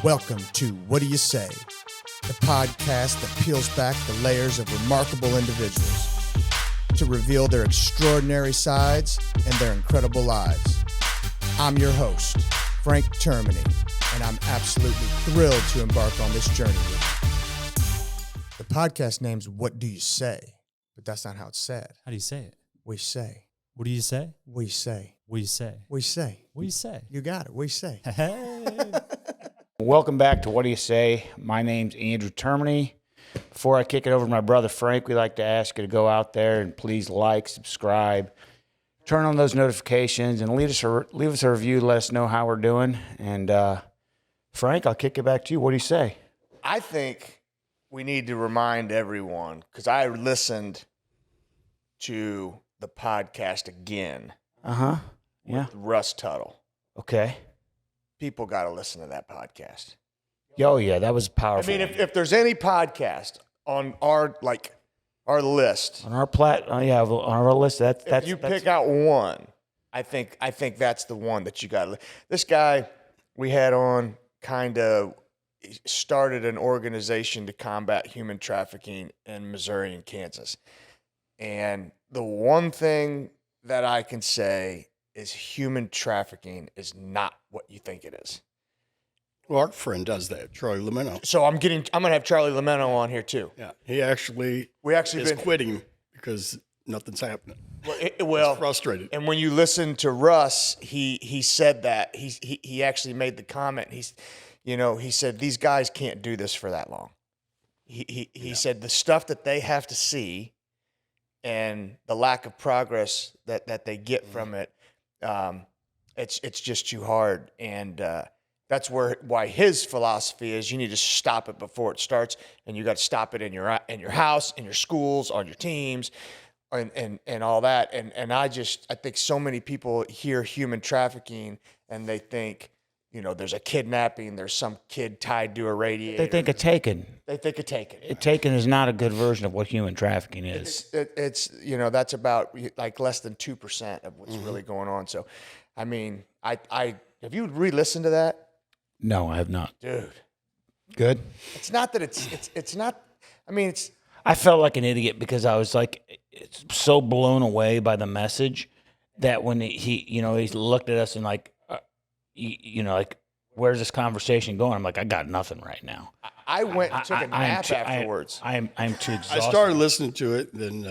Welcome to What Do You Say, the podcast that peels back the layers of remarkable individuals to reveal their extraordinary sides and their incredible lives. I'm your host, Frank Termini, and I'm absolutely thrilled to embark on this journey with you. The podcast name's What Do You Say, but that's not how it's said. How do you say it? We say. What do you say? We say. What do you say? We say. What do you say? You got it. We say. Hey. Welcome back to What Do You Say? My name's Andrew Termini. Before I kick it over to my brother Frank, we'd like to ask you to go out there and please like, subscribe, turn on those notifications, and leave us a review to let us know how we're doing. And Frank, I'll kick it back to you. What do you say? I think we need to remind everyone, because I listened to the podcast again. Yeah. With Russ Tuttle. Okay. People got to listen to that podcast. Oh, yeah, that was powerful. I mean, if there's any podcast on our list, on our on our list, that's pick out one, I think that's the one that you got. This guy we had on kind of started an organization to combat human trafficking in Missouri and Kansas. And the one thing that I can say is human trafficking is not what you think it is. Well, our friend does that, Charlie Lamento. So I'm going to have Charlie Lamento on here too. Yeah, he actually is quitting because nothing's happening. Well, he's frustrated. And when you listen to Russ, he said that he actually made the comment. He said these guys can't do this for that long. He said the stuff that they have to see and the lack of progress that they get from it, it's just too hard. And that's why his philosophy is you need to stop it before it starts, and you got to stop it in your house, in your schools, on your teams, and all that. And I think so many people hear human trafficking and they think, there's a kidnapping, there's some kid tied to a radiator. They think of taken. Taken is not a good version of what human trafficking is. It's that's about like less than 2% of what's really going on. So, I mean, I have you re-listened to that? No, I have not. Dude. Good? It's not that it's not, I mean, it's. I felt like an idiot because I was like so blown away by the message that when he looked at us and like, like, where's this conversation going? I'm like, I got nothing right now. I went and took a nap afterwards. I'm too exhausted. I started listening to it, then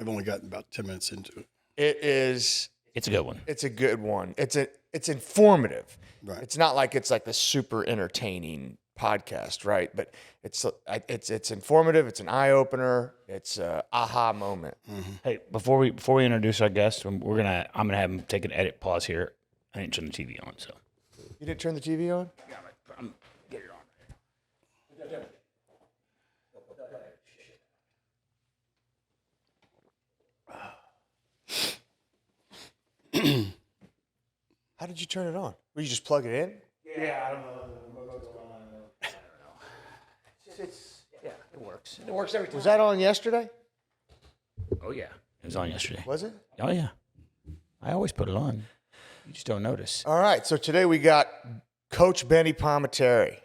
I've only gotten about 10 minutes into it. It's a good one. It's a good one. It's informative. Right. It's not like it's like the super entertaining podcast, right? But it's informative. It's an eye opener. It's a aha moment. Mm-hmm. Hey, before we introduce our guest, I'm gonna have him take an edit pause here. I didn't turn the TV on, so. You didn't turn the TV on? Yeah, get it on. How did you turn it on? Will you just plug it in? Yeah, I don't know what's going on. I don't know. It works. It works every time. Was that on yesterday? Oh yeah, it was on yesterday. Was it? Oh yeah, I always put it on. You just don't notice. All right, so today we got Coach Bennie Palwntere.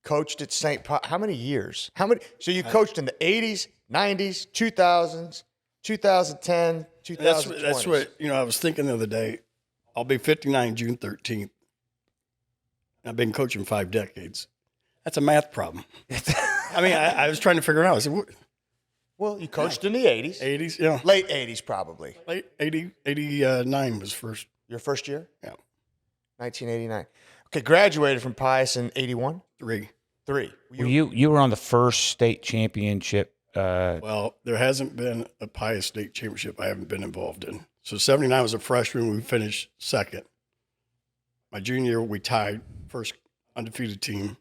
Coached at St. Paul. How many years? So you coached in the 80s, 90s, 2000s, 2010, 2020. That's what, I was thinking the other day. I'll be 59 June 13th. I've been coaching 5 decades. That's a math problem. I mean, I was trying to figure it out. I said, well, you coached in the 80s. 80s, yeah. Late 80s, probably. Late 89 was first. Your first year? Yeah. 1989. Okay, graduated from Pius in 81? 3. You were on the first state championship. Well, there hasn't been a Pius state championship I haven't been involved in. So 79 was a freshman. We finished second. My junior year, we tied first undefeated team,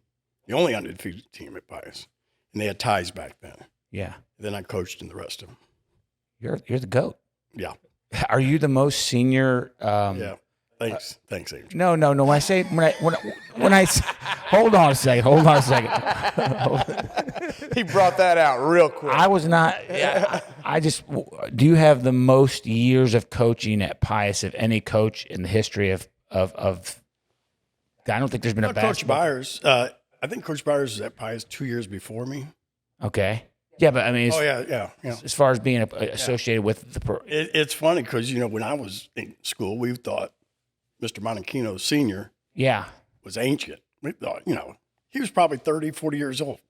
the only undefeated team at Pius. And they had ties back then. Yeah. Then I coached in the rest of them. You're the GOAT. Yeah. Are you the most senior? Yeah. Thanks, Andrew. No. When I say when I hold on a second. He brought that out real quick. I was not. I just. Do you have the most years of coaching at Pius of any coach in the history of I don't think there's been a Coach basketball. Byers. I think Coach Byers was at Pius 2 years before me. Okay. Yeah, but I mean, Oh yeah. as far as being associated with the It's funny because when I was in school, we thought Mr. Monachino Sr. yeah, was ancient. We thought he was probably 30, 40 years old.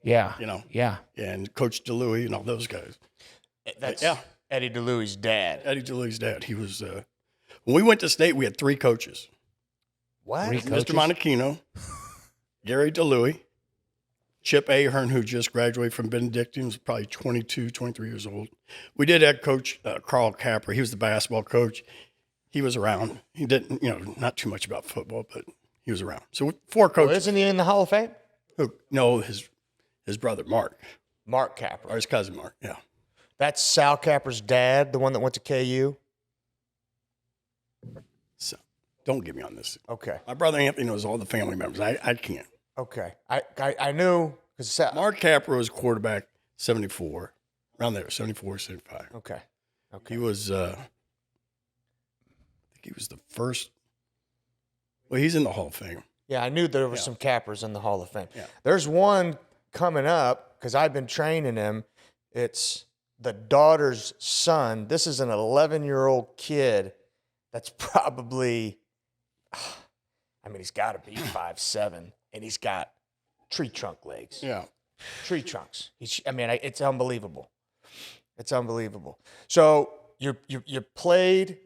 yeah, Yeah, and Coach DeLuey and all those guys. That's Yeah. Eddie DeLuey's dad. Eddie DeLuey's dad. He was. When we went to state, we had 3 coaches. What? Three Mr. coaches? Monachino, Gary DeLuey, Chip Ahern, who just graduated from Benedictine, was probably 22, 23 years old. We did have Coach Carl Capper. He was the basketball coach. He was around. He didn't, not too much about football, but he was around. So 4 Well, coaches. isn't he in the Hall of Fame? No, his brother Mark, Mark Capper. or his cousin Mark. Yeah. That's Sal Capper's dad, the one that went to KU. So don't get me on this. Okay. My brother Anthony knows all the family members. I can't. Okay. I knew because Mark Capper was quarterback 74, around there, 74, 75. Okay. He was, I think he was the first. Well, he's in the Hall of Fame. Yeah, I knew there were some Cappers in the Hall of Fame. Yeah. There's one coming up because I've been training him. It's the daughter's son. This is an 11-year-old kid that's probably, he's got to be 5'7", and he's got tree trunk legs. Yeah. Tree trunks. It's unbelievable. It's unbelievable. So you played.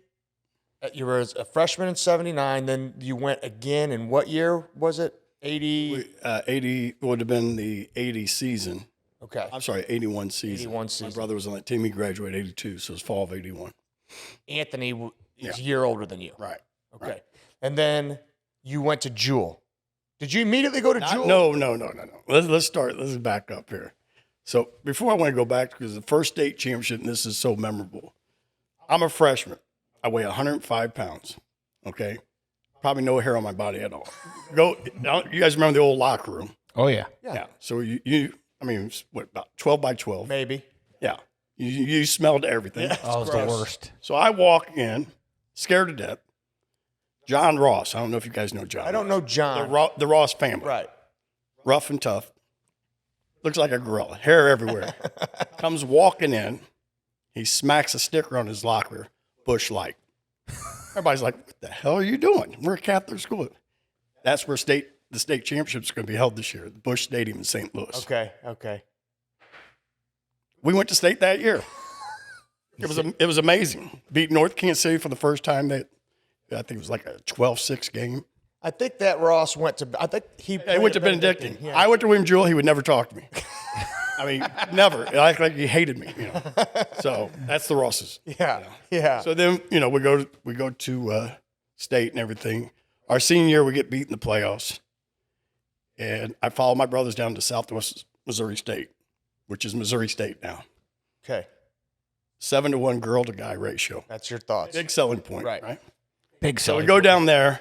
You were a freshman in '79. Then you went again. In what year was it? 80. 80 would have been the 80 season. Okay. I'm sorry, 81 season. 81 season. My brother was on that team. He graduated 82, so it's fall of 81. Anthony is a year older than you. Right. Okay. Right. And then you went to Jewel. Did you immediately go to Jewel? No. Let's start. Let's back up here. So before I want to go back, because the first state championship, and this is so memorable. I'm a freshman. I weigh 105 pounds. Okay. Probably no hair on my body at all. You guys remember the old locker room? Oh yeah. Yeah. So about 12 by 12? Maybe. Yeah. You smelled everything. Yeah. Oh, it's the worst. So I walk in, scared to death. John Ross. I don't know if you guys know John. I don't know John. The Ross family. Right. Rough and tough. Looks like a gorilla. Hair everywhere. Comes walking in. He smacks a sticker on his locker. Bush Light. Everybody's like, what the hell are you doing? We're a Catholic school. That's where the state championship is going to be held this year, the Bush Stadium in St. Louis. Okay. We went to state that year. It was amazing. Beat North Kansas City for the first time. I think it was like a 12-6 game. I think that Ross went to. I think he. They went to Benedictine. Yeah. I went to William Jewell. He would never talk to me. Never. Like he hated me. So that's the Rosses. Yeah. So then we go to state and everything. Our senior year we get beat in the playoffs, and I follow my brothers down to Southwest Missouri State, which is Missouri State now. Okay. 7-to-1 girl to guy ratio. That's your thoughts. Big selling point, Right. right? Big So selling we go point. down there.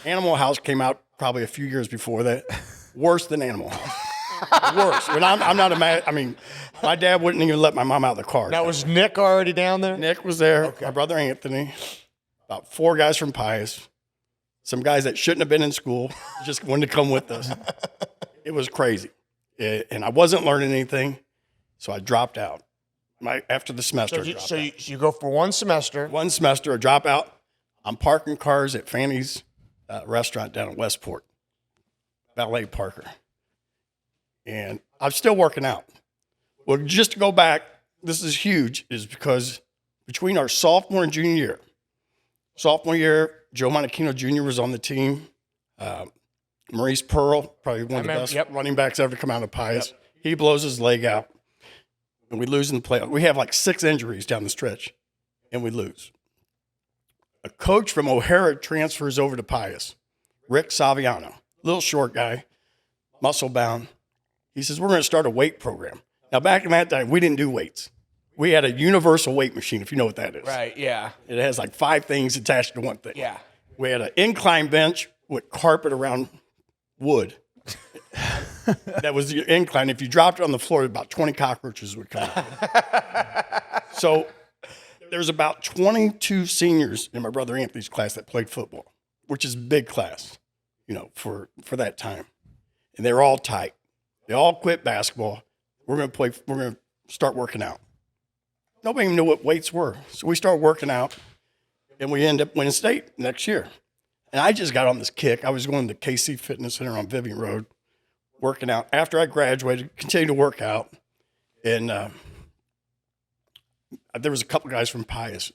Animal House came out probably a few years before that. Worse than Animal House. Worse. When I'm not my dad wouldn't even let my mom out of the car. Now, was Nick already down there? Nick was there. My brother Anthony. About 4 guys from Pius. Some guys that shouldn't have been in school just wanted to come with us. It was crazy. And I wasn't learning anything, so I dropped out. After the semester, You go for one semester. One semester, I drop out. I'm parking cars at Fanny's restaurant down in Westport, Valet Parker. And I'm still working out. Well, just to go back, this is huge, is because between our sophomore and junior year, Joe Monachino Jr. was on the team. Maurice Pearl, probably one of the best running backs ever to come out of Pius. Yep. He blows his leg out, and we lose in the playoff. We have like 6 injuries down the stretch, and we lose. A coach from O'Hara transfers over to Pius, Rick Saviano, little short guy, muscle bound. He says, we're going to start a weight program. Now, back in that time, we didn't do weights. We had a universal weight machine, if you know what that is. Right, yeah. It has like 5 things attached to one thing. Yeah. We had an incline bench with carpet around wood. That was the incline. If you dropped it on the floor, about 20 cockroaches would come out. So there's about 22 seniors in my brother Anthony's class that played football, which is a big class. for that time. And they were all tight. They all quit basketball. We're going to start working out. Nobody even knew what weights were. So we started working out, and we ended up winning state next year. And I just got on this kick. I was going to KC Fitness Center on Vivian Road, working out. After I graduated, continued to work out. And there was a couple guys from Pius,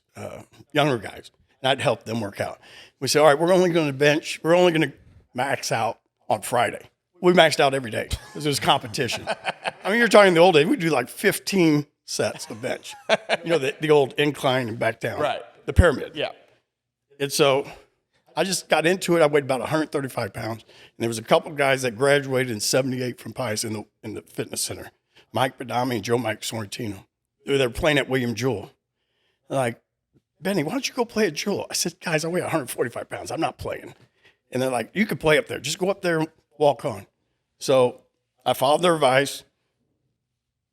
younger guys, and I'd help them work out. We said, all right, we're only going to max out on Friday. We maxed out every day because it was competition. I mean, you're talking the old days. We'd do like 15 sets of bench. The old incline and back down. Right. The pyramid. Yeah. And so I just got into it. I weighed about 135 pounds. And there was a couple of guys that graduated in 78 from Pius in the fitness center. Mike Badami and Joe Mike Sorrentino. They were playing at William Jewell. They're like, Benny, why don't you go play at Jewell? I said, guys, I weigh 145 pounds. I'm not playing. And they're like, you can play up there. Just go up there and walk on. So I followed their advice.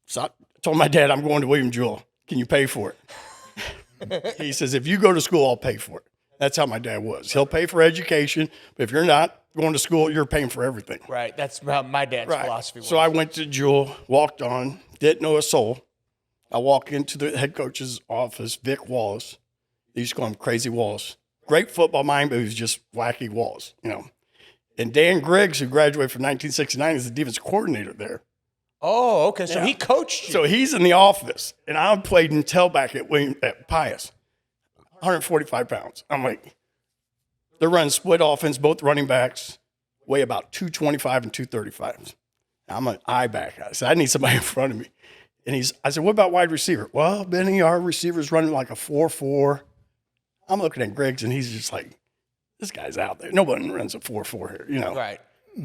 So I told my dad, I'm going to William Jewell. Can you pay for it? He says, if you go to school, I'll pay for it. That's how my dad was. He'll pay for education, but if you're not going to school, you're paying for everything. Right. That's how my dad's philosophy was. So I went to Jewell, walked on, didn't know a soul. I walk into the head coach's office, Vic Wallace. They used to call him Crazy Wallace. Great football mind, but he was just wacky Wallace, And Dan Griggs, who graduated from 1969, is the defense coordinator there. Oh, okay. So he coached you. So he's in the office, and I played in tailback at Pius, 145 pounds. I'm like, they're running split offense, both running backs weigh about 225 and 235. I'm an eye back. I said, I need somebody in front of me. And I said, what about wide receiver? Well, Benny, our receiver's running like a 4.4. I'm looking at Griggs, and he's just like, this guy's out there. Nobody runs a 4.4 here, Right.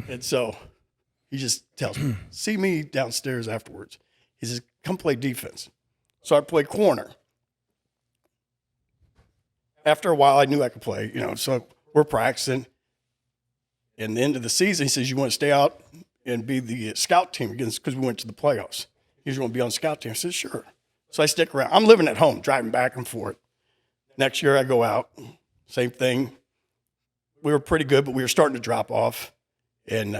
And so he just tells me, see me downstairs afterwards. He says, come play defense. So I played corner. After a while, I knew I could play, so we're practicing. And the end of the season, he says, you want to stay out and be the scout team against, because we went to the playoffs. He just want to be on the scout team. I said, sure. So I stick around. I'm living at home, driving back and forth. Next year, I go out, same thing. We were pretty good, but we were starting to drop off. And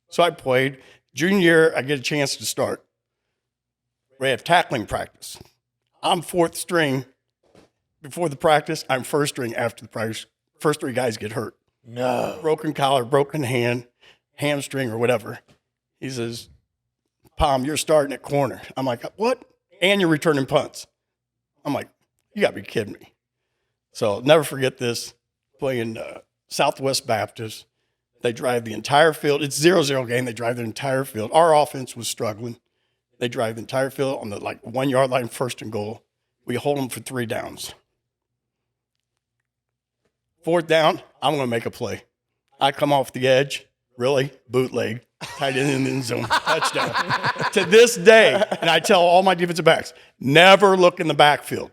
so I played. Junior year, I get a chance to start. We have tackling practice. I'm fourth string before the practice. I'm first string after the practice. First three guys get hurt. No. Broken collar, broken hand, hamstring, or whatever. He says, Palm, you're starting at corner. I'm like, what? And you're returning punts. I'm like, you got to be kidding me. So I'll never forget this. Playing Southwest Baptist. They drive the entire field. It's 0-0 game. They drive the entire field. Our offense was struggling. They drive the entire field on the 1 yard line, first and goal. We hold them for 3 downs. Fourth down, I'm going to make a play. I come off the edge, really, bootleg, tight end in the end zone, touchdown. To this day, and I tell all my defensive backs, never look in the backfield.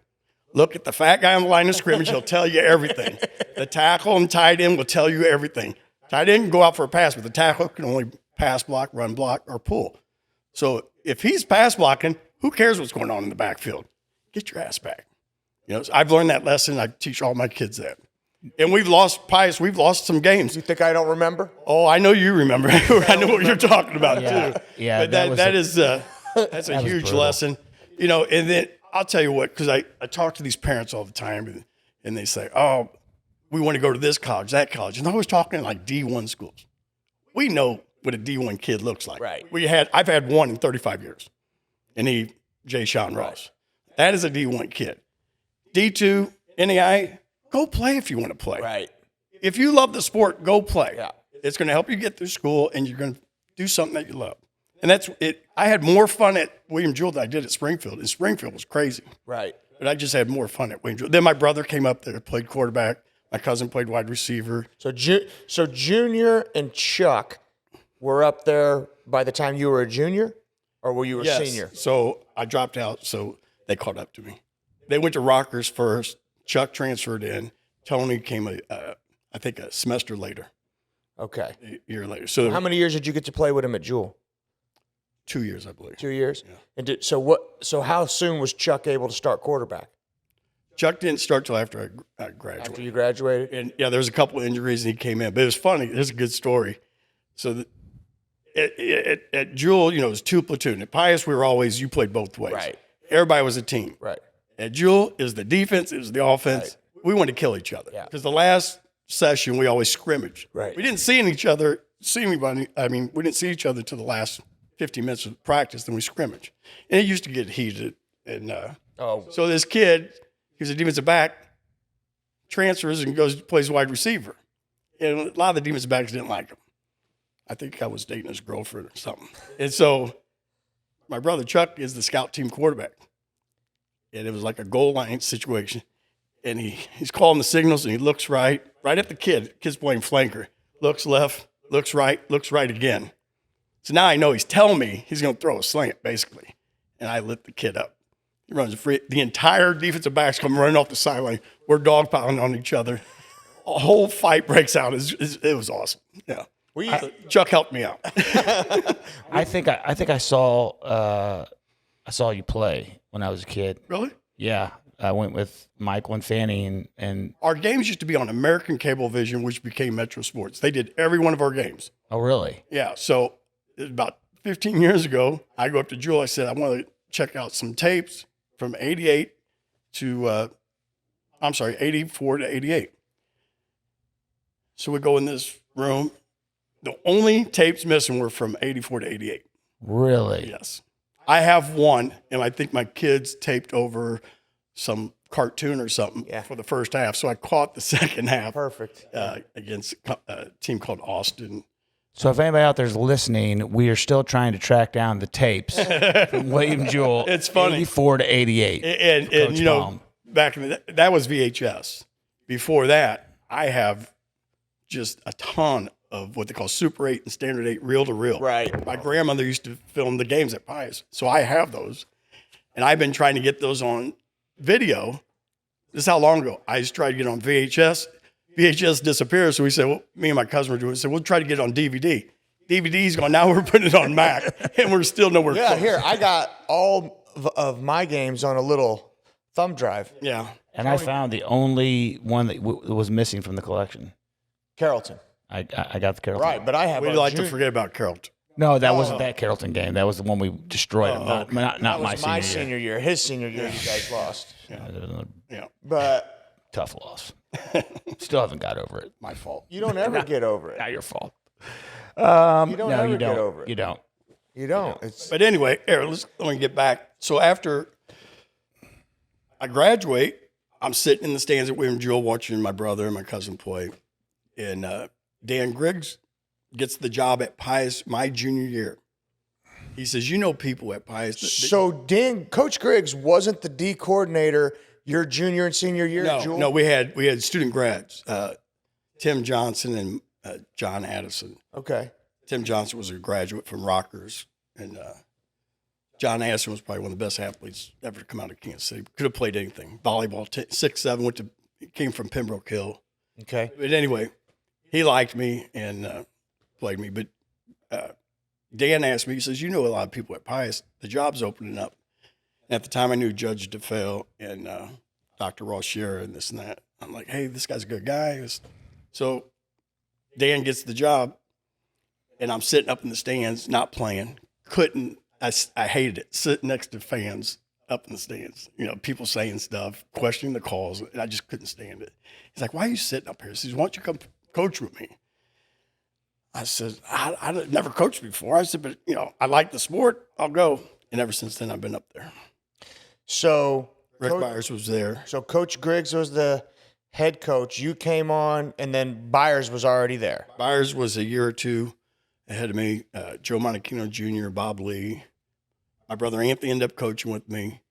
Look at the fat guy on the line of scrimmage. He'll tell you everything. The tackle and tight end will tell you everything. Tight end can go out for a pass, but the tackle can only pass block, run block, or pull. So if he's pass blocking, who cares what's going on in the backfield? Get your ass back. So I've learned that lesson. I teach all my kids that. And we've lost, Pius, we've lost some games. You think I don't remember? Oh, I know you remember. I know what you're talking about, too. Yeah, but that's a huge lesson. And then I'll tell you what, because I talk to these parents all the time, and they say, oh, we want to go to this college, that college. And they're always talking like D1 schools. We know what a D1 kid looks like. Right. I've had one in 35 years, and Jay Sean Ross. That is a D1 kid. D2, NAI, go play if you want to play. Right. If you love the sport, go play. Yeah. It's going to help you get through school, and you're going to do something that you love. And that's it. I had more fun at William Jewell than I did at Springfield. And Springfield was crazy. Right. But I just had more fun at William Jewell. Then my brother came up there, played quarterback. My cousin played wide receiver. So Junior and Chuck were up there by the time you were a junior, or were you a senior? So I dropped out, so they caught up to me. They went to Rockers first. Chuck transferred in. Tony came, I think, a semester later. Okay. A year later. So how many years did you get to play with him at Jewell? 2 years, I believe. 2 years? Yeah. And so how soon was Chuck able to start quarterback? Chuck didn't start till after I graduated. After you graduated? And yeah, there was a couple of injuries and he came in, but it was funny. It's a good story. So at Jewel, you know, it was 2 platoon. At Pius, you played both ways. Right. Everybody was a team. Right. At Jewel, it was the defense, it was the offense. Right. We wanted to kill each other. Yeah. Because the last session, we always scrimmaged. Right. We didn't see anybody. I mean, we didn't see each other till the last 15 minutes of practice, then we scrimmaged. And it used to get heated. And so this kid, he was a defensive back, transfers and plays wide receiver. And a lot of the defensive backs didn't like him. I think I was dating his girlfriend or something. And so my brother Chuck is the scout team quarterback. And it was like a goal line situation. And he's calling the signals and he looks right at the kid. Kid's playing flanker. Looks left, looks right again. So now I know he's telling me he's going to throw a slant, basically. And I lit the kid up. He runs free. The entire defensive backs come running off the sideline. We're dogpiling on each other. A whole fight breaks out. It was awesome. Yeah. Chuck helped me out. I think I saw you play when I was a kid. Really? Yeah, I went with Michael and Fanny, and Our games used to be on American Cablevision, which became Metro Sports. They did every one of our games. oh really? Yeah. So it was about 15 years ago, I go up to Jewel. I said, I want to check out some tapes from 88 to, 84 to 88. So we go in this room. The only tapes missing were from 84 to 88. Really? Yes. I have one, and I think my kids taped over some cartoon or something for the first half. So I caught the second half. Perfect. Against a team called Austin. So if anybody out there is listening, we are still trying to track down the tapes from William Jewell. It's funny. 84 to 88. And you know, Palm. back in that was VHS. Before that, I have just a ton of what they call Super 8 and Standard 8 reel-to-reel. Right. My grandmother used to film the games at Pius, so I have those. And I've been trying to get those on video. This is how long ago. I just tried to get on VHS. VHS disappeared, so we said, well, me and my cousin were doing it. So we'll try to get it on DVD. DVD's gone. Now we're putting it on Mac, and we're still nowhere close. Yeah, here, I got all of my games on a little thumb drive. Yeah. And I found the only one that was missing from the collection. Carrollton. I got the Carrollton. Right, but I have We'd like to forget about Carrollton. No, that wasn't that Carrollton game. That was the one we destroyed. Not that my was my senior year. senior year. His senior year, you guys lost. Yeah. But Tough loss. Still haven't got over it. My fault. you don't ever get over it. Not your fault. You don't No, ever you get don't. over it. You don't. You don't. It's But anyway, here, let me get back. So after I graduate, I'm sitting in the stands at William Jewell watching my brother and my cousin play. And Dan Griggs gets the job at Pius my junior year. He says, you know people at Pius. so Coach Griggs wasn't the D coordinator your junior and senior year at Jewell? No, we had student grads, Tim Johnson and John Addison. Okay. Tim Johnson was a graduate from Rockers, and John Addison was probably one of the best athletes ever to come out of Kansas City. Could have played anything. Volleyball, 6'7", came from Pembroke Hill. Okay. But anyway, he liked me and played me. But Dan asked me, he says, you know a lot of people at Pius. The job's opening up. And at the time, I knew Judge DeFell and Dr. Ross Scherer and this and that. I'm like, hey, this guy's a good guy. So Dan gets the job, and I'm sitting up in the stands, not playing. I hated it, sitting next to fans up in the stands. You know, people saying stuff, questioning the calls, and I just couldn't stand it. He's like, why are you sitting up here? He says, why don't you come coach with me? I said, I never coached before. I said, but, you know, I like the sport. I'll go. And ever since then, I've been up there. So Rick Byers was there. So Coach Griggs was the head coach. You came on, and then Byers was already there. Byers was a year or two ahead of me. Joe Monachino Jr., Bob Lee. My brother Anthony ended up coaching with me.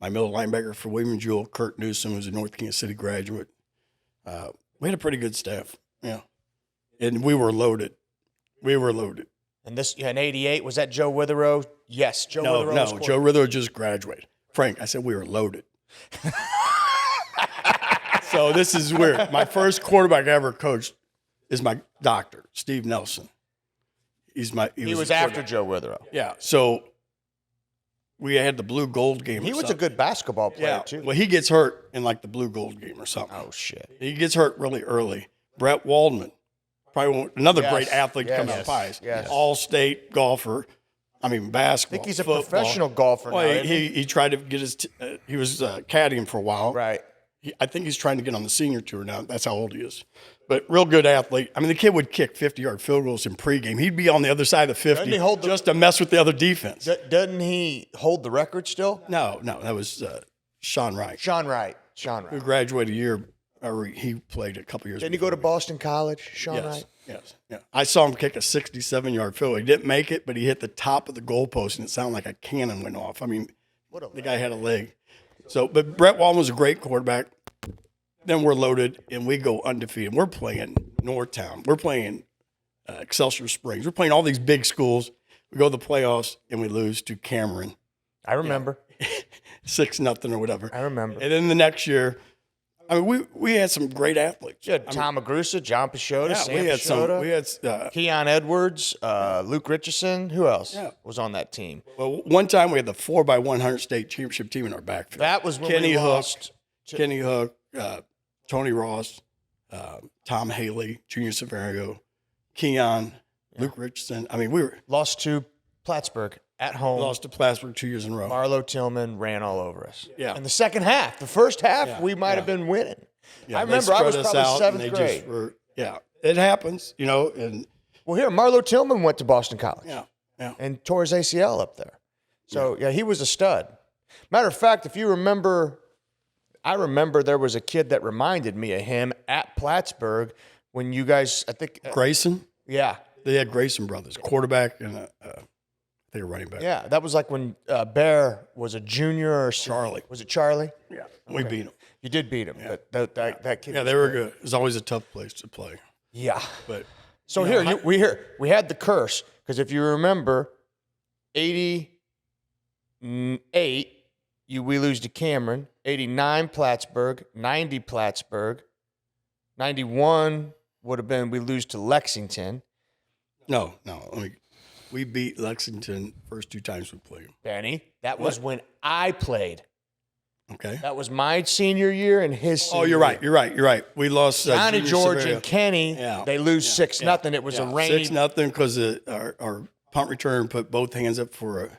My middle linebacker for William Jewell, Kurt Newsom, was a North Kansas City graduate. We had a pretty good staff, yeah. And we were loaded. And this in '88, was that Joe Witherow? Yes, Joe Witherow. No, Joe Witherow just graduated. Frank, I said we were loaded. So this is weird. My first quarterback I ever coached is my doctor, Steve Nelson. He was after Joe Witherow. Yeah. So we had the blue gold game. He or was a something. good basketball player, Yeah. too. Well, he gets hurt in like the blue gold game or something. Oh, shit. He gets hurt really early. Brett Waldman, another Yes, great athlete to come out yes, of Pius. yes. All-state golfer. I mean, basketball. I think he's a football. professional golfer Well, now, isn't he tried to get his. He was caddying for a while. Right. I think he's trying to get on the senior tour now. That's how old he is. But real good athlete. I mean, the kid would kick 50-yard field goals in pregame. He'd be on the other side of the 50 Doesn't he hold the- just to mess with the other defense. Doesn't he hold the record still? No, that was Sean Wright, Sean Wright. who graduated a year. Or he played a couple years. Didn't he go to Boston College, Sean Yes, Wright? yes, yeah. I saw him kick a 67-yard field. He didn't make it, but he hit the top of the goalpost, and it sounded like a cannon went off. I mean, the guy had a leg. So, but Brett Waldman was a great quarterback. Then we're loaded, and we go undefeated. We're playing Northtown. We're playing Excelsior Springs. We're playing all these big schools. We go to the playoffs, and we lose to Cameron, I remember. 6-0 or whatever. I remember. And then the next year, I mean, we had some great athletes. You had Tom Agrusa, John Pashota, Yeah, Sam we had some. Pashota, We had Keon Edwards, Luke Richardson. Who else Yeah. was on that team? well, one time we had the 4x100 state championship team in our backfield. That was when Kenny we Hook, lost. Kenny Hook, Tony Ross, Tom Haley, Junior Severio, Keon, Luke Richardson. I mean, we Lost to Plattsburgh at home. lost to Plattsburgh 2 years in a row. Marlo Tillman ran all over us. Yeah. In the second half. The first half, Yeah, we might have yeah. been winning. Yeah, I they remember I spread was us probably out, and seventh they grade. just were, yeah, it happens, you know, and Well, here, Marlo Tillman went to Boston College. yeah. And tore his ACL up there. So, yeah, he was a stud. Matter of fact, if you remember, I remember there was a kid that reminded me of him at Plattsburgh when you guys, I think, Grayson, yeah, they had Grayson brothers, quarterback and they were running back. yeah. That was like when Bear was a junior or Charlie. Was it Charlie? Yeah, we beat them. You did beat him. But that kid. Yeah, was they were great. good. It was always a tough place to play, Yeah. but So You know, we had the curse because if you remember, 88 we lose to Cameron, 89 Plattsburgh, 90 Plattsburgh, 91 would have been we lose to Lexington. no. We beat Lexington first 2 times we played them. Benny, that was when I played. Okay. That was my senior year and his. Oh, Senior you're right. year. You're right. We lost Johnny Junior George Severio. and Kenny. Yeah. They lose 6-0. It was a rainy. 6-0 because our punt return put both hands up for a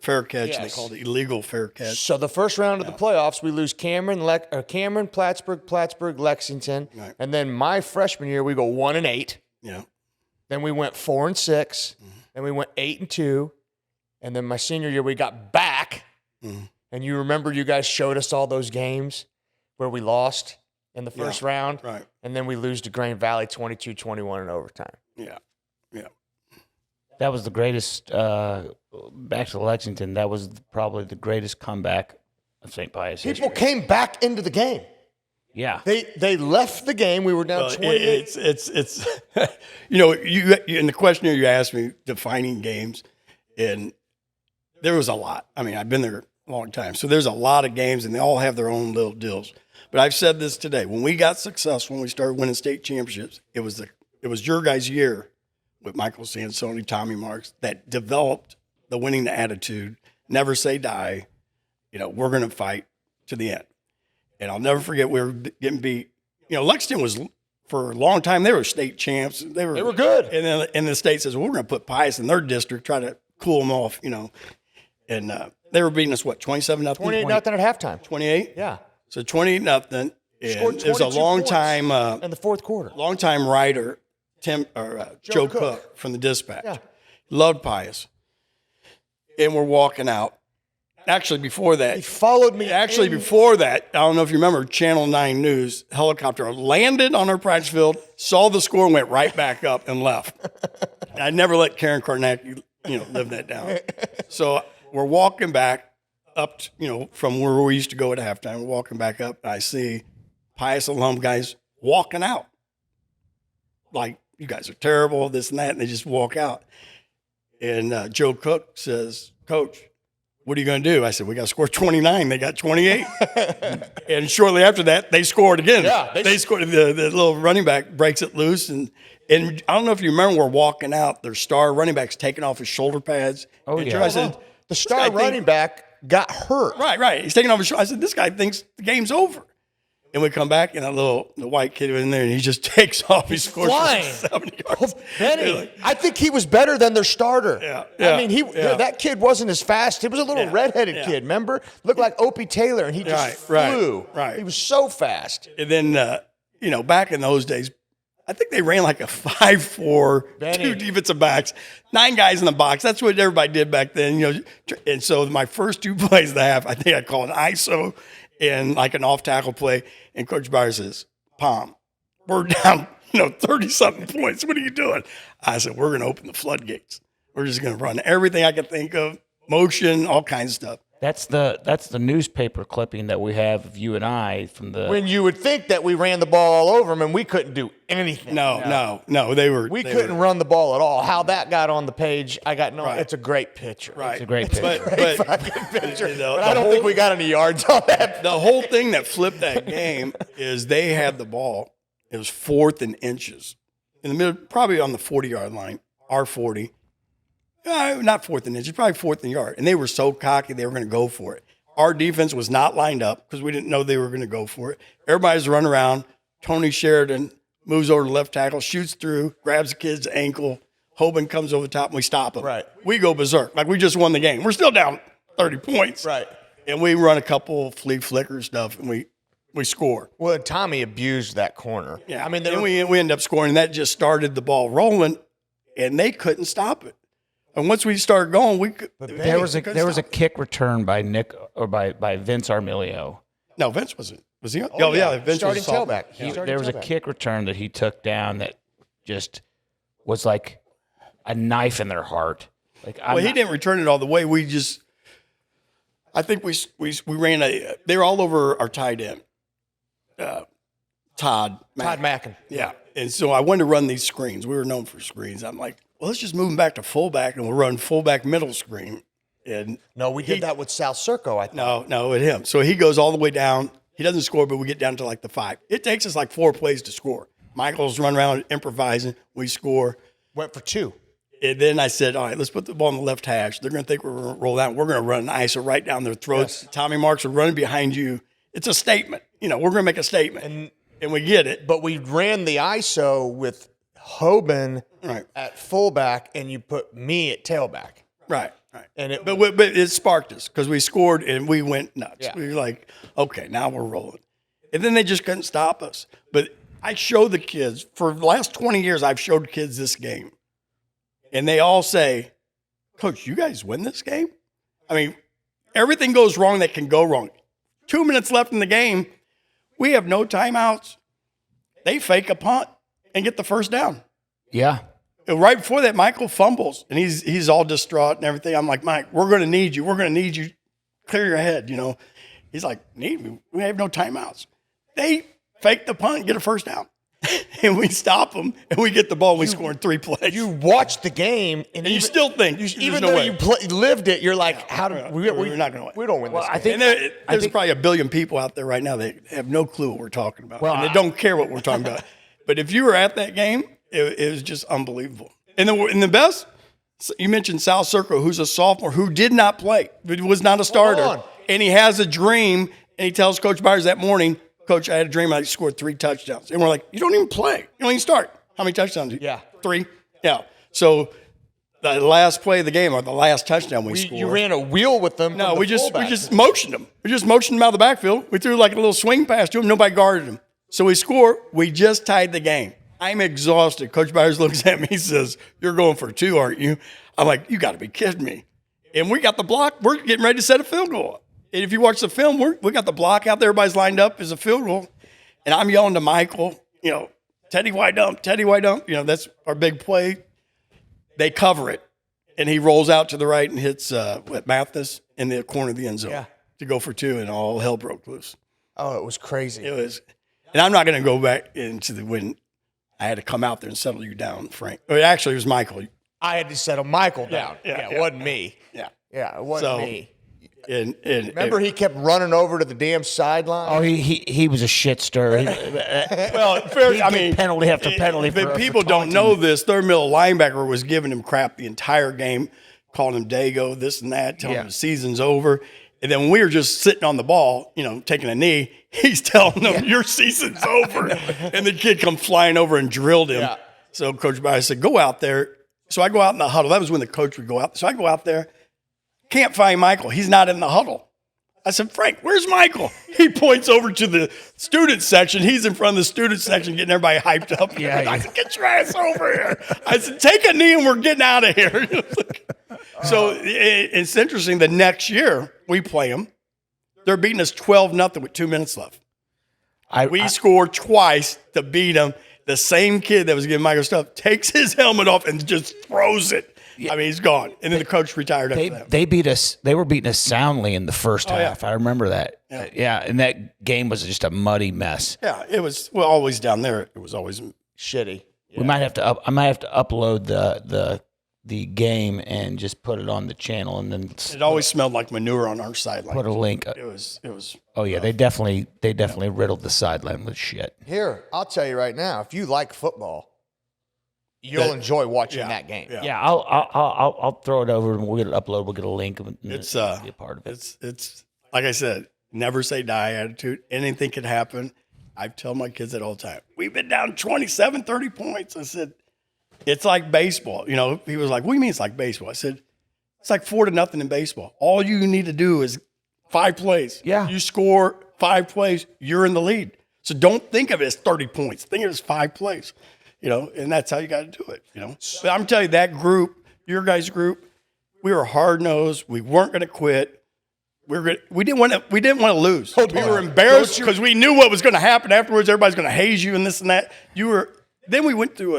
fair catch. Yes. They called it illegal fair catch. So the first round of the playoffs, we lose Cameron, Plattsburgh, Lexington, Right. and then my freshman year we go 1-8. Yeah. Then we went 4-6. Then we went 8-2, and then my senior year we got back. And you remember you guys showed us all those games where we lost in the first round, Right. and then we lose to Grand Valley 22-21 in overtime. Yeah. Yeah. That was the greatest, back to Lexington, that was probably the greatest comeback of St. Pius history. People came back into the game. Yeah. They left the game. We were down Well, 28. it's you know, you in the questionnaire you asked me defining games, and there was a lot. I mean, I've been there a long time, so there's a lot of games, and they all have their own little deals. But I've said this today: when we got successful, when we started winning state championships, it was your guys' year with Michael Sansoni, Tommy Marks that developed the winning attitude. Never say die. You know, we're going to fight to the end. And I'll never forget we were getting beat. You know, Lexington was, for a long time, they were state champs. They were good. And then the state says, well, we're going to put Pius in their district, try to cool them off, you know. And they were beating us, what, 27-0? 28-0 at halftime. 28? Yeah. So 28-0. And Scored it was a 22 long points time in the fourth quarter. writer, Joe Cook from the Dispatch. Yeah. Loved Pius. And we're walking out. Actually, before that, He followed me. before that, I don't know if you remember, Channel 9 News helicopter landed on our practice field, saw the score, and went right back up and left. And I never let Karen Karnacki, live that down. So we're walking back up, from where we used to go at halftime. We're walking back up, and I see Pius alum guys walking out. Like, you guys are terrible, this and that, and they just walk out. And Joe Cook says, Coach, what are you going to do? I said, we got to score 29. They got 28. And shortly after that, they scored again. Yeah, they scored. The little running back breaks it loose. And I don't know if you remember, we're walking out. Their star running back's taking off his shoulder pads. Oh, And yeah. I said, The star running back got hurt. Right. He's taking off his shoulder. I said, this guy thinks the game's over. And we come back, and the white kid in there, and he just takes off. He scores flying. 70 yards. Benny, I think he was better than their starter. Yeah. I mean, that kid wasn't as fast. He was a little redheaded kid, remember? Looked like Opie Taylor, and he just flew. Right. He was so fast. And then, back in those days, I think they ran like a 5-4, 2 defensive backs, 9 guys in the box. That's what everybody did back then, And so my first 2 plays of the half, I think I called an ISO and like an off-tackle play. And Coach Byers says, Palm, we're down, 30-something points. What are you doing? I said, we're going to open the floodgates. We're just going to run everything I can think of, motion, all kinds of stuff. That's the newspaper clipping that we have of you and I from the. When you would think that we ran the ball all over them and we couldn't do anything. No. We couldn't run the ball at all. How that got on the page, I got no. Right. It's a great picture. Right. It's a great picture. Great fucking picture. But I don't think we got any yards on that. The whole thing that flipped that game is they had the ball. It was 4th and inches in the middle, probably on the 40-yard line, our 40. Not 4th and inches, probably 4th and yard. And they were so cocky they were going to go for it. Our defense was not lined up because we didn't know they were going to go for it. Everybody's running around. Tony Sheridan moves over to left tackle, shoots through, grabs the kid's ankle. Hoban comes over the top, and we stop him. Right. We go berserk. Like we just won the game. We're still down 30 points. Right. And we run a couple flea flicker stuff, and we score. Well, Tommy abused that corner. Yeah. I mean, then we end up scoring. That just started the ball rolling, and they couldn't stop it. And once we started going, we could. There was a kick return by Nick or by Vince Armilio. No, Vince wasn't. Was he? Oh yeah, Vince starting was a sophomore. tailback. There was a kick return that he took down that just was like a knife in their heart. Like he didn't return it all the way. We just, I think we ran they were all over our tight end, Todd Mackin. Yeah, and so I wanted to run these screens. We were known for screens. I'm like, well, let's just move him back to fullback, and we'll run fullback middle screen. And No, we did that with Sal Circo, I thought. no, with him. So he goes all the way down. He doesn't score, but we get down to like the 5. It takes us like 4 plays to score. Michael's run around improvising. We score. Went for 2. And then I said, all right, let's put the ball on the left hash. They're going to think we're going to roll out. We're going to run an ISO right down their throats. Yes. Tommy Marks are running behind you. It's a statement. We're going to make a statement. And we get it. But we ran the ISO with Hoban at fullback, and you put me at tailback. Right. And but it sparked us because we scored and we went nuts. Yeah. We were like, okay, now we're rolling. And then they just couldn't stop us. But I show the kids, for the last 20 years, I've showed kids this game. And they all say, Coach, you guys win this game? I mean, everything goes wrong that can go wrong. 2 minutes left in the game. We have no timeouts. They fake a punt and get the first down. Yeah. Right before that, Michael fumbles, and he's all distraught and everything. I'm like, Mike, we're going to need you. We're going to need you. Clear your head, He's like, need me? We have no timeouts. They fake the punt and get a first down. And we stop them, and we get the ball, and we score in 3 plays. You watch the game, and you still think, even though you lived it, you're like, how do we're not going to win. We don't win this game. I think there's probably 1 billion people out there right now that have no clue what we're talking about. And they don't care what we're talking about. But if you were at that game, it was just unbelievable. And the best, you mentioned Sal Circo, who's a sophomore, who did not play, but was not a starter. And he has a dream, and he tells Coach Byers that morning, Coach, I had a dream I scored 3 touchdowns. And we're like, you don't even play. You don't even start. How many touchdowns? Yeah. 3? Yeah. So the last play of the game, or the last touchdown we scored. You ran a wheel with them. No, we just motioned them. We just motioned them out of the backfield. We threw like a little swing pass to him. Nobody guarded him. So we score. We just tied the game. I'm exhausted. Coach Byers looks at me. He says, you're going for 2, aren't you? I'm like, you got to be kidding me. And we got the block. We're getting ready to set a field goal. And if you watch the film, we got the block out there. Everybody's lined up as a field goal. And I'm yelling to Michael, Teddy wide dump, Teddy wide dump. That's our big play. They cover it. And he rolls out to the right and hits Mathis in the corner of the end zone to go for 2, and all hell broke loose. Oh, it was crazy. It was. And I'm not going to go back into the win. I had to come out there and settle you down, Frank. Actually, it was Michael. I had to settle Michael down. Yeah, it wasn't me. Yeah, it wasn't me. And remember, he kept running over to the damn sideline. Oh, he was a shit stirrer. Well, penalty after penalty. But people don't know this. Third middle linebacker was giving him crap the entire game, calling him Dago, this and that, telling him the season's over. And then when we were just sitting on the ball, taking a knee, he's telling them, your season's over. And the kid come flying over and drilled him. Yeah. So Coach Bias said, go out there. So I go out in the huddle. That was when the coach would go out. So I go out there, can't find Michael. He's not in the huddle. I said, Frank, where's Michael? He points over to the student section. He's in front of the student section getting everybody hyped up. I said, get your ass over here. I said, take a knee and we're getting out of here. So it's interesting. The next year we play them. They're beating us 12-0 with 2 minutes left. We scored twice to beat them. The same kid that was giving Michael stuff takes his helmet off and just throws it. Yeah. I mean, he's gone. And then the coach retired after that. They beat us. They were beating us soundly in the first half. I remember that. Yeah. And that game was just a muddy mess. Yeah, it was. Well, always down there. It was always shitty. Yeah. We might have to. I might have to upload the game and just put it on the channel, and then it always smelled like manure on our sideline. Put a link. It was. Oh yeah, they definitely riddled the sideline with shit. Here, I'll tell you right now. If you like football, you'll enjoy watching that game. Yeah, I'll throw it over and we'll get it uploaded. We'll get a link. And it's be a part of it. It's like I said, never say die attitude. Anything could happen. I tell my kids that all the time. We've been down 27, 30 points. I said, it's like baseball. He was like, what do you mean it's like baseball? I said, it's like 4-0 in baseball. All you need to do is 5 plays. Yeah. You score 5 plays, you're in the lead. So don't think of it as 30 points. Think of it as 5 plays. And that's how you got to do it. But I'm telling you, that group, your guys' group, we were hard nosed. We weren't going to quit. We didn't want to lose. We were embarrassed because we knew what was going to happen afterwards. Everybody's going to haze you and this and that. Then we went through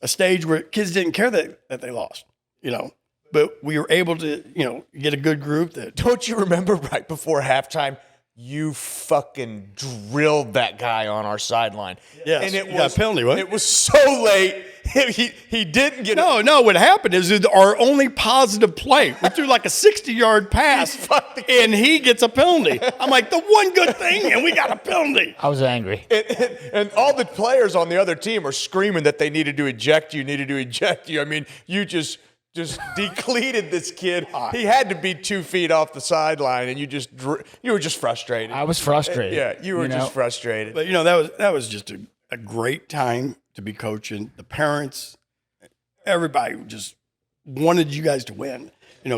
a stage where kids didn't care that they lost. But we were able to get a good group. Don't you remember right before halftime? You fucking drilled that guy on our sideline. Yes, and it was got a penalty, right? It was so late. He didn't get it. No, what happened is our only positive play. We threw like a 60-yard pass, and he gets a penalty. I'm like, the one good thing, and we got a penalty. I was angry. And all the players on the other team are screaming that they needed to eject you, I mean, you just depleted this kid. He had to be 2 feet off the sideline, and you were just frustrated. I was frustrated. Yeah, you were just frustrated. But that was just a great time to be coaching. The parents, everybody just wanted you guys to win.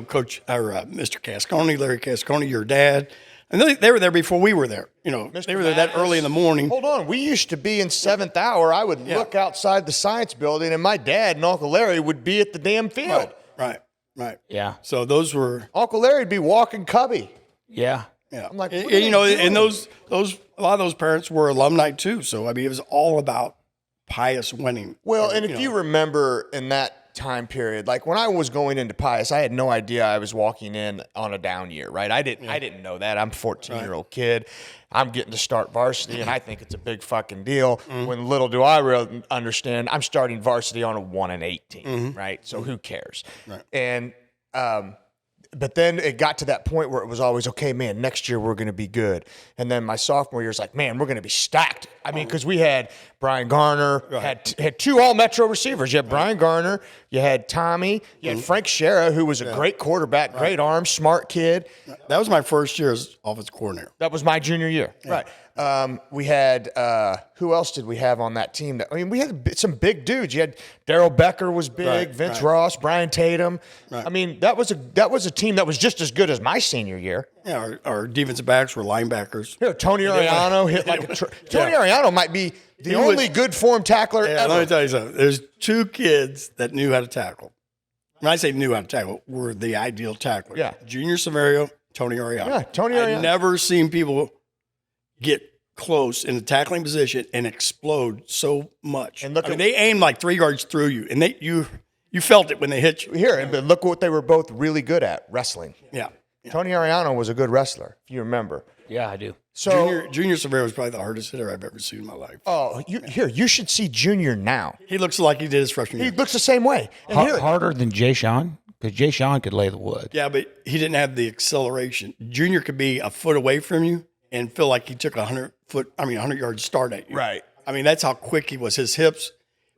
Coach or Mr. Cascone, Larry Cascone, your dad. And they were there before we were there. They were there that early in the morning. Hold on. We used to be in 7th hour. I would look outside the science building, and my dad and Uncle Larry would be at the damn field. Right. Yeah. So those were... Uncle Larry'd be walking Cubby. Yeah. Yeah. I'm like, and those a lot of those parents were alumni too. So, it was all about Pius winning. Well, and if you remember in that time period, like when I was going into Pius, I had no idea I was walking in on a down year, right? I didn't know that. I'm a 14-year-old kid. I'm getting to start varsity, and I think it's a big fucking deal. When little do I really understand, I'm starting varsity on a 1-18, right? So who cares? Right. And but then it got to that point where it was always, okay, man, next year we're going to be good. And then my sophomore year is like, man, we're going to be stacked. I mean, because we had Brian Garner, had 2 all-metro receivers. You had Brian Garner, you had Tommy, you had Frank Shera, who was a great quarterback, great arm, smart kid. That was my first year as offensive coordinator. That was my junior year. Right. We had, who else did we have on that team? We had some big dudes. You had Daryl Becker was big, Vince Ross, Brian Tatum. Right. I mean, that was a team that was just as good as my senior year. Yeah, our defensive backs were linebackers. Here, Tony Ariano hit like a Tony Ariano might be the only good form tackler ever. Let me tell you something. There's 2 kids that knew how to tackle. When I say knew how to tackle, were the ideal tacklers. Yeah. Junior Severio, Tony Ariano. Yeah, Tony Ariano. I've never seen people get close in the tackling position and explode so much. And they aimed like 3 yards through you, and you felt it when they hit you. Here, but look what they were both really good at, wrestling. Yeah. Tony Ariano was a good wrestler, if you remember. Yeah, I do. So Junior Severio was probably the hardest hitter I've ever seen in my life. Oh, you should see Junior now. He looks like he did his freshman year. He looks the same way. And Harder than Jay Sean? Because Jay Sean could lay the wood. Yeah, but he didn't have the acceleration. Junior could be a foot away from you and feel like he took a 100-yard start at you. Right. I mean, that's how quick he was. His hips,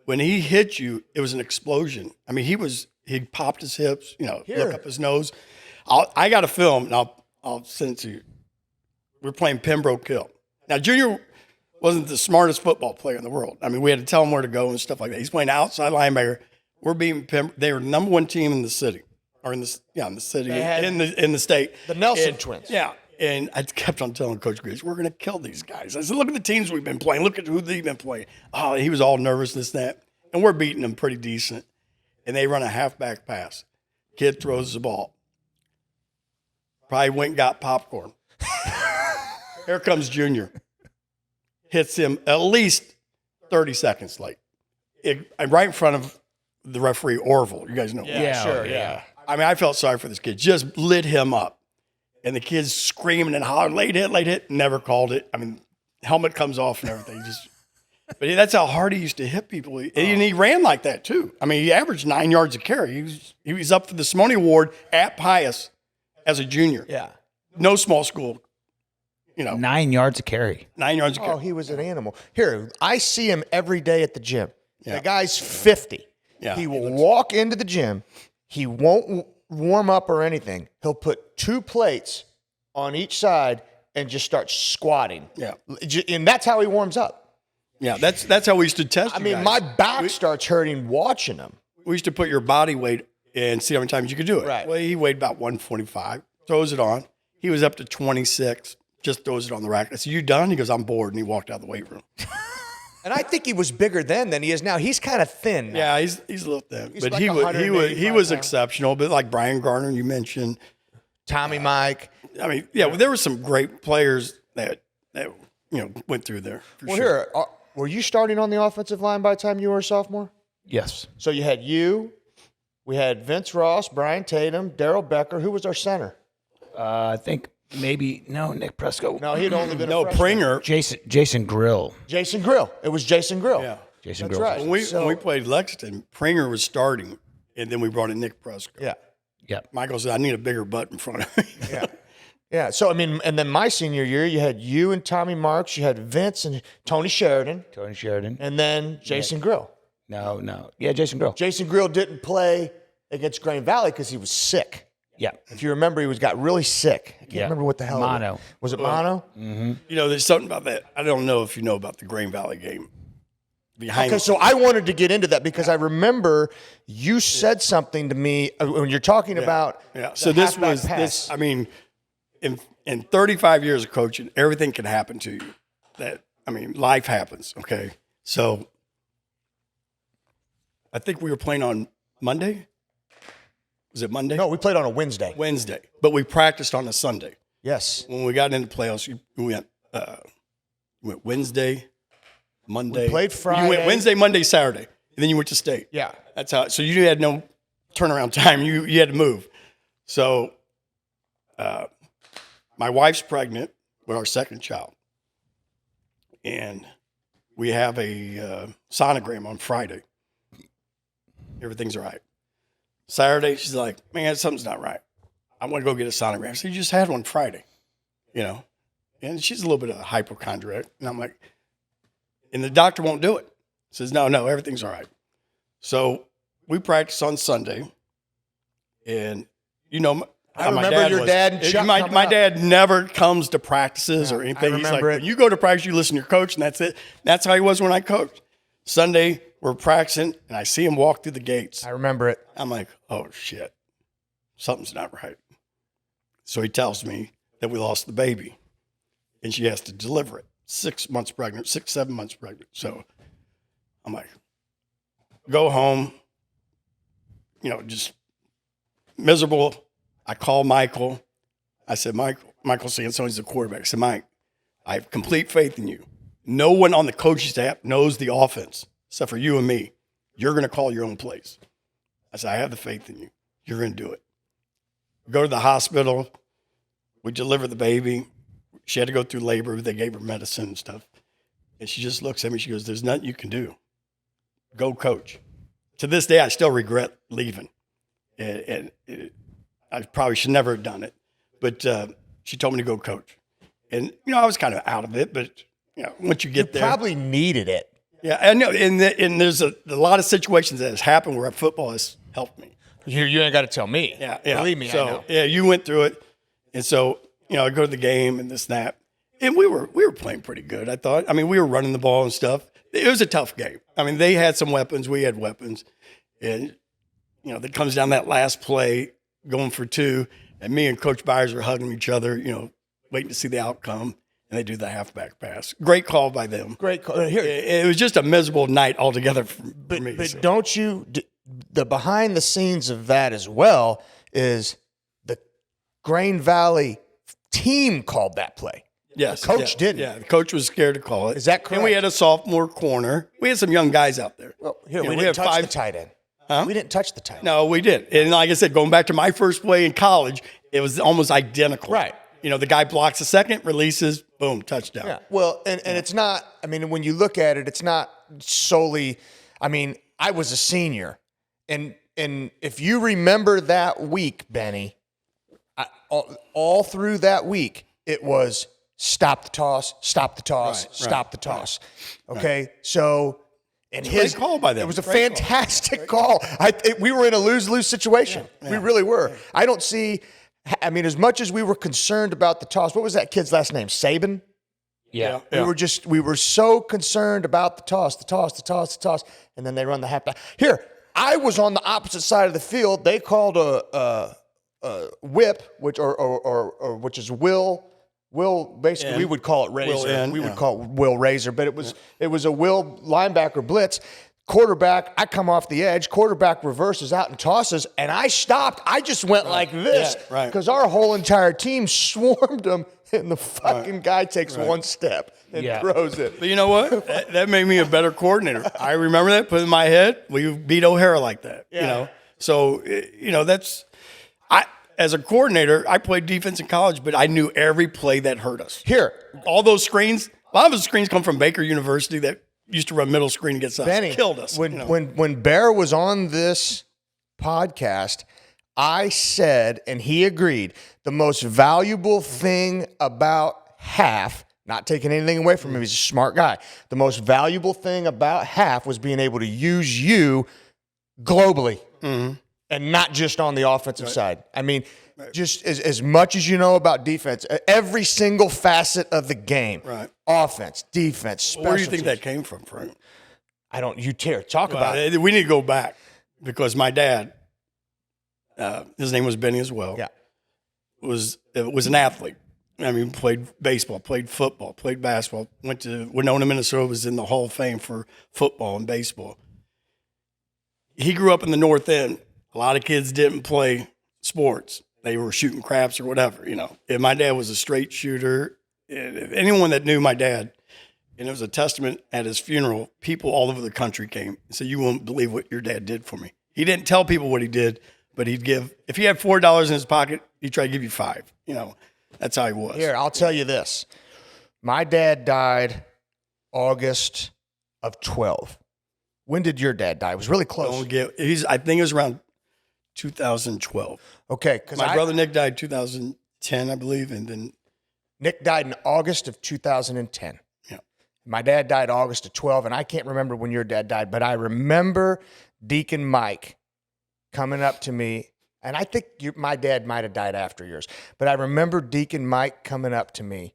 when he hit you, it was an explosion. I mean, he popped his hips, look up his nose. I got a film, and I'll I'll send it to you. We're playing Pembroke Hill. Now, Junior wasn't the smartest football player in the world. I mean, we had to tell him where to go and stuff like that. He's playing outside linebacker. We're beating Pembroke. They were the number one team in the city, or in the city, in the state. The Nelson twins. Yeah. And I kept on telling Coach Grace, we're going to kill these guys. I said, look at the teams we've been playing. Look at who they've been playing. Oh, he was all nervous, this, that. And we're beating them pretty decent. And they run a halfback pass. Kid throws the ball. Probably went and got popcorn. Here comes Junior. Hits him at least 30 seconds late. Right in front of the referee, Orville. You guys know. Yeah, sure, yeah. I mean, I felt sorry for this kid. Just lit him up. And the kid's screaming and hollering, late hit, never called it. I mean, helmet comes off and everything. But that's how hard he used to hit people. And he ran like that, too. I mean, he averaged 9 yards a carry. He was up for the Simone Award at Pius as a junior. Yeah. No small school, 9 yards a carry. 9 yards a carry. Oh, he was an animal. Here, I see him every day at the gym. Yeah. The guy's 50. Yeah, he will walk into the gym. He won't warm up or anything. He'll put 2 plates on each side and just start squatting. Yeah. And that's how he warms up. Yeah, that's how we used to test I you mean, guys. my back starts hurting watching him. We used to put your body weight and see how many times you could do it. Right. Well, he weighed about 125, throws it on. He was up to 26, just throws it on the rack. I said, you done? He goes, I'm bored. And he walked out of the weight room. And I think he was bigger then than he is now. He's kind of thin now. Yeah, he's a little thin. He's But like he was 185 exceptional. But like Brian Garner, you mentioned. Tommy Mike. I mean, yeah, well, there were some great players that went through there. Well, here, were you starting on the offensive line by the time you were a sophomore? Yes. So you had we had Vince Ross, Brian Tatum, Daryl Becker. Who was our center? I think maybe Nick Presco. No, he'd only been No, a freshman. Pringer. Jason Grill. Jason Grill. It was Jason Grill. Yeah. Jason That's Grill. right. When we played Lexington, Pringer was starting, and then we brought in Nick Presco. Yeah. Yeah. Michael said, I need a bigger butt in front of me. Yeah. Yeah. So, I mean, and then my senior year, you had you and Tommy Marks, you had Vince and Tony Sheridan, and then Jason Grill. No. Yeah, Jason Grill. Jason Grill didn't play against Grain Valley because he was sick. Yeah. If you remember, he got really sick. I can't remember what the hell. Mono. Was it mono? There's something about that. I don't know if you know about the Grain Valley game. Okay, so I wanted to get into that because I remember you said something to me when you're talking about. Yeah. So this was pass. I mean, in 35 years of coaching, everything can happen to you. Life happens. Okay. So I think we were playing on Monday. Was it Monday? No, we played on a Wednesday. Wednesday. But we practiced on a Sunday. Yes. When we got into playoffs, we went Wednesday, Monday. We played Friday. You went Wednesday, Monday, Saturday, and then you went to state. Yeah. That's how. So you had no turnaround time. You had to move. So my wife's pregnant with our second child, and we have a sonogram on Friday. Everything's all right. Saturday, she's like, man, something's not right. I want to go get a sonogram. So you just had one Friday, And she's a little bit of a hypochondriac. And I'm like, and the doctor won't do it. Says, no, everything's all right. So we practice on Sunday. And, I remember your dad and Chuck My coming up. dad never comes to practices or anything. He's like, remember it. when you go to practice, you listen to your coach, and that's it. That's how he was when I coached. Sunday, we're practicing, and I see him walk through the gates. I remember it. I'm like, oh, shit. Something's not right. So he tells me that we lost the baby, and she has to deliver it. 6 months pregnant, 7 months pregnant. So I'm like, go home, just miserable. I call Michael. I said, Michael Sansoni's the quarterback. I said, Mike, I have complete faith in you. No one on the coaching staff knows the offense except for you and me. You're going to call your own plays. I said, I have the faith in you. You're going to do it. Go to the hospital. We deliver the baby. She had to go through labor. They gave her medicine and stuff. And she just looks at me. She goes, there's nothing you can do. Go coach. To this day, I still regret leaving. And I probably should never have done it. But she told me to go coach. And, I was kind of out of it. But, once you get there. Probably needed it. Yeah, I know. And there's a lot of situations that has happened where football has helped me. You ain't got to tell me. Yeah. Believe me, so, I know. Yeah, you went through it. And so I go to the game and this and that. And we were playing pretty good, I thought. I mean, we were running the ball and stuff. It was a tough game. I mean, they had some weapons. We had weapons. And, that comes down that last play, going for 2. And me and Coach Byers are hugging each other, waiting to see the outcome. And they do the halfback pass. Great call by them. Great call. Here, It was just a miserable night altogether for me. but So. don't you? The behind the scenes of that as well is the Grain Valley team called that play. Yes, The coach didn't. Yeah, the coach was scared to call it. Is that correct? And we had a sophomore corner. We had some young guys out there. Well, here Yeah, we we didn't had touch 5 the tight end. Huh? We didn't touch the tight end. No, we did. And like I said, going back to my first play in college, it was almost identical. Right. The guy blocks a second, releases, boom, touchdown. Yeah. Well, and it's not. I mean, when you look at it, it's not solely. I mean, I was a senior, and if you remember that week, Benny, all through that week, it was stop the toss, stop the toss, Right, stop the toss. Okay, so. And Great call by them. It was a Great fantastic call. We were in a lose-lose situation. Yeah. We really were. I don't see. I mean, as much as we were concerned about the toss, what was that kid's last name? Saban? Yeah. We were so concerned about the toss, and then they run the halfback. Here, I was on the opposite side of the field. They called a whip, which is Will. Basically, we would call it razor. We would call it Will Razor, but it was a Will linebacker blitz. Quarterback, I come off the edge. Quarterback reverses out and tosses, and I stopped. I just went like this because our whole entire team swarmed him, and the fucking guy takes one step and throws it. But you know what? that made me a better coordinator. I remember that, put it in my head. We beat O'Hara like that, So, as a coordinator, I played defense in college, but I knew every play that hurt us. Here, all those screens, a lot of those screens come from Baker University that used to run middle screen against us. Benny, Killed us. When Bear was on this podcast, I said, and he agreed, the most valuable thing about half, not taking anything away from him, he's a smart guy. The most valuable thing about half was being able to use you globally. Mm-hmm. And not just on the offensive side. I mean, just as much as you know about defense, every single facet of the game. Right. Offense, defense, special Where do you think teams. that came from, Frank? I don't, talk about it. We need to go back because my dad, his name was Benny as well. Yeah. Was an athlete. I mean, played baseball, played football, played basketball, went to Winona, Minnesota, was in the Hall of Fame for football and baseball. He grew up in the North End. A lot of kids didn't play sports. They were shooting craps or whatever, And my dad was a straight shooter. And anyone that knew my dad, and it was a testament at his funeral, people all over the country came and said, "You won't believe what your dad did for me." He didn't tell people what he did, but he'd give, if he had $4 in his pocket, he'd try to give you $5. That's how he was. Here, I'll tell you this. My dad died August of 12. When did your dad die? It was really close. I think it was around 2012. Okay. Because my brother Nick died 2010, I believe, and then Nick died in August of 2010. Yeah. My dad died August of 12, and I can't remember when your dad died, but I remember Deacon Mike coming up to me, and I think my dad might have died after yours, but I remember Deacon Mike coming up to me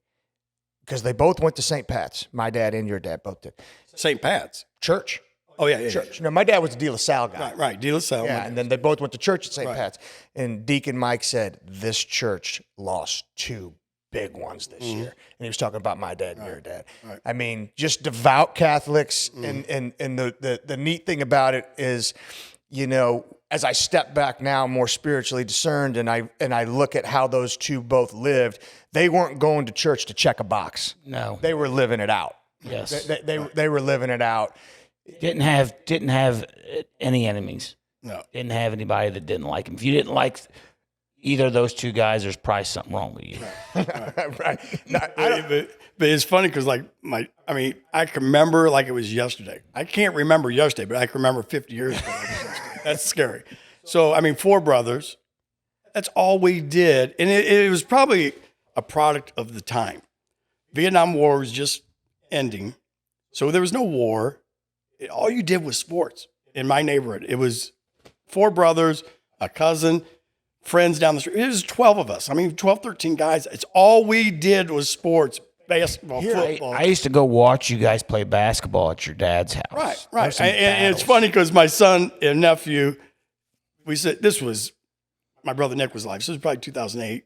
because they both went to St. Pat's. My dad and your dad both did. St. Pat's? Church. Oh, yeah. Church. No, my dad was a De La Salle guy. Right, De La Salle. Yeah, and then they both went to church at St. Pat's. And Deacon Mike said, this church lost 2 big ones this year. And he was talking about my dad and your dad. Right. I mean, just devout Catholics. And the neat thing about it is, as I step back now, more spiritually discerned, and I look at how those 2 both lived, they weren't going to church to check a box. No. They were living it out. Yes. They were living it out. Didn't have any enemies. No. Didn't have anybody that didn't like him. If you didn't like either of those 2 guys, there's probably something wrong with you. Right. But it's funny because, I can remember like it was yesterday. I can't remember yesterday, but I can remember 50 years ago. That's scary. So, 4 brothers. That's all we did. And it was probably a product of the time. Vietnam War was just ending. So there was no war. All you did was sports in my neighborhood. It was 4 brothers, a cousin, friends down the street. It was 12 of us. I mean, 12, 13 guys. It's all we did was sports, basketball, football. I used to go watch you guys play basketball at your dad's house. Right. There's some And it's battles. funny because my son and nephew, we said, this was, my brother Nick was alive, so it was probably 2008.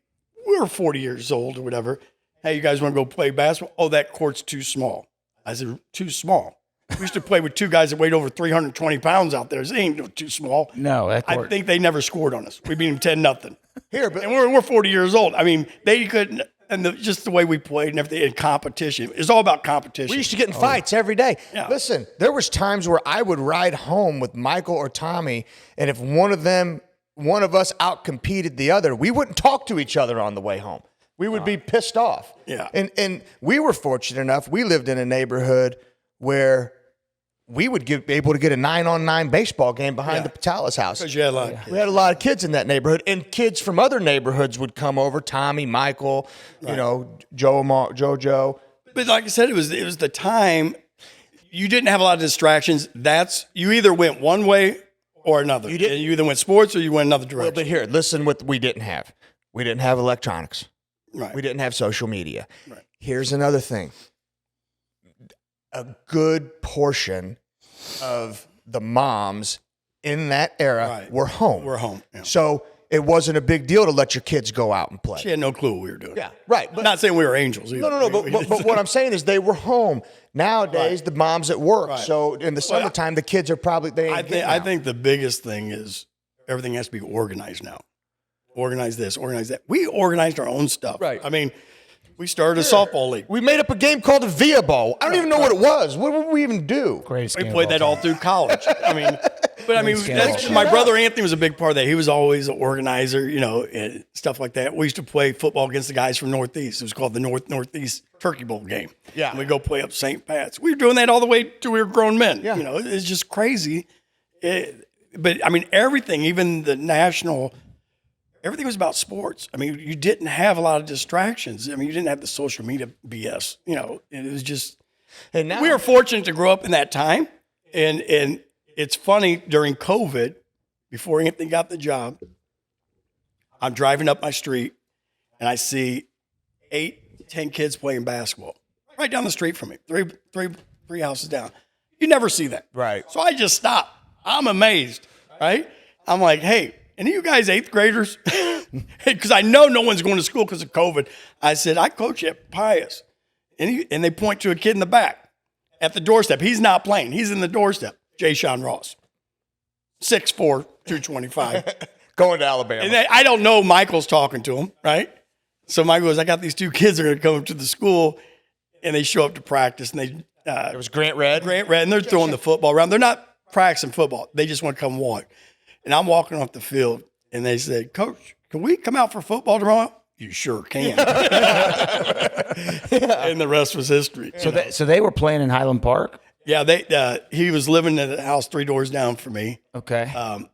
We were 40 years old or whatever. Hey, you guys want to go play basketball? Oh, that court's too small. I said, too small. We used to play with two guys that weighed over 320 pounds out there. It ain't too small. No, that I court. think they never scored on us. We beat them 10-0. Here, but And we're 40 years old. I mean, they couldn't, and just the way we played and everything in competition. It's all about competition. we used to get in fights every day. Yeah. Listen, there was times where I would ride home with Michael or Tommy, and if one of us outcompeted the other, we wouldn't talk to each other on the way home. We would be pissed off. Yeah. And we were fortunate enough. We lived in a neighborhood where we would be able to get a 9-on-9 baseball game behind the Patalas house. Because you had a lot of kids. We had a lot of kids in that neighborhood, and kids from other neighborhoods would come over. Tommy, Michael, you know, JoJo. But like I said, it was the time you didn't have a lot of distractions. You either went one way or another. You either went sports or you went another direction. But here, listen what we didn't have. We didn't have electronics. Right. We didn't have social media. Right. Here's another thing. A good portion of the moms in that era were home. We're home. Yeah. So it wasn't a big deal to let your kids go out and play. She had no clue what we were doing. Yeah, right. But not saying we were angels either. No. But what I'm saying is they were home. Nowadays, the mom's at work. Right. So in the summertime, the kids are probably I think the biggest thing is everything has to be organized now. Organize this, organize that. We organized our own stuff. Right. I mean, we started a softball league. we made up a game called the Via Ball. I don't even know what it was. What would we even do? Greatest We game played of that all all through college. I mean, but I mean, Greatest game. my brother Anthony was a big part of that. He was always an organizer, you know, and stuff like that. We used to play football against the guys from Northeast. It was called the Northeast Turkey Bowl game. Yeah. And we'd go play up St. Pat's. We were doing that all the way till we were grown men. Yeah. You know, it's just crazy. But I mean, everything, even the national, everything was about sports. I mean, you didn't have a lot of distractions. I mean, you didn't have the social media BS. You know, it was just. And now We were fortunate to grow up in that time, and it's funny during COVID, before Anthony got the job, I'm driving up my street, and I see 8-10 kids playing basketball right down the street from me, three houses down. You never see that, Right. So I just stopped. I'm amazed, right? I'm like, hey, any of you guys 8th graders? Because I know no one's going to school because of COVID. I said, I coach at Pius. And they point to a kid in the back at the doorstep. He's not playing. He's in the doorstep. Jay Sean Ross, 6'4", 225. going to Alabama. And I don't know Michael's talking to him, right? So Michael goes, I got these 2 kids that are going to come to the school, and they show up to practice, and they it was Grant Red. and they're throwing the football around. They're not practicing football. They just want to come walk. And I'm walking off the field, and they said, Coach, can we come out for football tomorrow? You sure can. And the rest was history. So they were playing in Highland Park? Yeah, he was living in a house 3 doors down from me. Okay. And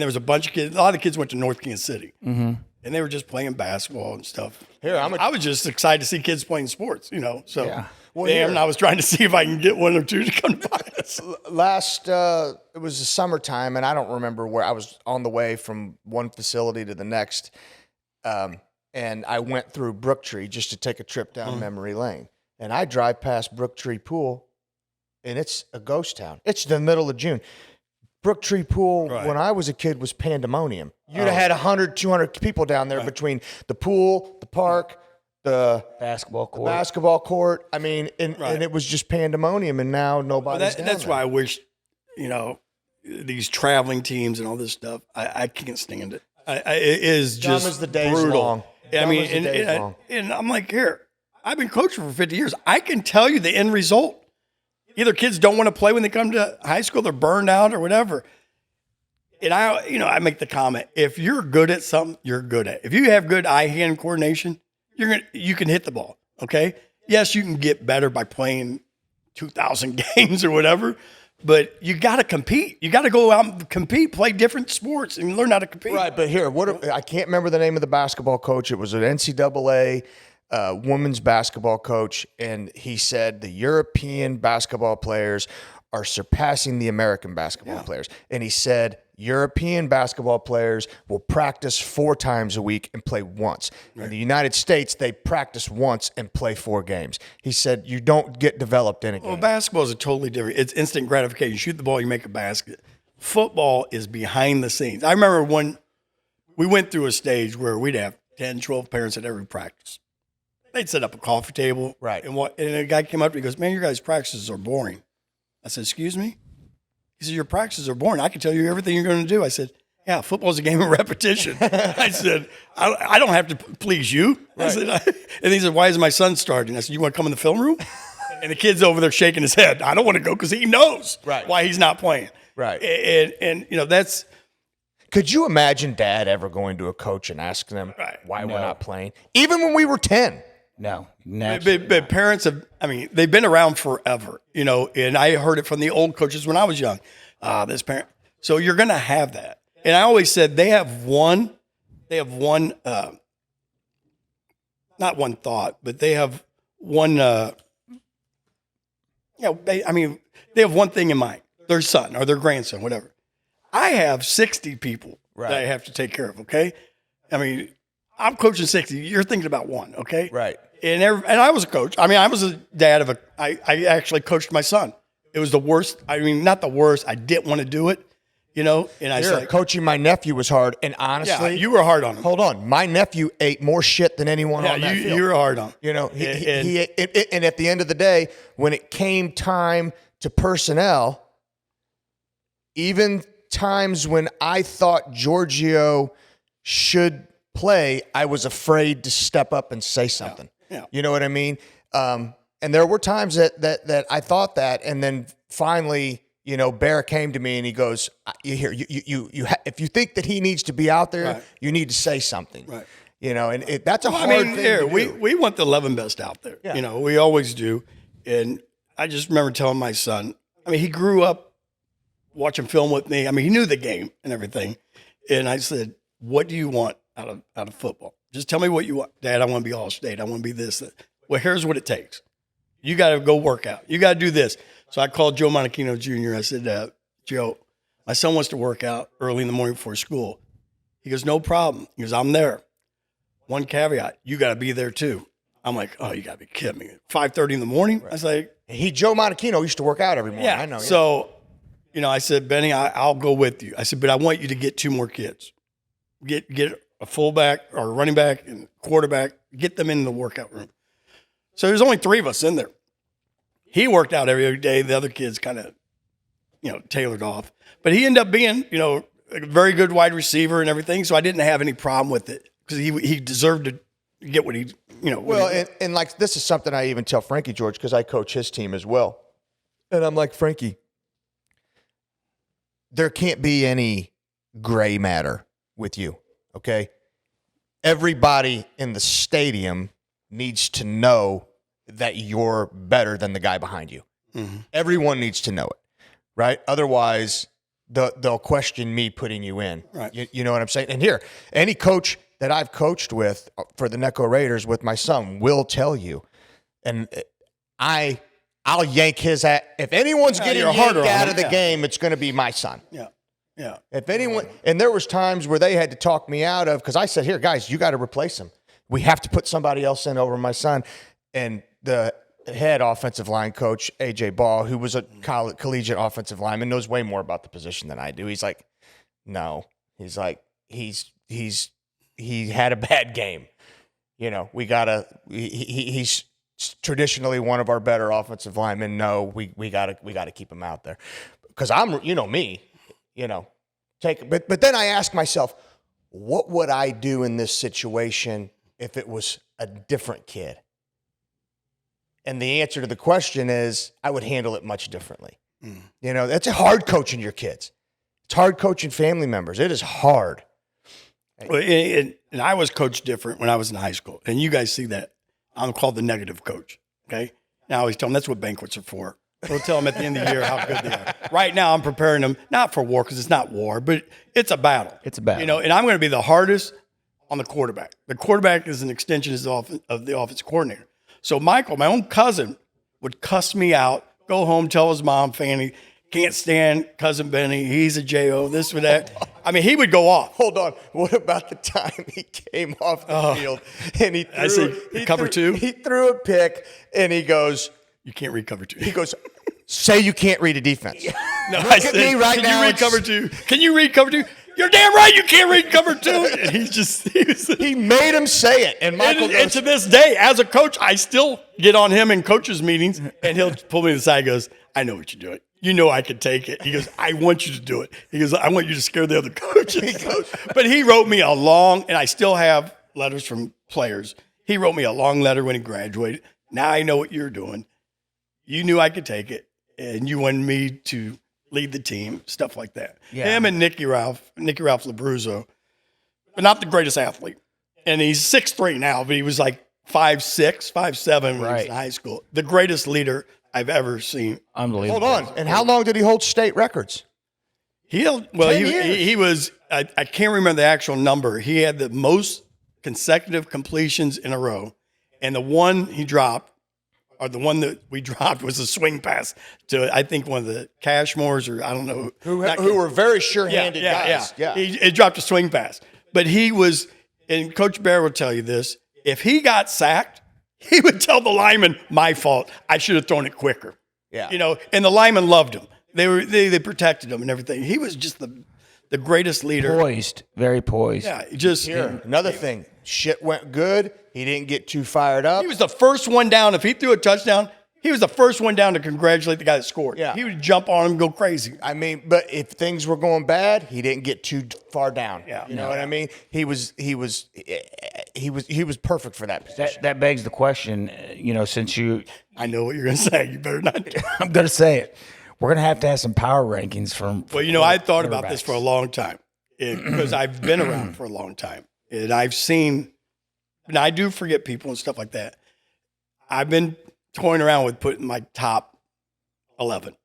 there was a bunch of kids. A lot of the kids went to North Kansas City. Mm-hmm. And they were just playing basketball and stuff. Here, I was just excited to see kids playing sports, you know. So, Yeah. Well, and I was trying to see if I can get 1 or 2 to come by us. Last, it was the summertime, and I don't remember where I was on the way from one facility to the next. And I went through Brooktree just to take a trip down memory lane. And I drive past Brooktree Pool, and it's a ghost town. It's the middle of June. Brooktree Pool, when I was a kid, was pandemonium. You'd have had 100, 200 people down there between the pool, the park, the basketball court. basketball court. I mean, and it was just pandemonium, and now nobody's down That's there. why I wish, you know, these traveling teams and all this stuff, I can't stand it. It is Dumb just as the day's brutal. long. I Dumb mean, as the day's long. and I'm like, here, I've been coaching for 50 years. I can tell you the end result. Either kids don't want to play when they come to high school, they're burned out or whatever. And I make the comment, if you're good at something, you're good at it. If you have good eye-hand coordination, you can hit the ball, okay? Yes, you can get better by playing 2,000 games or whatever, but you got to compete. You got to go out and compete, play different sports, and learn how to compete. Right, but here, I can't remember the name of the basketball coach. It was an NCAA women's basketball coach, and he said the European basketball players are surpassing the American basketball players. And he said, European basketball players will practice 4 times a week and play once. In the United States, they practice once and play 4 games. He said you don't get developed in a game. Well, basketball is a totally different. It's instant gratification. You shoot the ball, you make a basket. Football is behind the scenes. I remember when we went through a stage where we'd have 10, 12 parents at every practice. They'd set up a coffee table. Right. And a guy came up to me and goes, man, your guys' practices are boring. I said, excuse me? He said, your practices are boring. I can tell you everything you're going to do. I said, yeah, football's a game of repetition. I said, I don't have to please you. Right. I said, and he said, why is my son starting? I said, you want to come in the film room? And the kid's over there shaking his head. I don't want to go because he knows why he's not playing. Right. And that's. Could you imagine Dad ever going to a coach and asking them why we're not playing? Even when we were 10. No. But parents they've been around forever, and I heard it from the old coaches when I was young. This parent. So you're going to have that. And I always said they have one, not one thought, but they have one, they have one thing in mind, their son or their grandson, whatever. I have 60 people that I have to take care of, okay? I mean, I'm coaching 60. You're thinking about one, okay? Right. And I was a coach. I mean, I was a dad I actually coached my son. It was the worst. I mean, not the worst. I didn't want to do it, And I said, coaching my nephew was hard. And honestly, you were hard on him. Hold on. My nephew ate more shit than anyone on that field. You were hard on him. And at the end of the day, when it came time to personnel, even times when I thought Giorgio should play, I was afraid to step up and say something. Yeah. You know what I mean? And there were times that I thought that, and then finally, Bear came to me and he goes, if you think that he needs to be out there, you need to say something. Right. And that's a hard thing to do. We want the 11 best out there. Yeah. We always do. And I just remember telling my son, he grew up watching film with me. He knew the game and everything. And I said, what do you want out of football? Just tell me what you want. Dad, I want to be All-State. I want to be this. Well, here's what it takes. You got to go work out. You got to do this. So I called Joe Monachino Jr. I said, Joe, my son wants to work out early in the morning before school. He goes, no problem. He goes, I'm there. One caveat, you got to be there too. I'm like, oh, you got to be kidding me. 5:30 in the morning? Right. I was like. Joe Monachino used to work out every morning. Yeah. I know. So, I said, Benny, I'll go with you. I said, but I want you to get 2 more kids. Get a fullback or a running back and quarterback, get them in the workout room. So there's only 3 of us in there. He worked out every day. The other kids kind of, tailored off. But he ended up being, a very good wide receiver and everything. So I didn't have any problem with it because he deserved to get what he, Well, and like this is something I even tell Frankie George because I coach his team as well. And I'm like, Frankie, there can't be any gray matter with you, okay? Everybody in the stadium needs to know that you're better than the guy behind you. Mm-hmm. Everyone needs to know it, right? Otherwise, they'll question me putting you in. Right. You know what I'm saying? And here, any coach that I've coached with for the Necco Raiders with my son will tell you, and I'll yank his ass. If anyone's getting yanked out of the game, it's going to be my son. Yeah. Yeah. If anyone, and there was times where they had to talk me out of, because I said, here, guys, you got to replace him. We have to put somebody else in over my son. And the head offensive line coach, A.J. Ball, who was a collegiate offensive lineman, knows way more about the position than I do. He's like, no. He's like, he had a bad game. He's traditionally one of our better offensive linemen. No, we gotta keep him out there. Because I'm, me. But then I ask myself, what would I do in this situation if it was a different kid? And the answer to the question is I would handle it much differently. Mm. That's hard coaching your kids. It's hard coaching family members. It is hard. Well, and I was coached different when I was in high school. And you guys see that. I'm called the negative coach. Okay. Now I always tell them that's what banquets are for. We'll tell them at the end of the year how good they are. Right now, I'm preparing them, not for war, because it's not war, but it's a battle. It's a battle. And I'm going to be the hardest on the quarterback. The quarterback is an extension of the offensive coordinator. So Michael, my own cousin, would cuss me out, go home, tell his mom, Fanny, can't stand cousin Benny. He's a J.O., this or that. I mean, he would go off. Hold on. What about the time he came off the field and he threw, he threw a pick and he goes, you can't read cover 2. He goes, say you can't read a defense. No, Look at me right can now. you read cover 2? Can you read cover 2? You're damn right you can't read cover 2. And He made him say it. And Michael and goes, to this day, as a coach, I still get on him in coaches' meetings, and he'll pull me to the side and goes, I know what you're doing. You know I can take it. He goes, I want you to do it. He goes, I want you to scare the other coaches. But he wrote me a long, and I still have letters from players. He wrote me a long letter when he graduated. Now I know what you're doing. You knew I could take it, and you wanted me to lead the team, stuff like that. Yeah. Him and Nicky Ralph Labruzzo, but not the greatest athlete. And he's 6'3" now, but he was like 5'6", 5'7" when he was in high school. The greatest leader I've ever seen. Unbelievable. hold on. And how long did he hold state records? He was, I can't remember the actual number. He had the most consecutive completions in a row. And the one he dropped, or the one that we dropped, was a swing pass to, I think, one of the Cashmores, or I don't know. Who were very sure-handed guys. Yeah. He dropped a swing pass. But he was, and Coach Bear will tell you this, if he got sacked, he would tell the lineman, my fault. I should have thrown it quicker. Yeah. You know, and the linemen loved him. They protected him and everything. He was just the greatest leader. Poised, very poised. Yeah, just Here, another thing. Shit went good. He didn't get too fired up. he was the first one down. If he threw a touchdown, he was the first one down to congratulate the guy that scored. Yeah. He would jump on him and go crazy. I mean, but if things were going bad, he didn't get too far down. Yeah. You know what I mean? He was perfect for that position. That begs the question, since I know what you're going to say. You better not. I'm going to say it. We're going to have some power rankings from Well, I thought about this for a long time because I've been around for a long time. And I've seen, and I do forget people and stuff like that. I've been toying around with putting my top 11.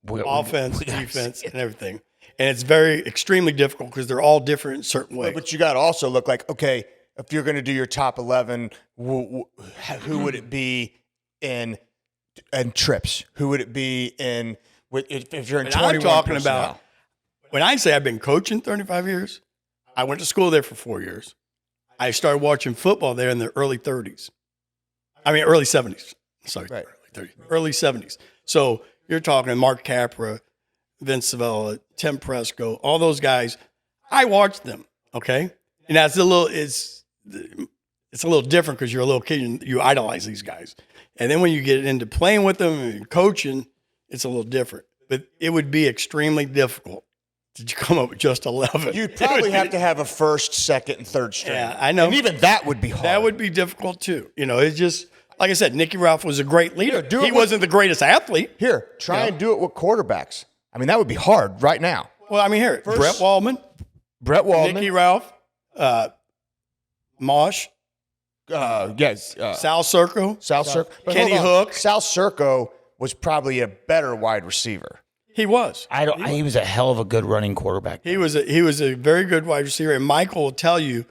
Offense, defense, and everything. And it's extremely difficult because they're all different in certain ways. But you got to also look like, okay, if you're going to do your top 11, who would it be in trips? Who would it be in if you're in 21 I'm talking personnel? about, when I say I've been coaching 35 years, I went to school there for 4 years. I started watching football there in the early 70s. Sorry, Right. early 70s. So you're talking Mark Capra, Vince Savella, Tim Presco, all those guys. I watched them, okay? And it's a little different because you're a little kid and you idolize these guys. And then when you get into playing with them and coaching, it's a little different. But it would be extremely difficult to come up with just 11. You'd probably have to have a first, second, and third string. Yeah, I know. And even that would be hard. That would be difficult too. It's just, like I said, Nicky Ralph was a great leader. Yeah, He wasn't the greatest athlete. Here, try and do it with quarterbacks. I mean, that would be hard right now. Well, I mean, here, Brett Waldman, Nicky Ralph, Mosh, Sal Circo, But Kenny hold on. Hook. Sal Circo was probably a better wide receiver. He was. He was a hell of a good running quarterback. He was a very good wide receiver. And Michael will tell you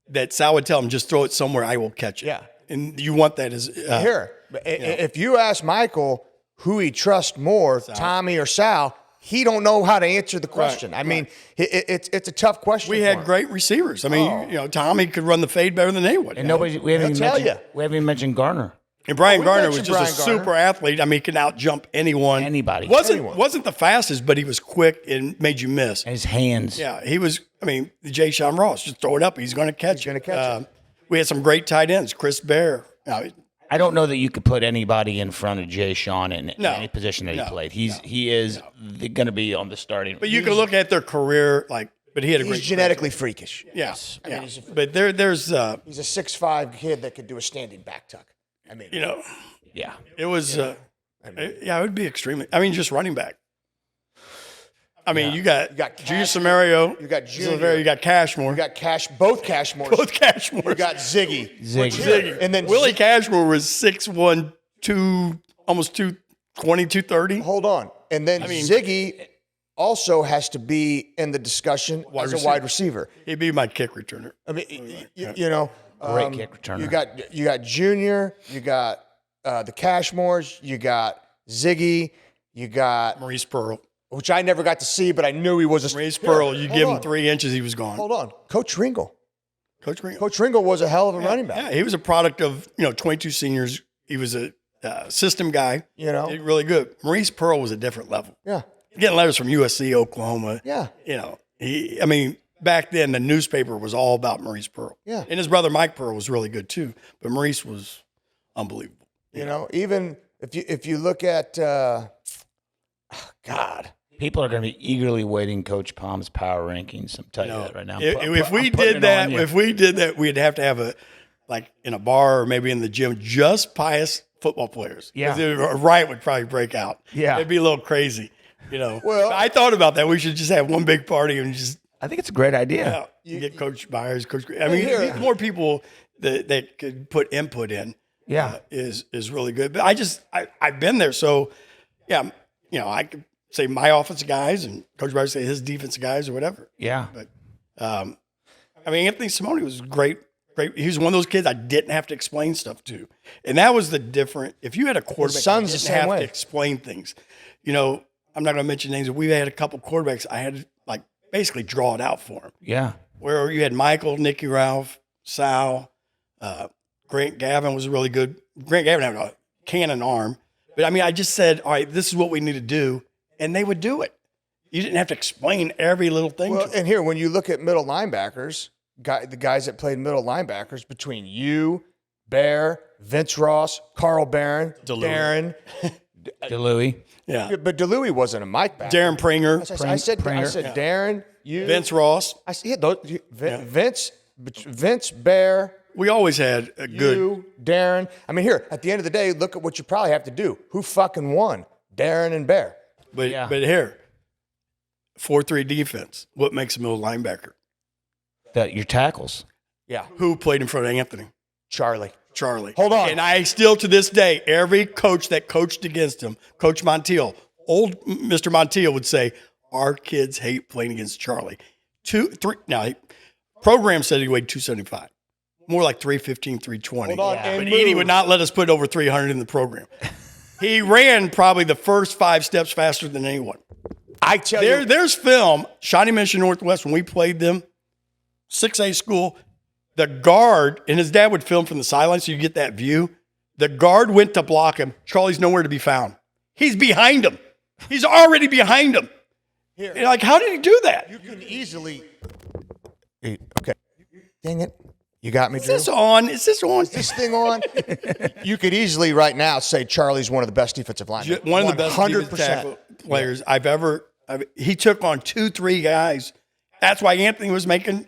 that Sal would tell him, just throw it somewhere, I will catch it. Yeah. And you want that as Here, if you ask Michael who he trusts more, Tommy or Sal, he don't know how to answer the question. I mean, it's a tough question. we for had him. great receivers. I mean, Tommy could run the fade better than anyone. And we haven't even mentioned Garner. And Brian we Garner was mentioned just a Brian Garner. super athlete. I mean, he could out jump anyone. Anybody. Wasn't the fastest, but he was quick and made you miss. And his hands. Yeah, he was. I mean, Jay Sean Ross, just throw it up. He's going to catch it. We had some great tight ends. Chris Bear. I don't know that you could put anybody in front of Jay Sean in any position that he played. He is going to be on the starting. But you can look at their career, but he had a great. He's genetically freakish. Yes. I mean, But there's he's a 6'5" kid that could do a standing back tuck. I mean, Yeah. it was. It would be extremely. I mean, just running back. I mean, you got Junior Samario. You got Junior. You got Cashmore. You got both Cashmores. both Cashmore. You got Ziggy. Ziggy. And then Willie Cashmore was 6'1", almost 220, 230. Hold on. And then Ziggy also has to be in the discussion as a wide receiver. He'd be my kick returner. I mean, Great kick returner. You got Junior. You got the Cashmores. You got Ziggy. You got, Maurice Pearl. which I never got to see, but I knew he was a Maurice Pearl, you Hold give on. him 3 inches, he was gone. Hold on. Coach Ringo. Coach Green. Coach Ringo was a hell of a running back. Yeah, he was a product of 22 seniors. He was a system guy. You know? Did really good. Maurice Pearl was a different level. Yeah. Getting letters from USC, Oklahoma. Yeah. Back then the newspaper was all about Maurice Pearl. Yeah. And his brother Mike Pearl was really good too, but Maurice was unbelievable. You know, even if you look at God. People are going to be eagerly waiting Coach Palm's power rankings. I'm telling you that right now. If we did that, we'd have to have in a bar or maybe in the gym, just Pius football players. Yeah. 'Cause a riot would probably break out. Yeah. It'd be a little crazy, Well, I thought about that. We should just have one big party and just I think it's a great idea. you get Coach Byers, more people that could put input in. Yeah. Is really good. But I've been there, so yeah, I could say my offensive guys and Coach Byers say his defensive guys or whatever. Yeah. But Anthony Simone was great. He was one of those kids I didn't have to explain stuff to, and that was the different. If you had a quarterback, His son's you the didn't same have way. to explain things. I'm not going to mention names, but we had a couple quarterbacks. I had to basically draw it out for him. Yeah. Where you had Michael, Nicky Ralph, Sal, Grant Gavin was really good. Grant Gavin had a cannon arm, but I just said, all right, this is what we need to do, and they would do it. You didn't have to explain every little thing. Well, to them. and here, when you look at middle linebackers, the guys that played middle linebackers between you, Bear, Vince Ross, Carl Barron, Darren. DeLuey. Yeah, But DeLuey wasn't a Mike back. Darren Pringer, I said Pringer. Darren, you, Vince Ross. I said Vince, Bear, We always had a good. you, Darren. Here, at the end of the day, look at what you probably have to do. Who fucking won? Darren and Bear. But Yeah. but here, 4-3 defense. What makes a middle linebacker? Your tackles. Yeah. Who played in front of Anthony? Charlie. Hold on. on. And I still, to this day, every coach that coached against him, Coach Montiel, old Mr. Montiel would say, our kids hate playing against Charlie. 2, 3. Now, program said he weighed 275. More like 315, 320. Hold on, Yeah. and But Edie move. would not let us put over 300 in the program. He ran probably the first 5 steps faster than anyone. I tell you. There's film, Shawnee Mission Northwest, when we played them, 6A school, the guard, and his dad would film from the sideline so you get that view. The guard went to block him. Charlie's nowhere to be found. He's behind him. He's already behind him. Here. You're like, how did he do that? You can easily. Okay. Dang it. You got me, Is Drew? this on? Is this on? This thing on? You could easily right now say Charlie's one of the best defensive linemen. One of the best defensive tackle players I've ever. He took on 2-3 guys. That's why Anthony was making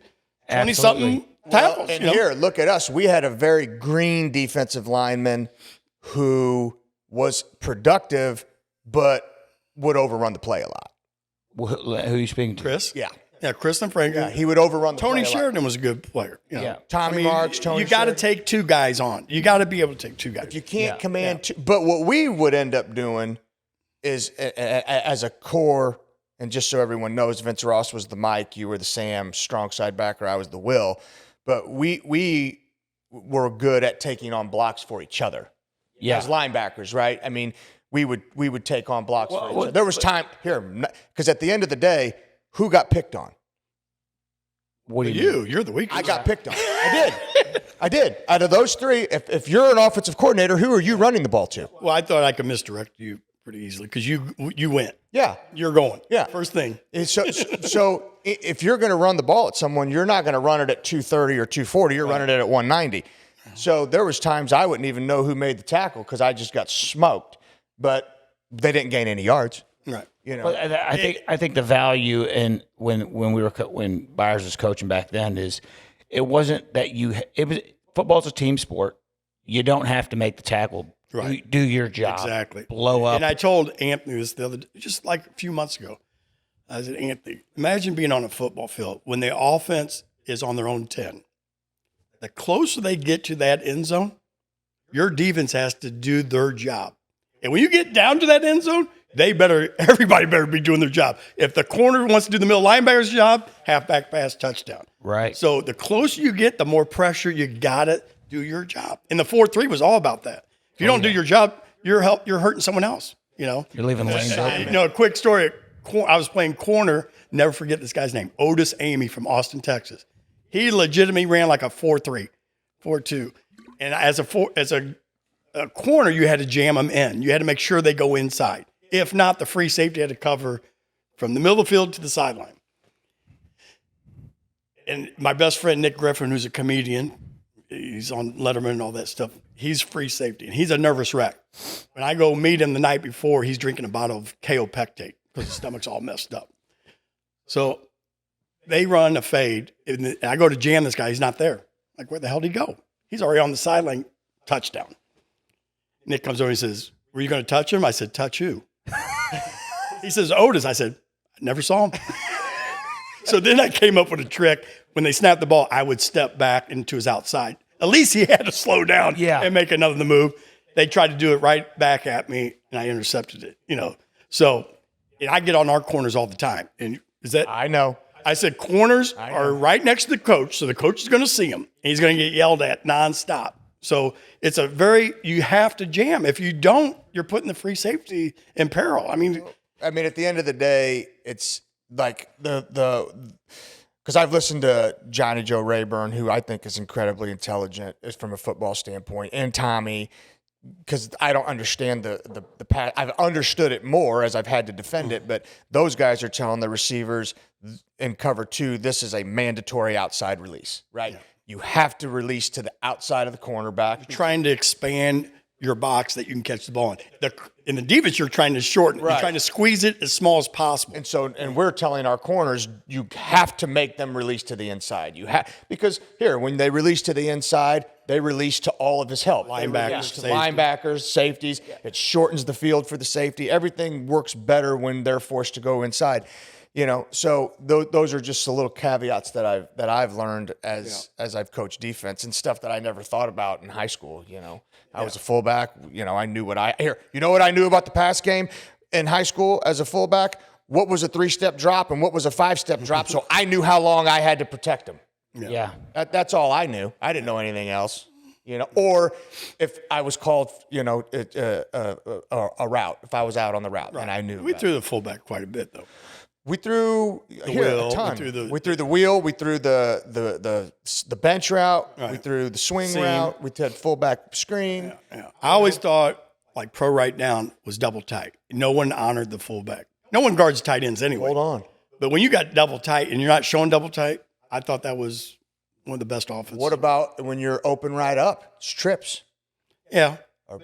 20-something tackles. And here, look at us. We had a very green defensive lineman who was productive, but would overrun the play a lot. Who are you speaking to? Chris? Yeah. Yeah, Chris and Frank. Yeah, he would overrun the Tony play a lot. Sheridan was a good player. Yeah. Tommy Marks, Tony You got to Sheridan. take 2 guys on. You got to be able to take 2 guys. You can't command two. But what we would end up doing is, as a core, and just so everyone knows, Vince Ross was the Mike, you were the Sam, strong side backer, I was the Will. But we were good at taking on blocks for each other as linebackers, right? We would take on blocks for each other. There was time here, because at the end of the day, who got picked on? What do you? You're the weakest. I got picked on. I did. Out of those 3, if you're an offensive coordinator, who are you running the ball to? Well, I thought I could misdirect you pretty easily because you went. Yeah. You're going. Yeah. First thing. So if you're going to run the ball at someone, you're not going to run it at 230 or 240. You're running it at 190. So there was times I wouldn't even know who made the tackle because I just got smoked. But they didn't gain any yards. Right. Well, I think the value in when Byers was coaching back then is it wasn't that football's a team sport. You don't have to make the tackle. Right. Do your job. Exactly. Blow up. And I told Anthony this the other day, just like a few months ago. I said, Anthony, imagine being on a football field when the offense is on their own 10. The closer they get to that end zone, your defense has to do their job. And when you get down to that end zone, everybody better be doing their job. If the corner wants to do the middle linebacker's job, halfback pass, touchdown. Right. So the closer you get, the more pressure you got to do your job. And the 4-3 was all about that. If you don't do your job, you're hurting someone else. You know, You're leaving lanes open. You know, a quick story. I was playing corner. Never forget this guy's name, Otis Amy from Austin, Texas. He legitimately ran like a 4.3, 4.2, and as a corner, you had to jam them in. You had to make sure they go inside. If not, the free safety had to cover from the middle of the field to the sideline. And my best friend, Nick Griffin, who's a comedian, he's on Letterman and all that stuff, he's free safety, and he's a nervous wreck. When I go meet him the night before, he's drinking a bottle of KO Pectate because his stomach's all messed up. So they run a fade, and I go to jam this guy. He's not there. Like, where the hell did he go? He's already on the sideline, touchdown. Nick comes over and he says, were you going to touch him? I said, touch who? He says, Otis. I said, I never saw him. So then I came up with a trick. When they snapped the ball, I would step back into his outside. At least he had to slow down and make another move. They tried to do it right back at me, and I intercepted it. You know, so I get on our corners all the time. And is that I know. I said corners are right next to the coach, so the coach is going to see him. And he's going to get yelled at nonstop. So it's you have to jam. If you don't, you're putting the free safety in peril. I mean, at the end of the day, it's like because I've listened to Johnny Joe Rayburn, who I think is incredibly intelligent from a football standpoint, and Tommy, because I don't understand the pass. I've understood it more as I've had to defend it, but those guys are telling the receivers in cover 2, this is a mandatory outside release, right? Yeah. You have to release to the outside of the cornerback. You're trying to expand your box that you can catch the ball in. In the defense, you're trying to shorten. Right. You're trying to squeeze it as small as possible. And we're telling our corners, you have to make them release to the inside. Because when they release to the inside, they release to all of his help. Linebackers, safeties. Yeah. It shortens the field for the safety. Everything works better when they're forced to go inside. You know, so those are just the little caveats that I've learned as I've coached defense and stuff that I never thought about in high school. You know, I was a fullback. You know, I knew what I knew about the pass game in high school as a fullback. What was a 3-step drop and what was a 5-step drop? So I knew how long I had to protect them. Yeah. That's all I knew. I didn't know anything else. You know, or if I was called, a route, if I was out on the route, and I knew. We threw the fullback quite a bit, though. We threw a ton. We threw the wheel. We threw the bench route. Right. We threw the swing route. We did fullback screen. Yeah. I always thought like pro right down was double tight. No one honored the fullback. No one guards tight ends anyway. Hold on. But when you got double tight and you're not showing double tight, I thought that was one of the best offenses. What about when you're open right up? It's trips. Yeah.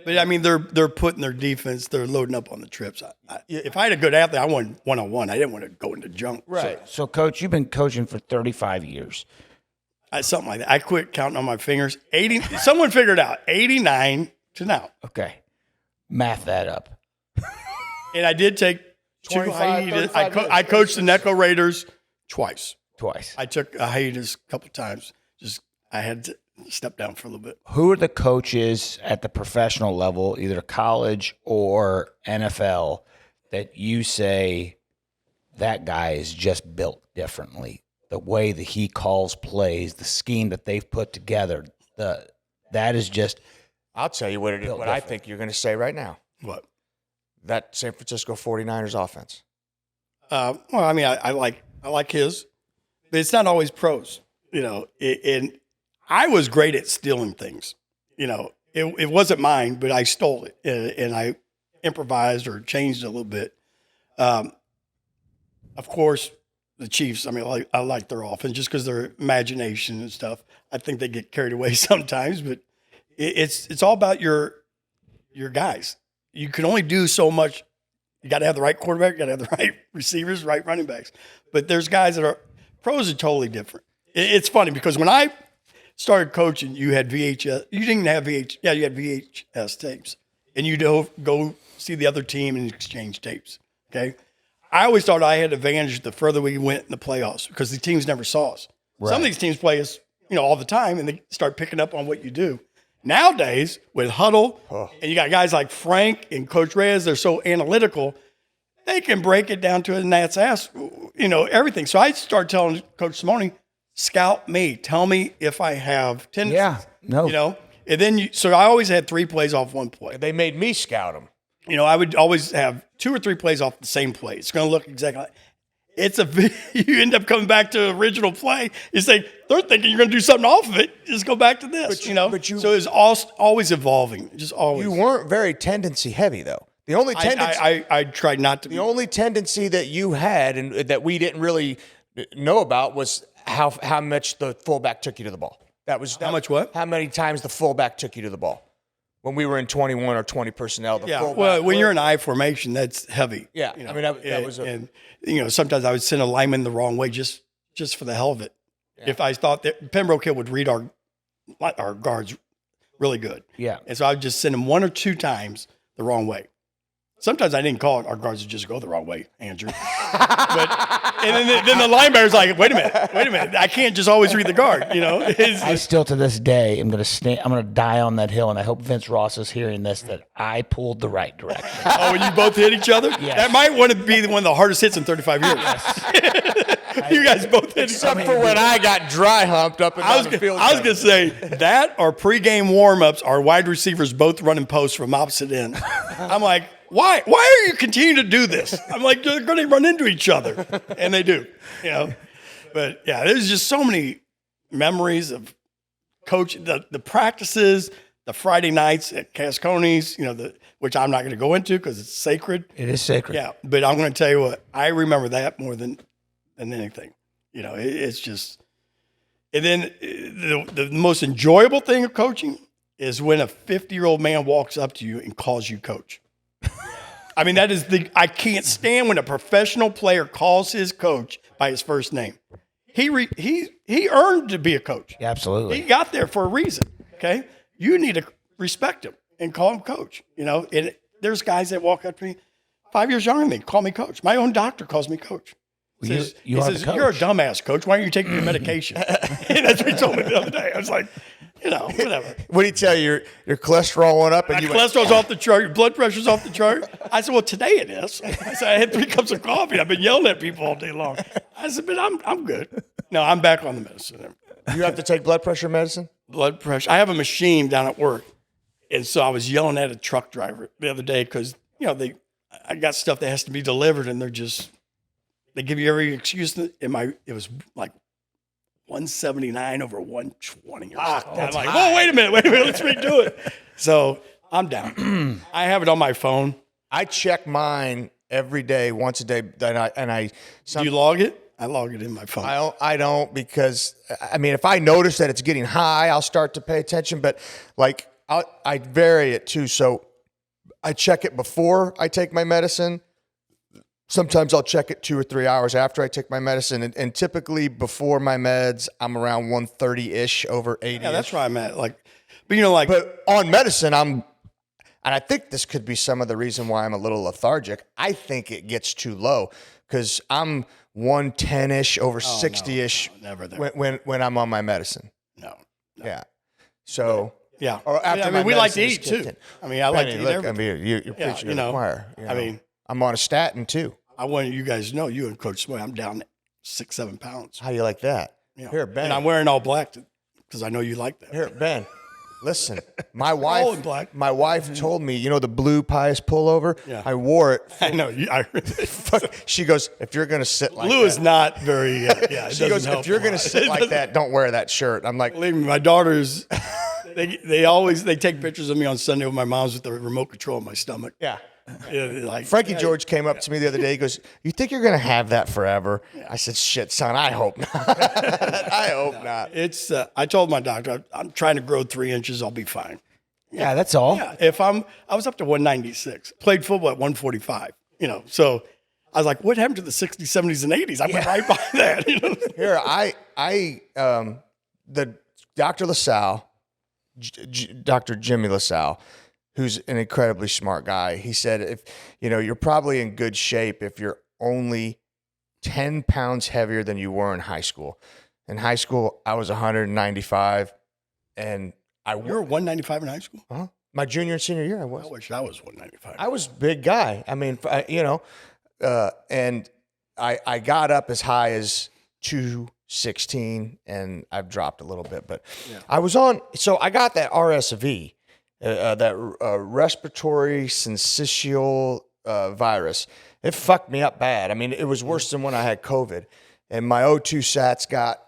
But, I mean, they're putting their defense, they're loading up on the trips. If I had a good athlete, I wanted one-on-one. I didn't want to go into junk. Right. So, Coach, you've been coaching for 35 years. Something like that. I quit counting on my fingers. 80. Someone figured out 89 to now. Okay. Math that up. And I did take 2 hiatus. I coached the Necco Raiders twice. I took a hiatus a couple times. I had to step down for a little bit. Who are the coaches at the professional level, either college or NFL, that you say that guy is just built differently? The way that he calls plays, the scheme that they've put together, that is just. I'll tell you what it is. What I think you're going to say right now. What? That San Francisco 49ers offense. Well, I mean, I like his, but it's not always pros. You know, and I was great at stealing things. You know, it wasn't mine, but I stole it and I improvised or changed it a little bit. Of course, the Chiefs, I mean, I like their offense just because their imagination and stuff. I think they get carried away sometimes, but it's all about your guys. You can only do so much. You got to have the right quarterback, you got to have the right receivers, right running backs. But there's guys that are pros are totally different. It's funny because when I started coaching, you had VHS. You didn't have VHS. Yeah, you had VHS tapes, and you'd go see the other team and exchange tapes. Okay, I always thought I had advantage the further we went in the playoffs because the teams never saw us. Right. Some of these teams play us, all the time, and they start picking up on what you do. Nowadays, with Huddle, and you got guys like Frank and Coach Reyes, they're so analytical, they can break it down to a gnat's ass, everything. So I started telling Coach Simone, scout me. Tell me if I have tendencies. Yeah, no. And then so I always had 3 plays off 1 play. They made me scout them. I would always have 2 or 3 plays off the same play. It's going to look exactly like you end up coming back to the original play. You say, they're thinking you're going to do something off of it. Just go back to this, So it's always evolving, just always. You weren't very tendency heavy, though. The only tendency I tried not to. The only tendency that you had and that we didn't really know about was how much the fullback took you to the ball. How much what? How many times the fullback took you to the ball. When we were in 21 or 20 personnel, when you're in I formation, that's heavy. Yeah, that was and sometimes I would send a lineman the wrong way just for the hell of it. Yeah. If I thought that Pembroke Hill would read our guards really good. Yeah. And so I would just send them 1 or 2 times the wrong way. Sometimes I didn't call it. Our guards would just go the wrong way, Andrew. And then the linebacker's like, wait a minute. I can't just always read the guard, I still to this day am going to die on that hill, and I hope Vince Ross is hearing this, that I pulled the right direction. Oh, and you both hit each other? Yes. That might want to be one of the hardest hits in 35 years. Yes. You guys both hit Except for when I got dry humped up and down the field. I was going to say, that or pregame warm-ups, our wide receivers both running posts from opposite ends. I'm like, why are you continuing to do this? I'm like, they're going to run into each other. And they do, But, yeah, there's just so many memories of coaching, the practices, the Friday nights at Cascones, which I'm not going to go into because it's sacred. It is sacred. Yeah, but I'm going to tell you what, I remember that more than anything. It's just – and then the most enjoyable thing of coaching is when a 50-year-old man walks up to you and calls you coach. I mean, that is I can't stand when a professional player calls his coach by his first name. He earned to be a coach. Yeah, absolutely. He got there for a reason, okay? You need to respect him and call him coach, And there's guys that walk up to me 5 years younger than me, call me coach. My own doctor calls me coach. He says, you're a dumbass, coach. Why aren't you taking your medication? That's what he told me the other day. I was like, whatever. What did he tell you? Your cholesterol went up? And my cholesterol's off the chart. Your blood pressure's off the chart. I said, well, today it is. I said, I had 3 cups of coffee. I've been yelling at people all day long. I said, but I'm good. No, I'm back on the medicine. You have to take blood pressure medicine? Blood pressure. I have a machine down at work. And so I was yelling at a truck driver the other day because, I got stuff that has to be delivered and they give you every excuse. It was like 179 over 120 or something. I'm like, whoa, wait a minute, let's redo it. So I'm down. I have it on my phone. I check mine every day, once a day. Do you log it? I log it in my phone. I don't because, if I notice that it's getting high, I'll start to pay attention. But I vary it too. So I check it before I take my medicine. Sometimes I'll check it 2 or 3 hours after I take my medicine. And typically before my meds, I'm around 130-ish over 80. Yeah, that's where I'm at. But on medicine, and I think this could be some of the reason why I'm a little lethargic. I think it gets too low because I'm 110-ish over 60-ish never there. when I'm on my medicine. No. Yeah. So. Yeah. Or after we like to eat too. I like to eat everything. You're preaching to the choir. I'm on a statin too. I want you guys to know, you and Coach Smoy, I'm down 6-7 pounds. How do you like that? Here, Ben. And I'm wearing all black because I know you like that. Here, Ben. Listen, my wife told me, the blue Pius pullover. Yeah. I wore it. I know. She goes, if you're gonna sit like blue that, is not very. She goes, if you're gonna sit like that, don't wear that shirt. I'm like, believe me, my daughters. They take pictures of me on Sunday with my mom's with the remote control in my stomach. Yeah. Frankie George came up to me the other day. He goes, you think you're going to have that forever? Yeah. I said, shit, son, I hope not. I hope not. It's. I told my doctor, I'm trying to grow 3 inches. I'll be fine. Yeah, that's all. Yeah, I was up to 196. Played football at 145. So I was like, what happened to the 60s, 70s, and 80s? I went right by that. Here, the Dr. LaSalle, Dr. Jimmy LaSalle, who's an incredibly smart guy. He said, if you're probably in good shape if you're only 10 pounds heavier than you were in high school. In high school, I was 195, and you were 195 in high school? Uh-huh. My junior and senior year, I was. I wish I was 195. I was a big guy. And I got up as high as 216, and I've dropped a little bit, but I was on. So I got that RSV. respiratory syncytial virus. It fucked me up bad. I mean, it was worse than when I had COVID, and my O2 sats got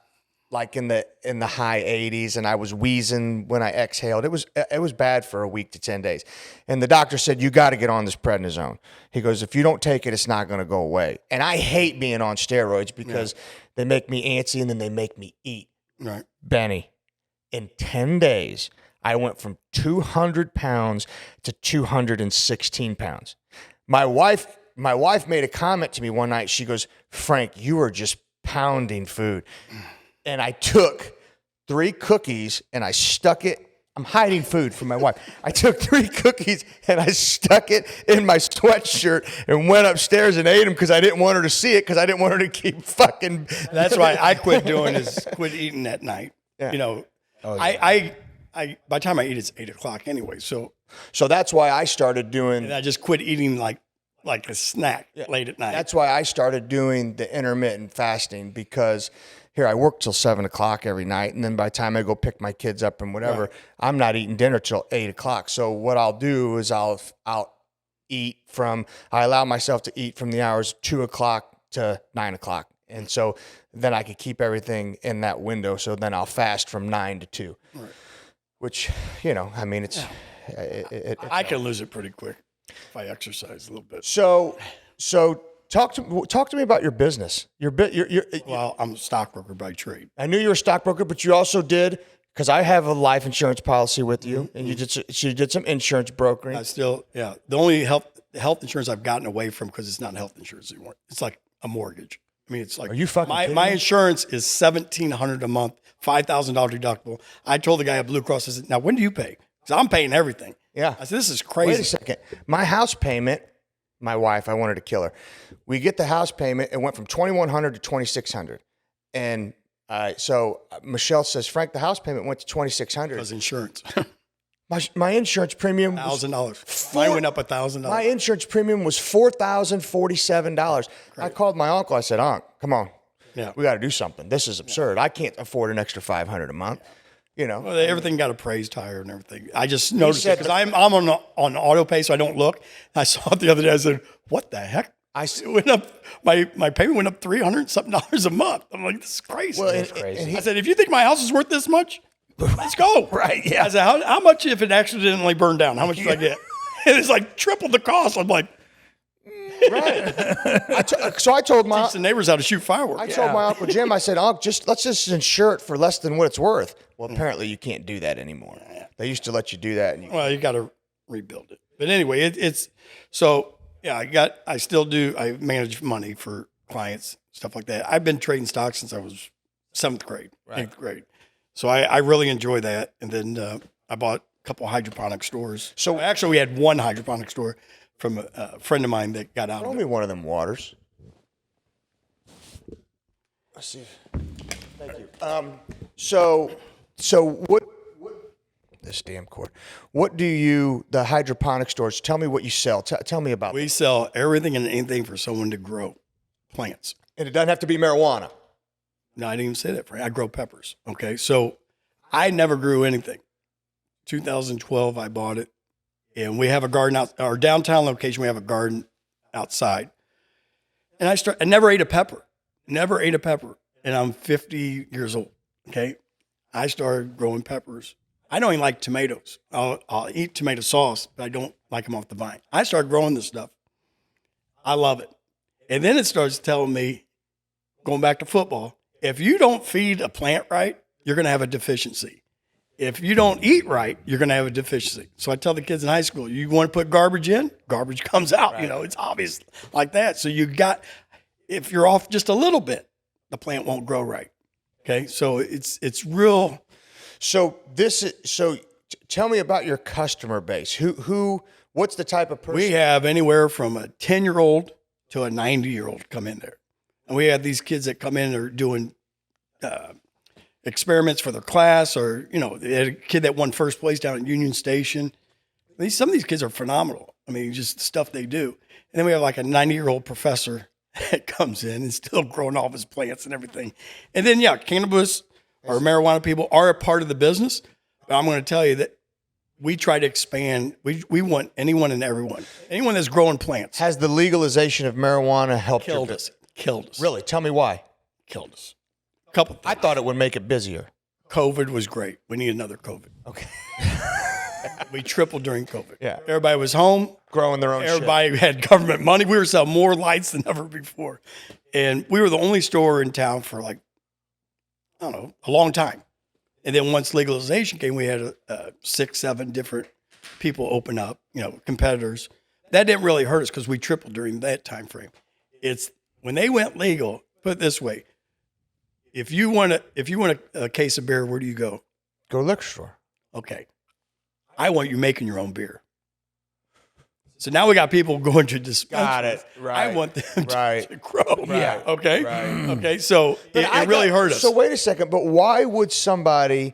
like in the high 80s, and I was wheezing when I exhaled. It was bad for a week to 10 days. And the doctor said, you got to get on this prednisone. He goes, if you don't take it, it's not going to go away. And I hate being on steroids because they make me antsy and then they make me eat. Right. Benny, in 10 days, I went from 200 pounds to 216 pounds. My wife made a comment to me one night. She goes, Frank, you are just pounding food. And I took 3 cookies and I stuck it. I'm hiding food from my wife. I took 3 cookies and I stuck it in my sweatshirt and went upstairs and ate them because I didn't want her to see it because I didn't want her to keep fucking. That's why I quit eating at night. Yeah. You know, I by the time I eat, it's 8 o'clock anyway. So that's why I started doing. And I just quit eating like a snack late at night. That's why I started doing the intermittent fasting because here I work till 7 o'clock every night. And then by the time I go pick my kids up and whatever, I'm not eating dinner till 8 o'clock. So what I'll do is I'll eat I allow myself to eat from the hours 2 o'clock to 9 o'clock. And so then I could keep everything in that window. So then I'll fast from 9 to 2, which, I mean, it's, I can lose it pretty quick if I exercise a little bit. So talk to me about your business. Well, I'm a stockbroker by trade. I knew you were a stockbroker, but you also did, because I have a life insurance policy with you, and you did some insurance brokering. I still, the only health insurance I've gotten away from because it's not health insurance anymore. It's like a mortgage. I mean, it's like, are you fucking kidding my me? insurance is $1,700 a month, $5,000 deductible. I told the guy at Blue Cross, I said, now when do you pay? Because I'm paying everything. Yeah. I said, this is crazy. Wait a second. My house payment, my wife, I wanted to kill her. We get the house payment. It went from $2,100 to $2,600. And so Michelle says, Frank, the house payment went to $2,600. Because insurance. My insurance premium was $1,000. Mine went up $1,000. My insurance premium was $4,047. I called my uncle. I said, Unc, come on. Yeah. We got to do something. This is absurd. I can't afford an extra $500 a month. Well, everything got appraised higher and everything. I just noticed it because I'm on auto pay, so I don't look. I saw it the other day. I said, "What the heck?" It went up. My payment went up $300 something a month. I'm like, "This is crazy." Well, I said, "If you think my house is worth this much, let's go." Right? Yeah. I said, "How much if it accidentally burned down? How much did I get?" And it's like triple the cost. I'm like, right. So I told teach the neighbors how to shoot fireworks. I told my Uncle Jim, I said, Uncle, let's just insure it for less than what it's worth. Well, apparently you can't do that anymore. They used to let you do that. Well, you got to rebuild it. But anyway, it's so I still do. I manage money for clients, stuff like that. I've been trading stocks since I was 7th grade, 8th grade. So I really enjoy that. And then I bought a couple of hydroponic stores. So actually, we had one hydroponic store from a friend of mine that got out Throw of me it. one of them waters. Let's see. Thank you. So what this damn cord. What do the hydroponic stores, tell me what you sell. Tell me about We sell everything and anything for someone to grow plants. And it doesn't have to be marijuana. No, I didn't even say that, Frank. I grow peppers. Okay. So I never grew anything. 2012, I bought it. And we have a garden our downtown location. We have a garden outside. And I never ate a pepper. And I'm 50 years old. Okay. I started growing peppers. I don't even like tomatoes. I'll eat tomato sauce, but I don't like them off the vine. I started growing this stuff. I love it. And then it starts telling me, going back to football, if you don't feed a plant right, you're going to have a deficiency. If you don't eat right, you're going to have a deficiency. So I tell the kids in high school, you want to put garbage in, garbage comes out. Right. It's obvious like that. So if you're off just a little bit, the plant won't grow right. Okay. So it's real. So tell me about your customer base. What's the type of person? We have anywhere from a 10-year-old to a 90-year-old come in there. And we have these kids that come in and are doing experiments for their class, or, they had a kid that won first place down at Union Station. Some of these kids are phenomenal. I mean, just the stuff they do. And then we have like a 90-year-old professor that comes in and still growing all of his plants and everything. And then, cannabis or marijuana people are a part of the business. But I'm going to tell you that we try to expand. We want anyone and everyone, anyone that's growing plants. Has the legalization of marijuana helped Killed your us. Killed us. Really? Tell me why. Killed us. Couple things. I thought it would make it busier. COVID was great. We need another COVID. Okay. We tripled during COVID. Yeah. Everybody was home. Growing their own shit. Everybody had government money. We were selling more lights than ever before. And we were the only store in town for like, I don't know, a long time. And then once legalization came, we had 6, 7 different people open up, competitors. That didn't really hurt us because we tripled during that time frame. It's when they went legal, put it this way, if you want a case of beer, where do you go? Go to liquor store. Okay. I want you making your own beer. So now we got people going to dispensaries. Got it. Right. I want them Right. to grow. Yeah. Okay. Right. Okay. So it really hurt us. So wait a second, but why would somebody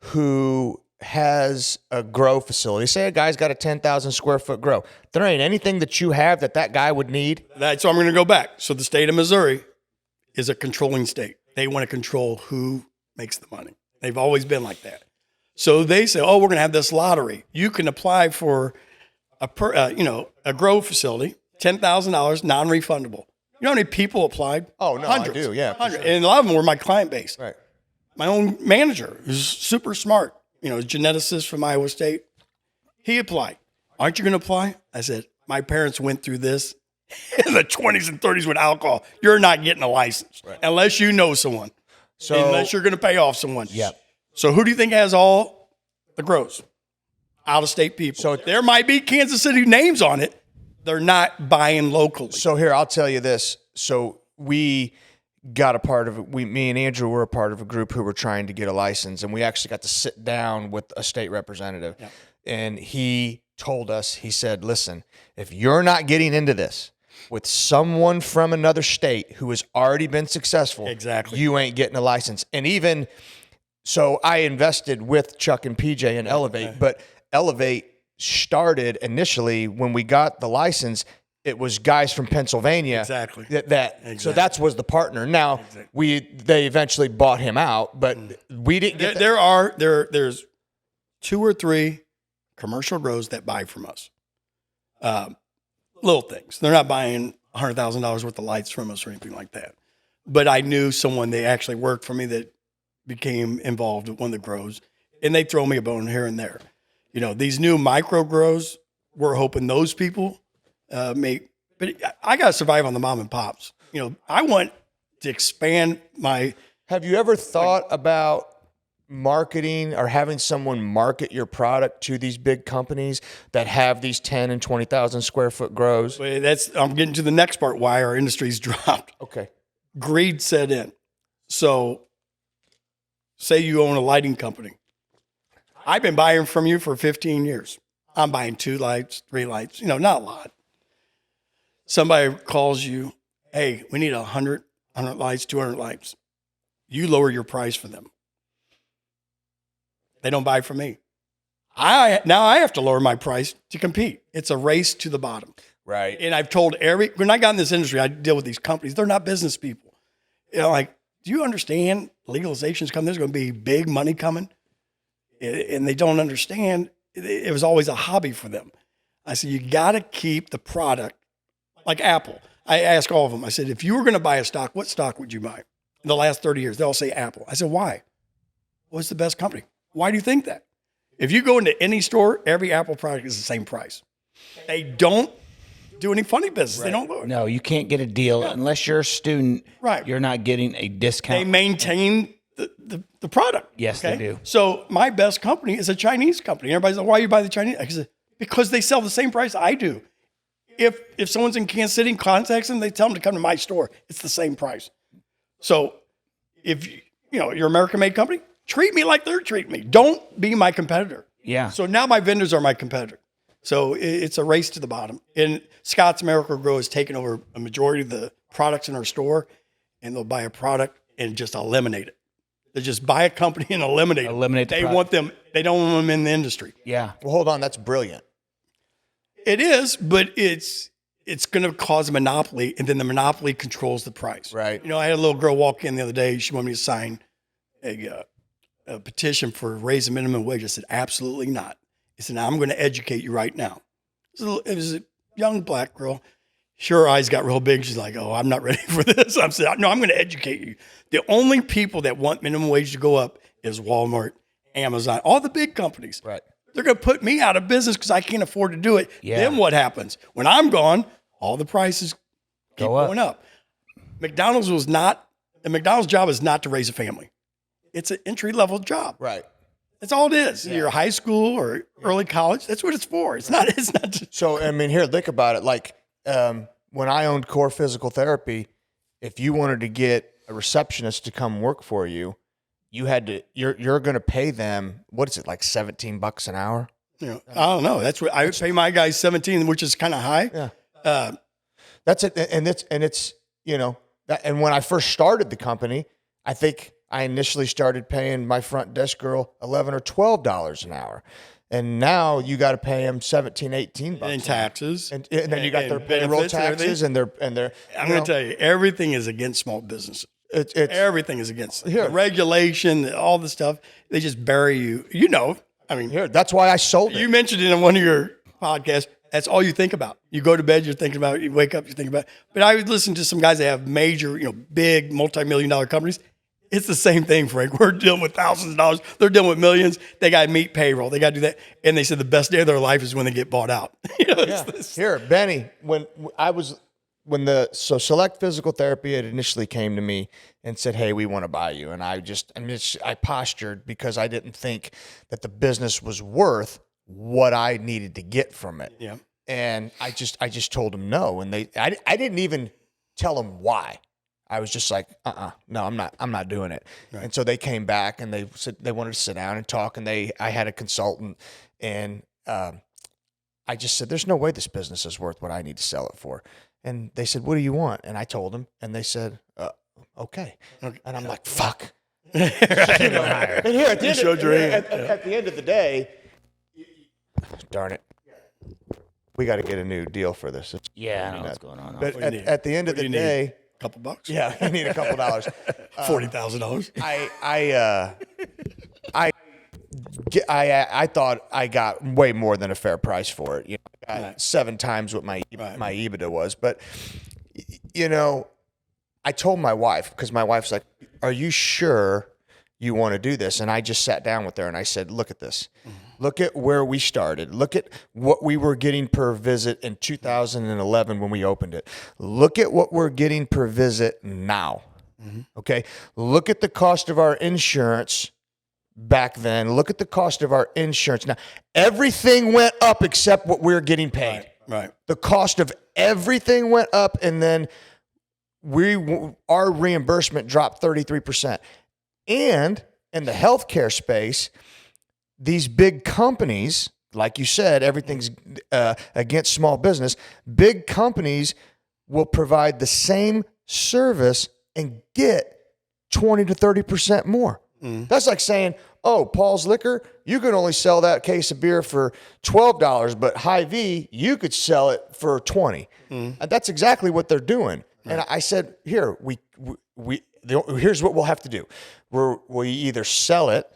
who has a grow facility, say a guy's got a 10,000 square foot grow, there ain't anything that you have that guy would need? So I'm going to go back. So the state of Missouri is a controlling state. They want to control who makes the money. They've always been like that. So they say, oh, we're going to have this lottery. You can apply for a grow facility, $10,000, non-refundable. You know how many people applied? Oh, no, Hundreds. I do, yeah. for Hundreds. sure. And a lot of them were my client base. Right. My own manager, who's super smart, geneticist from Iowa State. He applied. Aren't you going to apply? I said, my parents went through this in the 20s and 30s with alcohol. You're not getting a license unless you know someone. So Unless you're going to pay off someone. Yep. So who do you think has all the grows? Out-of-state people. So there might be Kansas City names on it. They're not buying locally. So here, I'll tell you this. So we got a part of it. Me and Andrew were a part of a group who were trying to get a license, and we actually got to sit down with a state representative. Yep. And he told us, he said, listen, if you're not getting into this with someone from another state who has already been successful, exactly, you ain't getting a license. And even so, I invested with Chuck and PJ in Elevate, but Elevate started initially when we got the license. It was guys from Pennsylvania. Exactly. Exactly. So that was the partner. Now they eventually bought him out, but we didn't get there's 2 or 3 commercial grows that buy from us. Little things. They're not buying $100,000 worth of lights from us or anything like that. But I knew someone, they actually worked for me, that became involved with one of the grows, and they throw me a bone here and there. These new micro grows, we're hoping those people but I got to survive on the mom and pops. I want to expand my. Have you ever thought about marketing or having someone market your product to these big companies that have these 10 and 20,000 square foot grows? I'm getting to the next part, why our industry's dropped. Okay. Greed set in. So say you own a lighting company. I've been buying from you for 15 years. I'm buying 2 lights, 3 lights, not a lot. Somebody calls you, hey, we need 100 lights, 200 lights. You lower your price for them. They don't buy from me. Now I have to lower my price to compete. It's a race to the bottom. Right. And I've told when I got in this industry, I deal with these companies. They're not business people. Do you understand legalization's coming? There's going to be big money coming. And they don't understand. It was always a hobby for them. I said, you got to keep the product. Like Apple. I ask all of them, I said, if you were going to buy a stock, what stock would you buy? In the last 30 years, they all say Apple. I said, why? What's the best company? Why do you think that? If you go into any store, every Apple product is the same price. They don't do any funny business. Right. They don't lower. No, you can't get a deal unless you're a student. Right. You're not getting a discount. They maintain the product. Yes, they do. So my best company is a Chinese company. Everybody's like, why you buy the Chinese? I said, because they sell the same price I do. If someone's in Kansas City and contacts them, they tell them to come to my store. It's the same price. So if you're an American-made company, treat me like they're treating me. Don't be my competitor. Yeah. So now my vendors are my competitor. So it's a race to the bottom. And Scott's Miracle Grow has taken over a majority of the products in our store, and they'll buy a product and just eliminate it. They just buy a company and eliminate it. They want them. They don't want them in the industry. Yeah. Well, hold on. That's brilliant. It is, but it's going to cause a monopoly, and then the monopoly controls the price. Right. I had a little girl walk in the other day. She wanted me to sign a petition for raise the minimum wage. I said, absolutely not. He said, now I'm going to educate you right now. It was a young black girl. Sure, her eyes got real big. She's like, oh, I'm not ready for this. I'm saying, no, I'm going to educate you. The only people that want minimum wage to go up is Walmart, Amazon, all the big companies. Right. They're going to put me out of business because I can't afford to do it. Yeah. Then what happens? When I'm gone, all the prices keep Go up. going up. McDonald's job is not to raise a family. It's an entry-level job. Right. That's all it is. You're high school or early college. That's what it's for. It's not. So, I mean, here, think about it. Like, when I owned Core Physical Therapy, if you wanted to get a receptionist to come work for you, you're going to pay them, what is it, like $17 an hour? I don't know. That's what I would pay my guys 17, which is kind of high. Yeah. That's it. And it's, and when I first started the company, I think I initially started paying my front desk girl $11 or $12 an hour. And now you got to pay them $17, $18 and taxes, and then you got their payroll taxes and their. I'm going to tell you, everything is against small business. Everything is against the regulation, all the stuff. They just bury you. I mean, that's why I sold it. You mentioned it in one of your podcasts. That's all you think about. You go to bed, you're thinking about it. You wake up, you're thinking about it. But I would listen to some guys that have major, big multi-million-dollar companies. It's the same thing, Frank. We're dealing with thousands of dollars. They're dealing with millions. They got to meet payroll. They got to do that. And they said the best day of their life is when they get bought out. Here, Benny, Select Physical Therapy had initially came to me and said, hey, we want to buy you. And I postured because I didn't think that the business was worth what I needed to get from it. Yeah. And I just told them no. And I didn't even tell them why. I was just like, no, I'm not doing it. Right. And so they came back and they said they wanted to sit down and talk. And I had a consultant, and I just said, there's no way this business is worth what I need to sell it for. And they said, what do you want? And I told them, and they said, okay. And I'm like, fuck. And here at the end of the day, darn it, we got to get a new deal for this. Yeah, I know what's going on. But at the end of the day, a couple bucks. Yeah, you need a couple dollars. $40,000. I thought I got way more than a fair price for it. I got 7 times what my EBITDA was. But I told my wife, because my wife's like, "Are you sure you want to do this?" And I just sat down with her and I said, "Look at this. Look at where we started. Look at what we were getting per visit in 2011 when we opened it. Look at what we're getting per visit now. Okay? Look at the cost of our insurance back then. Look at the cost of our insurance now. Everything went up except what we're getting paid. Right. The cost of everything went up, and then our reimbursement dropped 33%. And in the healthcare space, these big companies, like you said, everything's against small business. Big companies will provide the same service and get 20 to 30% more. That's like saying, oh, Paul's Liquor, you can only sell that case of beer for $12, but Hy-Vee, you could sell it for $20. And that's exactly what they're doing. And I said, here's what we'll have to do. We either sell it,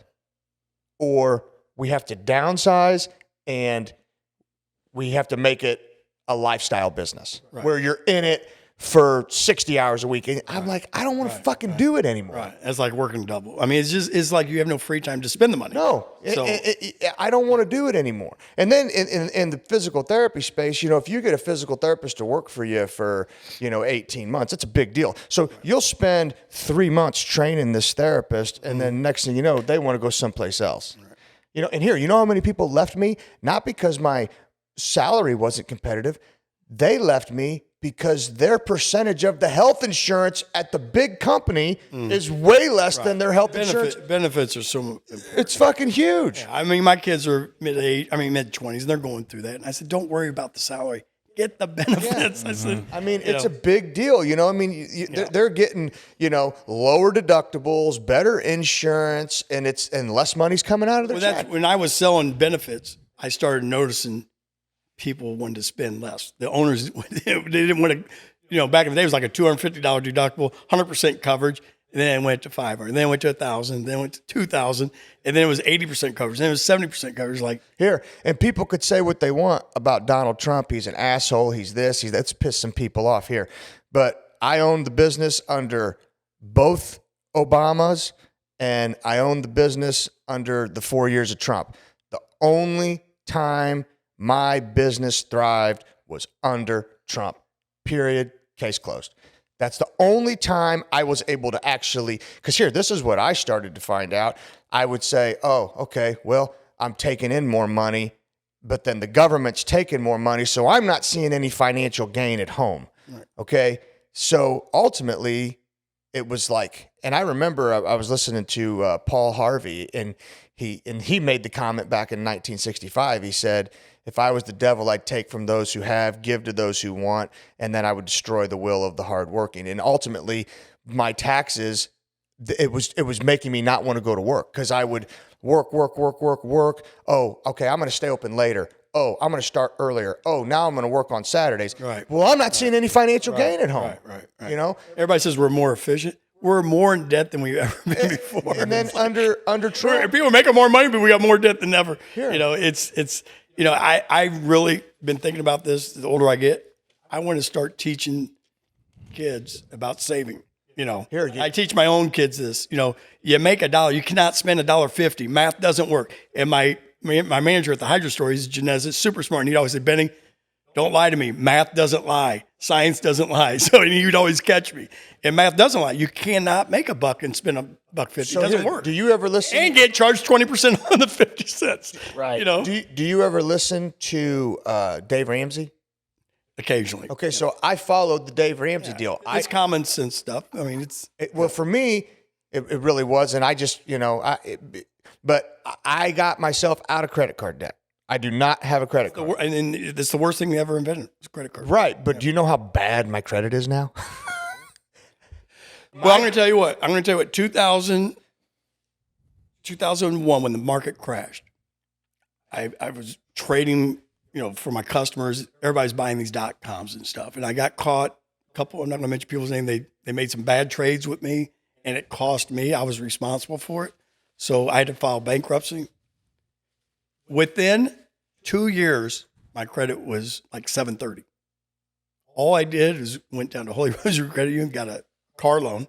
or we have to downsize, and we have to make it a lifestyle business where you're in it for 60 hours a week. And I'm like, I don't want to fucking do it anymore. Right. It's like working double. I mean, it's like you have no free time to spend the money. No, I don't want to do it anymore. And then in the physical therapy space, if you get a physical therapist to work for you for, 18 months, it's a big deal. So you'll spend 3 months training this therapist, and then next thing you know, they want to go someplace else. Right. And here, how many people left me? Not because my salary wasn't competitive. They left me because their percentage of the health insurance at the big company is way less than their health insurance. Benefits are so important. It's fucking huge. Yeah, I mean, my kids are mid-20s, and they're going through that. And I said, don't worry about the salary. Get the benefits. I said, it's a big deal. They're getting, lower deductibles, better insurance, and less money's coming out of their check. When I was selling benefits, I started noticing people wanted to spend less. The owners, they didn't want to, back in the day, it was like a $250 deductible, 100% coverage. And then it went to 500, and then it went to 1,000, then it went to 2,000, and then it was 80% coverage, then it was 70% coverage. Like, Here, and people could say what they want about Donald Trump. He's an asshole. He's this. That's pissed some people off here. But I owned the business under both Obamas, and I owned the business under the 4 years of Trump. The only time my business thrived was under Trump. Period. Case closed. That's the only time I was able to actually, because here, this is what I started to find out. I would say, oh, okay, well, I'm taking in more money, but then the government's taking more money, so I'm not seeing any financial gain at home. Right. Okay? So ultimately, it was like, and I remember I was listening to Paul Harvey, and he made the comment back in 1965. He said, if I was the devil, I'd take from those who have, give to those who want, and then I would destroy the will of the hardworking. And ultimately, my taxes, it was making me not want to go to work because I would work. Oh, okay, I'm going to stay open later. Oh, I'm going to start earlier. Oh, now I'm going to work on Saturdays. Right. Well, I'm not seeing any financial gain at home. Right. You know? Everybody says we're more efficient. We're more in debt than we've ever been before. And then under Trump, people are making more money, but we got more debt than ever. Here. You know, it's you know, I really been thinking about this. The older I get, I want to start teaching kids about saving. You know, I teach my own kids this. You know, you make $1, you cannot spend $1.50. Math doesn't work. And my manager at the hydro store, he's a geneticist, super smart. And he'd always say, Benny, don't lie to me. Math doesn't lie. Science doesn't lie. So he'd always catch me. And math doesn't lie. You cannot make $1 and spend $1.50. So it doesn't work. Do you ever listen? And get charged 20% on the 50 cents. Right. You know, Do you ever listen to Dave Ramsey? occasionally. Okay, so I followed the Dave Ramsey deal. It's common sense stuff. I mean, Well, for me, it really was, and I just, you know, but I got myself out of credit card debt. I do not have a credit card. and it's the worst thing we ever invented. It's credit card. Right, but do you know how bad my credit is now? Well, I'm going to tell you what. 2001, when the market crashed, I was trading, you know, for my customers. Everybody's buying these .coms and stuff. And I got caught. A couple, I'm not going to mention people's name. They made some bad trades with me, and it cost me. I was responsible for it. So I had to file bankruptcy. Within 2 years, my credit was like 730. All I did is went down to Holy Rosary Credit Union, got a car loan,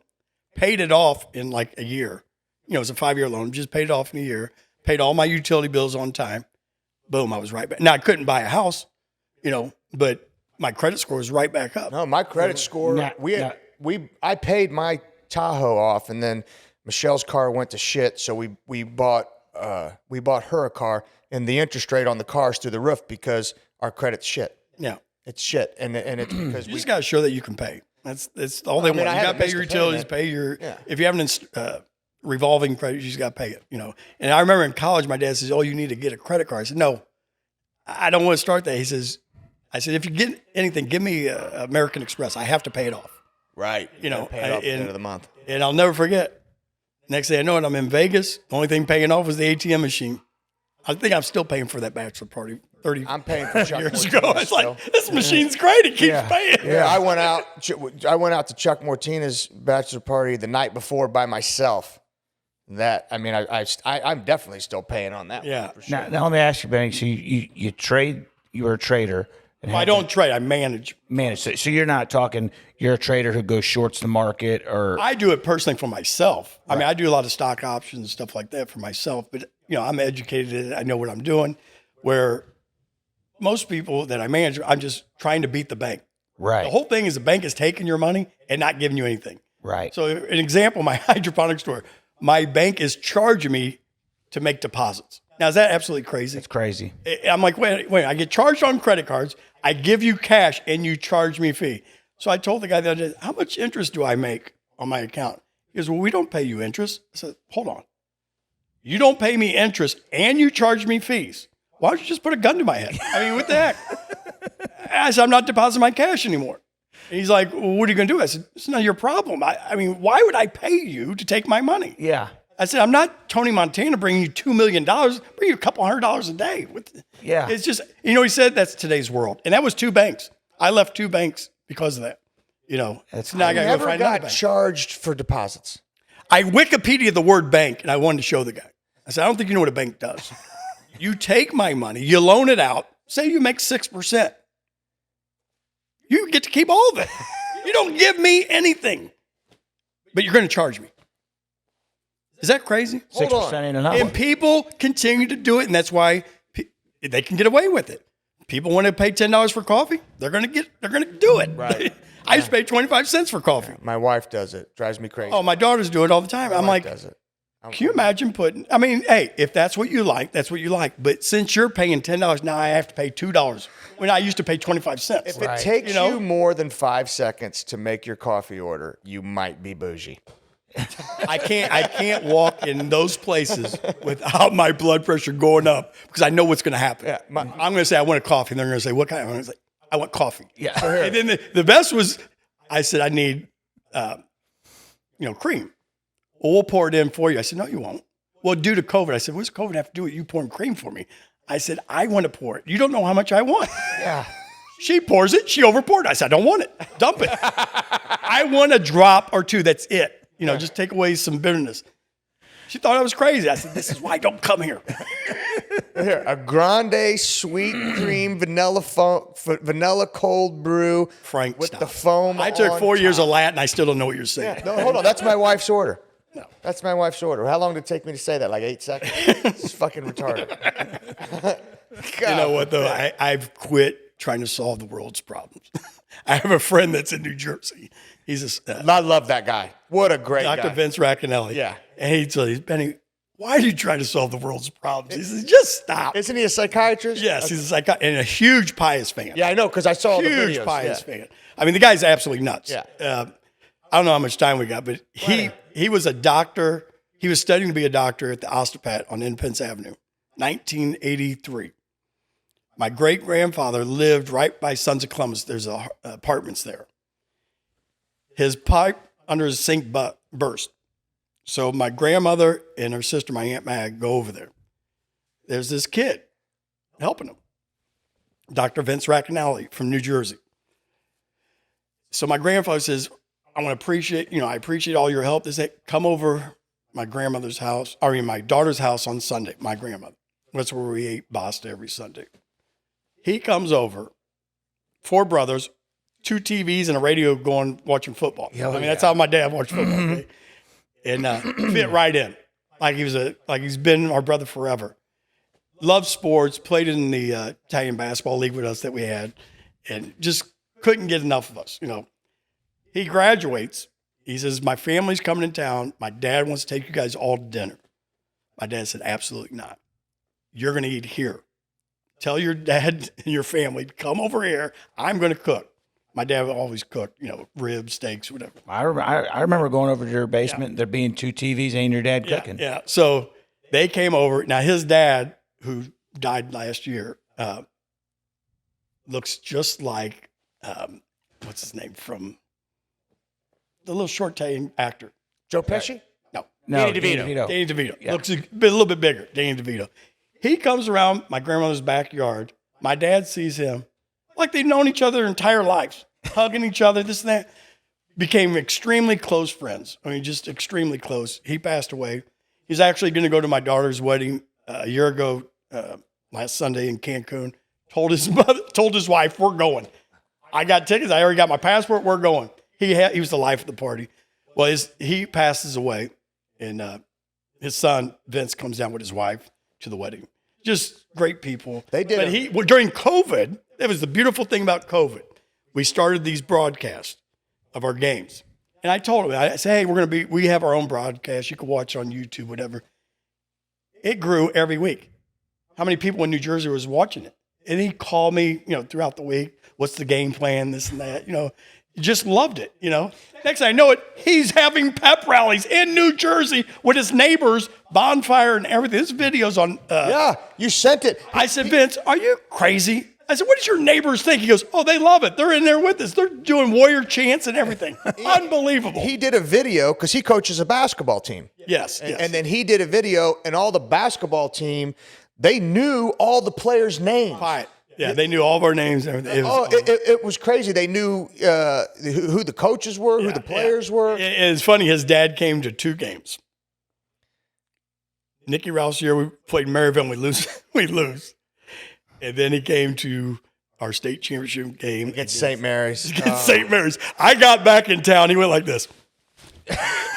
paid it off in like a year. You know, it was a 5-year loan, just paid it off in a year, paid all my utility bills on time. Boom, I was right back. Now, I couldn't buy a house, you know, but my credit score was right back up. No, my credit score, I paid my Tahoe off, and then Michelle's car went to shit, so we bought her a car, and the interest rate on the car is through the roof because our credit's shit. Yeah. It's shit, and it's because You just got to show that you can pay. That's all they want. You got to pay your utilities, pay your. Yeah. If you have an revolving credit, you just got to pay it. You know. And I remember in college, my dad says, "Oh, you need to get a credit card." I said, "No, I don't want to start that." He says, "I said if you get anything, give me American Express. I have to pay it off." right. You know, pay it off at the end of the month. And I'll never forget. Next day I know it, I'm in Vegas. The only thing paying off was the ATM machine. I think I'm still paying for that bachelor party 30 I'm paying for Chuck years Martinez ago. It's like, still. this machine's great. It keeps paying. Yeah, I went out to Chuck Martinez's bachelor party the night before by myself. I'm definitely still paying on that. Yeah. One for sure. Now let me ask you, Benny. So you trade. You were a trader. And I don't trade. I manage. So you're not talking. You're a trader who goes shorts the market, or I do it personally for myself. I mean, I do a lot of stock options and stuff like that for myself. But you know, I'm educated. I know what I'm doing. Where most people that I manage, I'm just trying to beat the bank. right, The whole thing is the bank is taking your money and not giving you anything. right. So an example, my hydroponic store, my bank is charging me to make deposits. Now, is that absolutely crazy? It's crazy. I'm like, wait, I get charged on credit cards. I give you cash and you charge me a fee. So I told the guy the other day, how much interest do I make on my account? He goes, well, we don't pay you interest. I said, hold on. You don't pay me interest and you charge me fees. Why don't you just put a gun to my head? I mean, what the heck? I said, I'm not depositing my cash anymore. And he's like, well, what are you going to do? I said, it's not your problem. I mean, why would I pay you to take my money? Yeah. I said, I'm not Tony Montana bringing you $2 million, bring you a couple $100 a day. Yeah. It's just, you know, he said that's today's world. And that was 2 banks. I left 2 banks because of that. You know, That's now I I got to go never find another got bank. charged for deposits. I Wikipedia the word bank, and I wanted to show the guy. I said, I don't think you know what a bank does. You take my money, you loan it out, say you make 6%. You get to keep all of it. You don't give me anything, but you're going to charge me. Is that crazy? 6% ain't enough. And people continue to do it, and that's why they can get away with it. People want to pay $10 for coffee, they're going to do it. Right. I just paid 25 cents for coffee. My wife does it. Drives me crazy. Oh, my daughters do it all the time. I'm like, does it. can you imagine hey, if that's what you like, that's what you like. But since you're paying $10, now I have to pay $2 when I used to pay 25 cents. If it takes you more than 5 seconds to make your coffee order, you might be bougie. I can't walk in those places without my blood pressure going up because I know what's going to happen. Yeah, I'm going to say, I want a coffee. And they're going to say, what kind? I'm going to say, I want coffee. Yeah. And then the best was, I said, I need, cream. Well, we'll pour it in for you. I said, no, you won't. Well, due to COVID, I said, what's COVID have to do with you pouring cream for me? I said, I want to pour it. You don't know how much I want. Yeah. She pours it. She overpoured it. I said, I don't want it. Dump it. I want a drop or two. That's it. Just take away some bitterness. She thought I was crazy. I said, this is why I don't come here. Here, a grande sweet cream vanilla cold brew Frank, with stop. the foam. I took on 4 years top. of Latin. I still don't know what you're saying. Yeah, no, hold on. That's my wife's order. No. That's my wife's order. How long did it take me to say that? Like 8 seconds? It's fucking retarded. You know what, though? I've quit trying to solve the world's problems. I have a friend that's in New Jersey. He's I love that guy. What a great Dr. guy. Vince Racanelli. Yeah. And he says, Benny, why do you try to solve the world's problems? He says, just stop. Isn't he a psychiatrist? Yes, he's a psychiatrist and a huge Pius fan. Yeah, I know, because I saw all the videos. Huge Pius fan. I mean, the guy's absolutely nuts. Yeah. I don't know how much time we got, but he was a doctor. He was studying to be a doctor at the Osteopath on Independence Avenue, 1983. My great-grandfather lived right by Sons of Columbus. There's apartments there. His pipe under his sink burst. So my grandmother and her sister, my Aunt Mag, go over there. There's this kid helping him, Dr. Vince Racanelli from New Jersey. So my grandfather says, I appreciate all your help. They say, come over my daughter's house on Sunday, my grandmother. That's where we ate pasta every Sunday. He comes over, 4 brothers, 2 TVs and a radio watching football. That's how my dad watched football. Okay? And fit right in, like he's been our brother forever. Loved sports, played in the Italian basketball league with us that we had, and just couldn't get enough of us. He graduates. He says, my family's coming in town. My dad wants to take you guys all to dinner. My dad said, absolutely not. You're going to eat here. Tell your dad and your family to come over here. I'm going to cook. My dad would always cook, ribs, steaks, whatever. I remember going over to your basement, there being 2 TVs and your dad cooking. Yeah. So they came over. Now, his dad, who died last year, looks just like, what's his name, from the little short Italian actor. Joe Pesci? No. No, Danny DeVito. Danny DeVito. Yeah. Looks a little bit bigger, Danny DeVito. He comes around my grandmother's backyard. My dad sees him like they've known each other their entire lives, hugging each other, this and that. Became extremely close friends. I mean, just extremely close. He passed away. He's actually going to go to my daughter's wedding a year ago, last Sunday in Cancun. Told his wife, we're going. I got tickets. I already got my passport. We're going. He was the life of the party. Well, he passes away, and his son Vince comes down with his wife to the wedding. Just great people. They did. But during COVID, that was the beautiful thing about COVID. We started these broadcasts of our games, and I told him, I said, "Hey, we have our own broadcast. You can watch on YouTube, whatever." It grew every week. How many people in New Jersey was watching it? And he called me, throughout the week. What's the game plan? This and that. Just loved it. Next thing I know it, he's having pep rallies in New Jersey with his neighbors, bonfire and everything. This video's on. Yeah, you sent it. I said, Vince, are you crazy? I said, what does your neighbors think? He goes, oh, they love it. They're in there with us. They're doing warrior chants and everything. Unbelievable. He did a video because he coaches a basketball team. Yes. And then he did a video, and all the basketball team, they knew all the players' names. Quiet. Yeah, they knew all of our names. And everything. It was crazy. They knew who the coaches were, who the players were. It's funny. His dad came to 2 games. Nicky Rouse's year, we played Maryville and we lose. And then he came to our state championship game Against St. Mary's. Against St. Mary's. I got back in town. He went like this.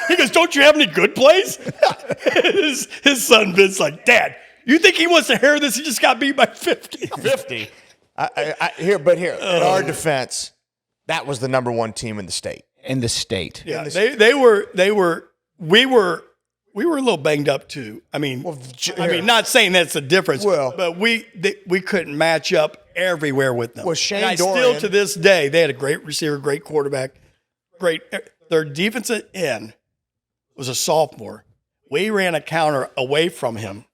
He goes, "Don't you have any good plays?" his son Vince's like, "Dad, you think he wants to hear this? He just got beat by 50." 50. Here, in our defense, that was the number 1 team in the state. In the state. Yeah, we were a little banged up too. I mean, not saying that's the difference, but we couldn't match up everywhere with them. Well, Shane and Dorian, still to this day, they had a great receiver, great quarterback, their defensive end was a sophomore. We ran a counter away from him.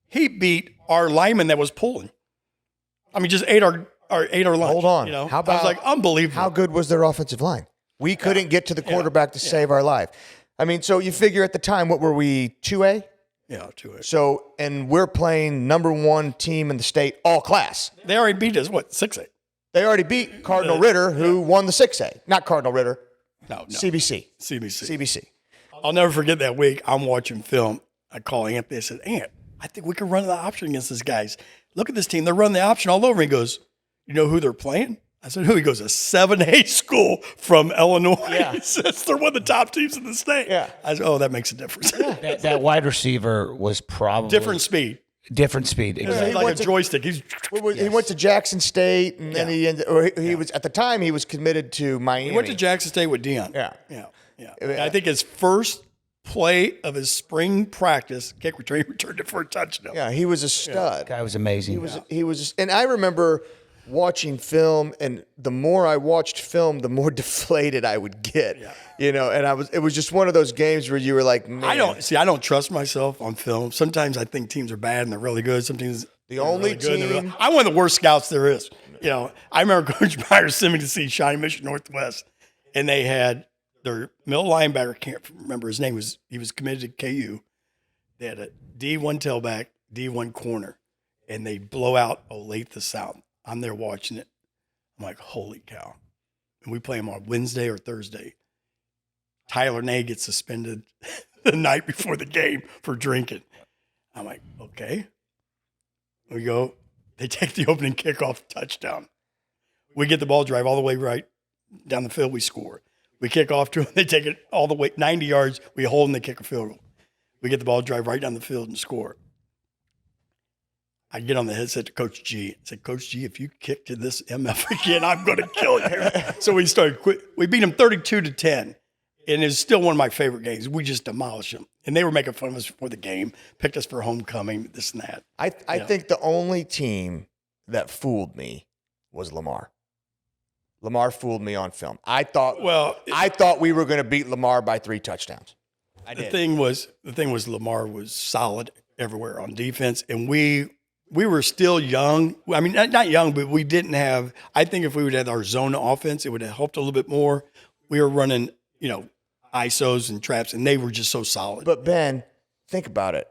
He beat our lineman that was pulling. I mean, just ate our lunch. Hold on. You know? How about, I was like, unbelievable. How good was their offensive line? We couldn't get to the quarterback to save our life. I mean, so you figure at the time, what were we, 2A? Yeah, 2A. So, and we're playing number 1 team in the state, all class. They already beat us, 6A? They already beat Cardinal Ritter, who won the 6A. Not Cardinal Ritter. No. CBC. I'll never forget that week. I'm watching film. I call Anthony. I said, "Ant, I think we can run the option against these guys. Look at this team. They're running the option all over." He goes, "You know who they're playing?" I said, "Who?" He goes, "A 7A school from Illinois." Yeah. He says they're one of the top teams in the state. Yeah. I said, "Oh, that makes a difference." That wide receiver was probably Different speed. Different speed. Exactly. He's like a joystick. He went to Jackson State, and then he was at the time he was committed to Miami. He went to Jackson State with Dion. Yeah. And I think his first play of his spring practice kick return, he returned it for a touchdown. Yeah, he was a stud. Guy was amazing. He was, and I remember watching film, and the more I watched film, the more deflated I would get. Yeah. You know, and it was just one of those games where you were like, man. I don't trust myself on film. Sometimes I think teams are bad and they're really good. Sometimes the only team. I'm one of the worst scouts there is. You know, I remember Coach Meyer sent me to see Shawnee Mission Northwest, and they had their middle linebacker. Can't remember his name. He was committed to KU. They had a D1 tailback, D1 corner, and they blow out Olathe South. I'm there watching it. I'm like, holy cow! And we play them on Wednesday or Thursday. Tyler Ney gets suspended the night before the game for drinking. I'm like, okay. We go. They take the opening kickoff touchdown. We get the ball drive all the way right down the field. We score. We kick off to them. They take it all the way 90 yards. We hold them. They kick a field goal. We get the ball drive right down the field and score. I get on the headset to Coach G. I said, "Coach G, if you kick to this MF again, I'm going to kill you." So we started quit. We beat them 32-10. And it's still one of my favorite games. We just demolished them. And they were making fun of us before the game, picked us for homecoming, this and that. I think the only team that fooled me was Lamar. Lamar fooled me on film. I thought we were going to beat Lamar by 3 touchdowns. The thing was Lamar was solid everywhere on defense, and we were still young. I mean, not young, but we didn't have. I think if we would have our zone offense, it would have helped a little bit more. We were running, ISOs and traps, and they were just so solid. But Ben, think about it.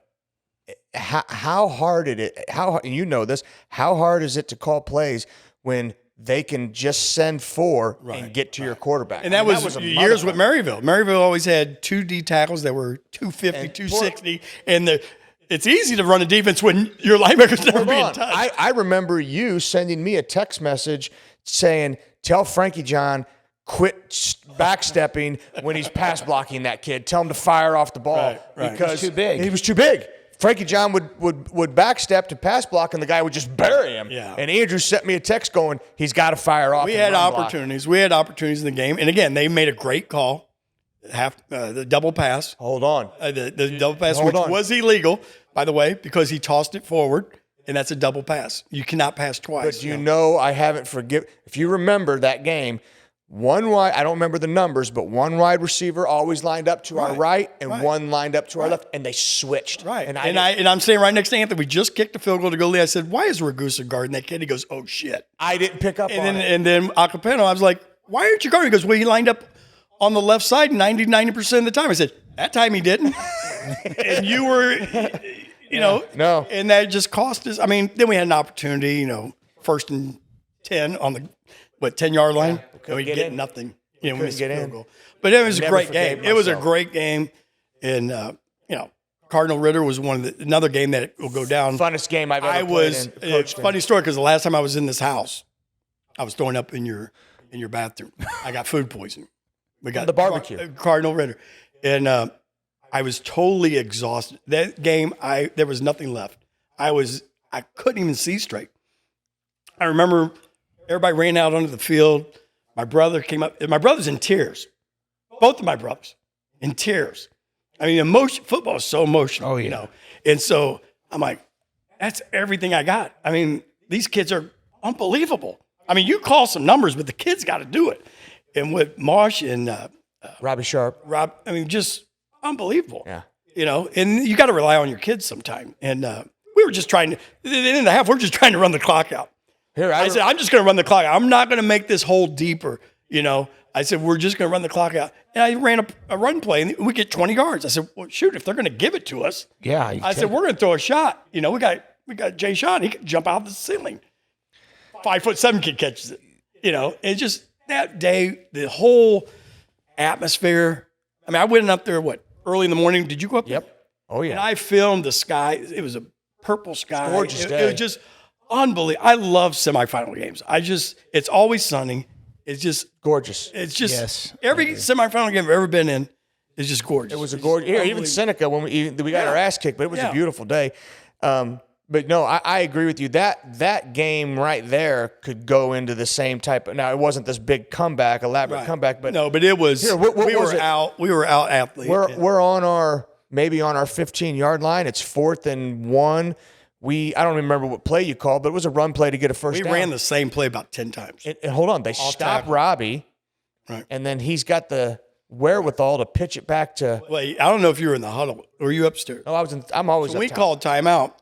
How hard how you know this? How hard is it to call plays when they can just send 4 and get to your quarterback? And that was years with Maryville. Maryville always had 2 D tackles that were 250, 260, and it's easy to run a defense when your linebacker's never being touched. I remember you sending me a text message saying, "Tell Frankie John, quit backstepping when he's pass blocking that kid. Tell him to fire off the ball because he was too big. He was too big." Frankie John would backstep to pass block, and the guy would just bury him. Yeah. And Andrew sent me a text going, "He's got to fire off." We had opportunities. We had opportunities in the game, and again, they made a great call. The double pass. Hold on. The double pass, which was illegal, by the way, because he tossed it forward, and that's a double pass. You cannot pass twice. But I haven't forgiven. If you remember that game, one wide, I don't remember the numbers, but one wide receiver always lined up to our right and one lined up to our left, and they switched. Right. And I'm standing right next to Anthony. We just kicked the field goal to go lead. I said, "Why is Ragusa guarding that kid?" He goes, "Oh, shit." I didn't pick up on it. And then Acapeno, I was like, "Why aren't you guarding?" He goes, "Well, he lined up on the left side 90% of the time." I said, "That time he didn't." And you were, No. And that just cost us. I mean, then we had an opportunity, first and 10 on the 10-yard line, and we get get in. nothing. You know, we missed get a field in. goal. But it was a Never great forgave game. It was a myself. great game, and Cardinal Ritter was another game that will go down. Funnest game I've ever I played was in, coached in. funny story because the last time I was in this house, I was throwing up in your bathroom. I got food poisoning. We got the barbecue. Cardinal Ritter, and I was totally exhausted. That game, there was nothing left. I couldn't even see straight. I remember everybody ran out onto the field. My brother came up. My brother's in tears. Both of my brothers in tears. I mean, football is so emotional. Oh, yeah. You know, and so I'm like, that's everything I got. I mean, these kids are unbelievable. I mean, you call some numbers, but the kids got to do it. And with Marsh and Robbie Sharp. Rob, I mean, just unbelievable. Yeah. You know, and you got to rely on your kids sometime. And we were just trying to, at the end of the half, we're just trying to run the clock out. Here, I said, I'm just going to run the clock out. I'm not going to make this hole deeper, you know. I said, we're just going to run the clock out. And I ran a run play, and we get 20 yards. I said, well, shoot, if they're going to give it to us. Yeah. I said, we're going to throw a shot. You know, we got Jay Sean. He can jump out the ceiling. 5'7" kid catches it. You know, it's just that day, the whole atmosphere. I mean, I went up there, early in the morning. Did you go up there? Yep. Oh, yeah. And I filmed the sky. It was a purple sky. Gorgeous It day. was just unbelievable. I love semifinal games. It's always sunny. It's just Gorgeous. It's just Yes, every semifinal game I've ever been in is just gorgeous. It was a gorgeous. Here, even Seneca, when we got our ass kicked, but it was a beautiful day. But no, I agree with you. That game right there could go into the same type of. Now it wasn't this big comeback, elaborate comeback, but no, but it was. Here, what we was were it? out. We were out athlete. we're on our 15-yard line. It's 4th and 1. I don't remember what play you called, but it was a run play to get a first We down. ran the same play about 10 times. And hold on, they stop tackle. Robbie, Right. and then he's got the wherewithal to pitch it back to. Well, I don't know if you were in the huddle. Were you upstairs? No, I'm always. When up we top. called timeout,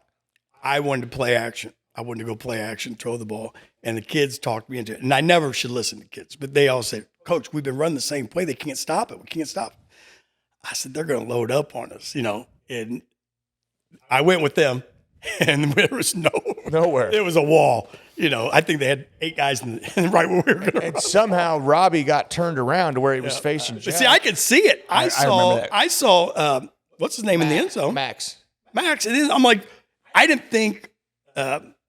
I wanted to play action. I wanted to go play action, throw the ball, and the kids talked me into it. And I never should listen to kids, but they all said, "Coach, we've been running the same play. They can't stop it. We can't stop it." I said, "They're going to load up on us," you know. And I went with them, and there was Nowhere. It was a wall. You know, I think they had 8 guys in right where we were going to run. And somehow Robbie got turned around to where he was facing But Jack. see, I could see it. I remember that. saw what's his name in the end zone? Max. Max. And then I'm like, I didn't think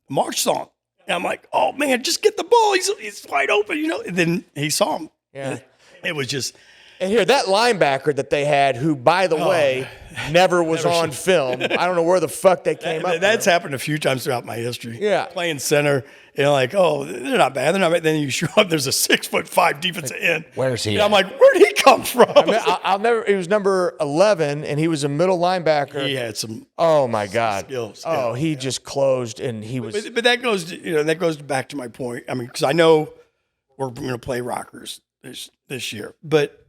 Marsh saw him. And I'm like, oh man, just get the ball. He's wide open, you know. And then he saw him. Yeah. It was just And here, that linebacker that they had, who, by the way, never was on film. I don't know where the fuck they came up that's with. happened a few times throughout my history. Yeah. Playing center, you know, like, oh, they're not bad. They're not bad. Then you show up, there's a 6'5" defensive end. Where's he And at? I'm like, where'd he come from? I mean, I'll never. He was number 11, and he was a middle linebacker. He had some. Oh my God! Skills, Oh, he just closed, and he was. But that goes, that goes back to my point. I mean, because I know we're going to play Rockers this year, but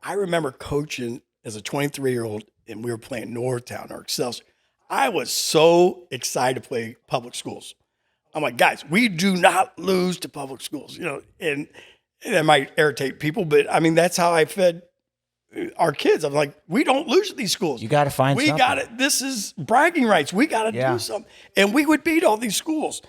I remember coaching as a 23-year-old, and we were playing Northtown or Excelsior. I was so excited to play public schools. I'm like, guys, we do not lose to public schools, you know, and that might irritate people, but I mean, that's how I fed our kids. I'm like, we don't lose to these schools. You got to find We something. got it. This is bragging rights. We got to Yeah. do something. And we would beat all these schools.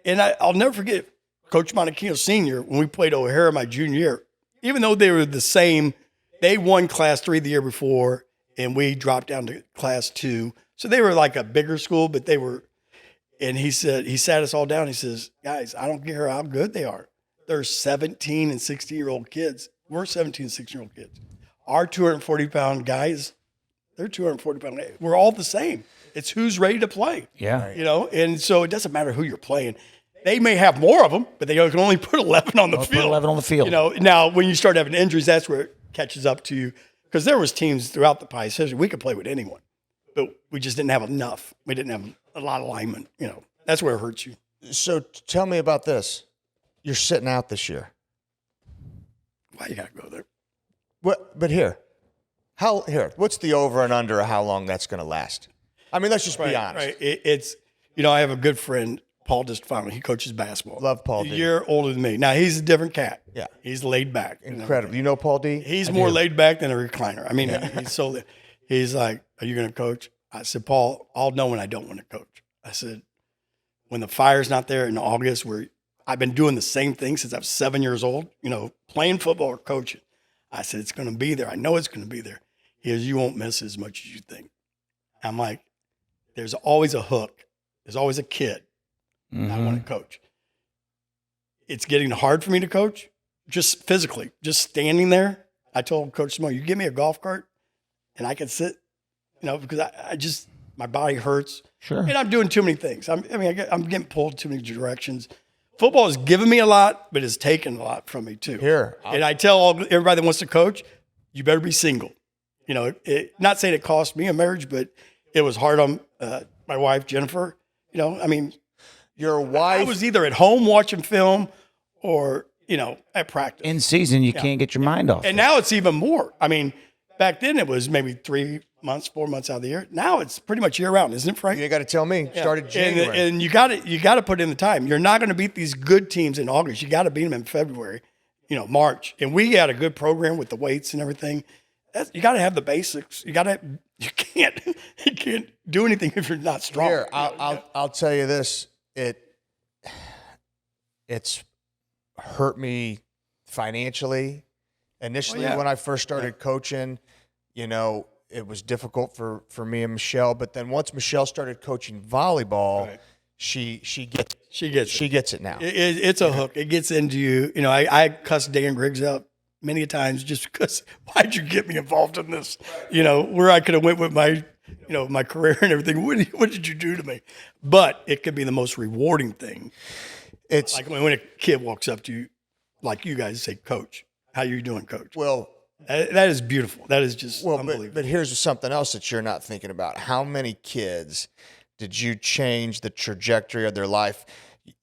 And I'll never forget Coach Montequino Sr., when we played O'Hara my junior year, even though they were the same, they won Class 3 the year before, and we dropped down to Class 2. So they were like a bigger school, but they were, and he said, he sat us all down. He says, guys, I don't care how good they are. They're 17 and 16-year-old kids. We're 17 and 16-year-old kids. Our 240-pound guys, they're 240-pound guys. We're all the same. It's who's ready to play. Yeah. You know, and so it doesn't matter who you're playing. They may have more of them, but they can only put 11 on the Put field. 11 on the field. You know, now when you start having injuries, that's where it catches up to you. Because there was teams throughout the Pius history, we could play with anyone, but we just didn't have enough. We didn't have a lot of linemen. You know, that's where it hurts you. So tell me about this. You're sitting out this year. Why you got to go there? What? But what's the over and under of how long that's going to last? I mean, let's just be honest. Right. It's, I have a good friend, Paul DiStefano. He coaches basketball. Love Paul A D. year older than me. Now, he's a different cat. Yeah. He's laid back. Incredible. You know Paul D? He's more laid back than a recliner. I mean, he's like, are you going to coach? I said, Paul, I'll know when I don't want to coach. I said, when the fire's not there in August, where I've been doing the same thing since I was 7 years old, playing football or coaching. I said, it's going to be there. I know it's going to be there. He goes, you won't miss as much as you think. I'm like, there's always a hook. There's always a kid I want to coach. It's getting hard for me to coach, just physically, just standing there. I told Coach Smo, you give me a golf cart and I can sit, because I just, my body hurts. Sure. And I'm doing too many things. I'm getting pulled too many directions. Football has given me a lot, but it's taken a lot from me too. Here. And I tell everybody that wants to coach, you better be single. Not saying it cost me a marriage, but it was hard on my wife, Jennifer. Your I wife was either at home watching film or, at practice. In season, you can't get your mind off. And now it's even more. Back then it was maybe 3 months, 4 months out of the year. Now it's pretty much year round, isn't it, Frank? You got to tell me. Yeah. Started January. And you got to put in the time. You're not going to beat these good teams in August. You got to beat them in February, March. And we had a good program with the weights and everything. You got to have the basics. You can't do anything if you're not strong. Here, I'll tell you this. It's hurt me financially. Initially, when I first started coaching, it was difficult for me and Michelle. But then once Michelle started coaching volleyball, she gets it now. It's a hook. It gets into you. I cussed Dan Griggs out many a times just because, why'd you get me involved in this? Where I could have went with my, my career and everything. What did you do to me? But it could be the most rewarding thing. It's like when a kid walks up to you, like you guys say, Coach, how you doing, Coach? Well, that is beautiful. That is just unbelievable. But here's something else that you're not thinking about. How many kids did you change the trajectory of their life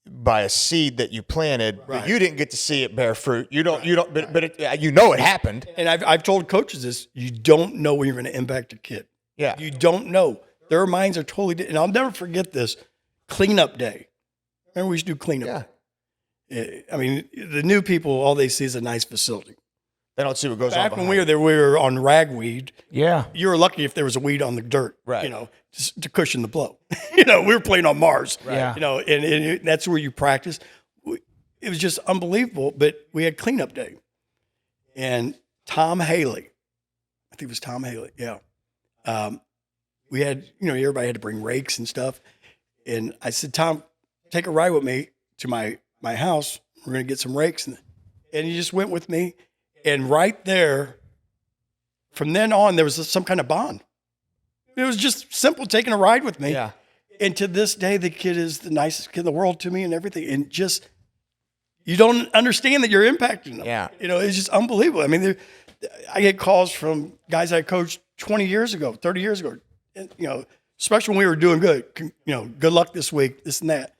by a seed that you planted, but you didn't get to see it bear fruit? But it happened. And I've told coaches this: you don't know when you're going to impact a kid. Yeah, you don't know. Their minds are totally different. And I'll never forget this cleanup day. Remember, we used to do cleanup. Yeah. The new people, all they see is a nice facility. They don't see what goes on Back behind. when we were there, we were on ragweed. Yeah. You were lucky if there was a weed on the dirt, right? Just to cushion the blow. We were playing on Mars, right? Yeah. And that's where you practice. It was just unbelievable. But we had cleanup day, and Tom Haley, I think it was Tom Haley, yeah. We had, everybody had to bring rakes and stuff, and I said, Tom, take a ride with me to my house. We're going to get some rakes, and he just went with me. And right there, from then on, there was some kind of bond. It was just simple taking a ride with me. Yeah. And to this day, the kid is the nicest kid in the world to me and everything. And just, you don't understand that you're impacting them. Yeah. It's just unbelievable. I get calls from guys I coached 20 years ago, 30 years ago, especially when we were doing good, good luck this week, this and that.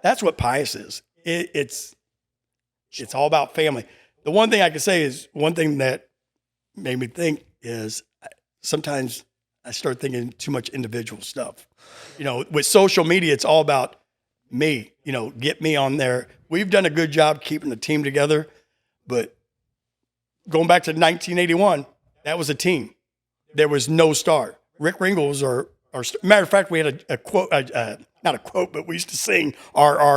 That's what Pius is. It's all about family. The one thing I can say is, one thing that made me think is sometimes I start thinking too much individual stuff. With social media, it's all about me, get me on there. We've done a good job keeping the team together, but going back to 1981, that was a team. There was no star. Rick Ringel was our matter of fact, we had a quote, not a quote, but we used to sing,